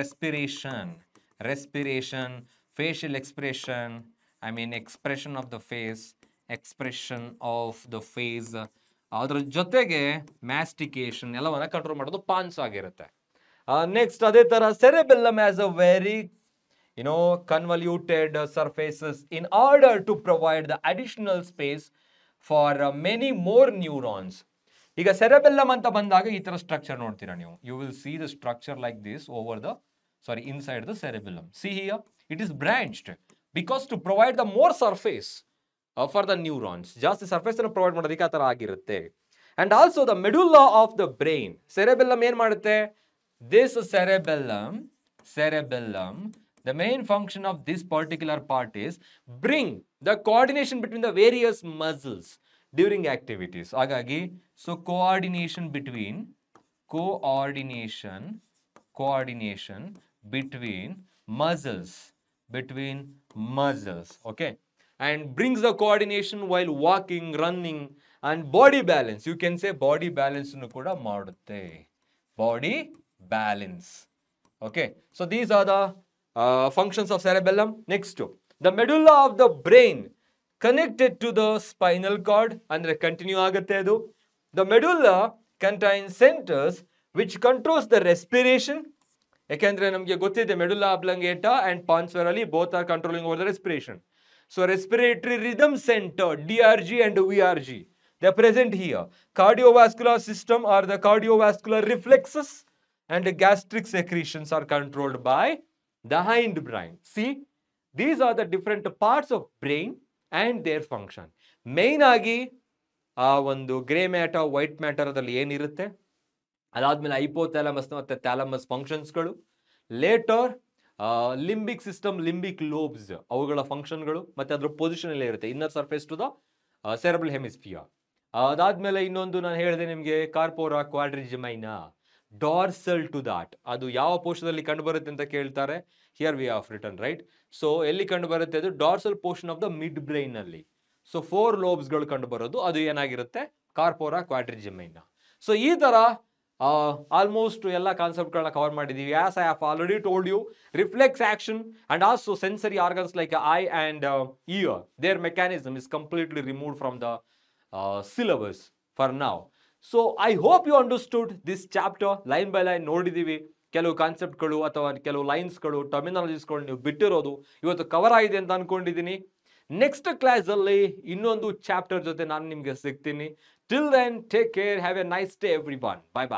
respiration, facial expression, I mean expression of the face, ಅದ್ರ ಜೊತೆಗೆ mastication ಎಲ್ಲವನ್ನ control ಮಾಡೋದು Pond's ಆಗಿರುತ್ತೆ. Next ಅದೇ ತರ cerebellum has a very convoluted surfaces in order to provide the additional space for many more neurons. ಈಗ cerebellum ಅಂತ ಬಂದಾಗ ಈ ತರ ಸ್ಟ್ರಕ್ಚರ್ ನೋಡ್ತೀರಾ ನೀವು. You will see the structure like this inside the cerebellum. See here, it is branched because to provide the more surface for the neurons. ಜಾಸ್ತಿ surface ಅನ್ನು provide ಮಾಡೋದಕ್ಕೆ ಆ ತರ ಆಗಿರುತ್ತೆ. And also the medulla of the brain. cerebellum ಏನ್ ಮಾಡುತ್ತೆ? This cerebellum, the main function of this particular part is bring the coordination between the various muscles during activities. Agagi, so coordination between muscles, okay, and brings the coordination while walking, running, and body balance. You can say body balance nu kuda madutte. Body balance. Okay, so these are the functions of cerebellum. Next, the medulla of the brain connected to the spinal cord andre continue agutte adu. The medulla contains centers which controls the respiration. Ekandre namge gottide medulla oblongata and pons ferali both are controlling over the respiration. So respiratory rhythm center, DRG and VRG, they are present here. Cardiovascular system or the cardiovascular reflexes and the gastric secretions are controlled by the hind brain. See, these are the different parts of brain and their function. Main agi ಒಂದು grey matter, white matter ಅದ್ರಲ್ಲಿ ಏನಿರುತ್ತೆ, ಅದಾದ್ಮೇಲೆ hypothalamus ಮತ್ತೆ thalamus ಫಂಕ್ಷನ್ಸ್ಗಳು, later limbic system, limbic lobes ಅವುಗಳ ಫಂಕ್ಷನ್ಗಳು ಮತ್ತೆ ಅದ್ರ ಪೊಸಿಷನ್ ಎಲ್ಲ ಇರುತ್ತೆ, inner surface to the cerebral hemisphere. ಅದಾದ್ಮೇಲೆ ಇನ್ನೊಂದು ನಾನು ಹೇಳಿದೆ ನಿಮಗೆ ಕಾರ್ಪೋರಾ ಕ್ವಾಡ್ರಿಜಿಮೈನಾ, ಡಾರ್ಸಲ್ ಟು ದಾಟ್. ಅದು ಯಾವ ಪೋರ್ಷನ್ ಕಂಡು ಬರುತ್ತೆ ಅಂತ ಕೇಳ್ತಾರೆ. Here we have written right. So ಎಲ್ಲಿ ಕಂಡು ಬರುತ್ತೆ? ಅದು dorsal portion of the mid brain ಅಲ್ಲಿ. ಸೊ 4 ಲೋಬ್ಸ್ಗಳು ಕಂಡು ಬರೋದು ಅದು ಏನಾಗಿರುತ್ತೆ? ಕಾರ್ಪೋರಾ ಕ್ವಾಡ್ರಿಜಿಮೈನಾ. ಸೊ ಈ ತರ ಆಲ್ಮೋಸ್ಟ್ ಎಲ್ಲ ಕಾನ್ಸೆಪ್ಟ್ಗಳನ್ನ ಕವರ್ ಮಾಡಿದೀವಿ. As I have already told you, reflex action and also sensory organs like eye and ear, their mechanism is completely removed from the syllabus for now. So I hope you understood this chapter line by line. ನೋಡಿದೀವಿ ಕೆಲವು ಕಾನ್ಸೆಪ್ಟ್ಗಳು ಅಥವಾ ಕೆಲವು ಲೈನ್ಸ್ಗಳು, ಟರ್ಮಿನಾಲಜೀಸ್ಗಳು ನೀವು ಬಿಟ್ಟಿರೋದು ಇವತ್ತು cover ಆಗಿದೆ ಅಂತ ಅನ್ಕೊಂಡಿದ್ದೀನಿ. Next class ಅಲ್ಲಿ ಇನ್ನೊಂದು ಚಾಪ್ಟರ್ ಜೊತೆ ನಾನು ನಿಮ್ಗೆ ಸಿಗ್ತೀನಿ. Till then take care, have a nice day everyone. Bye by.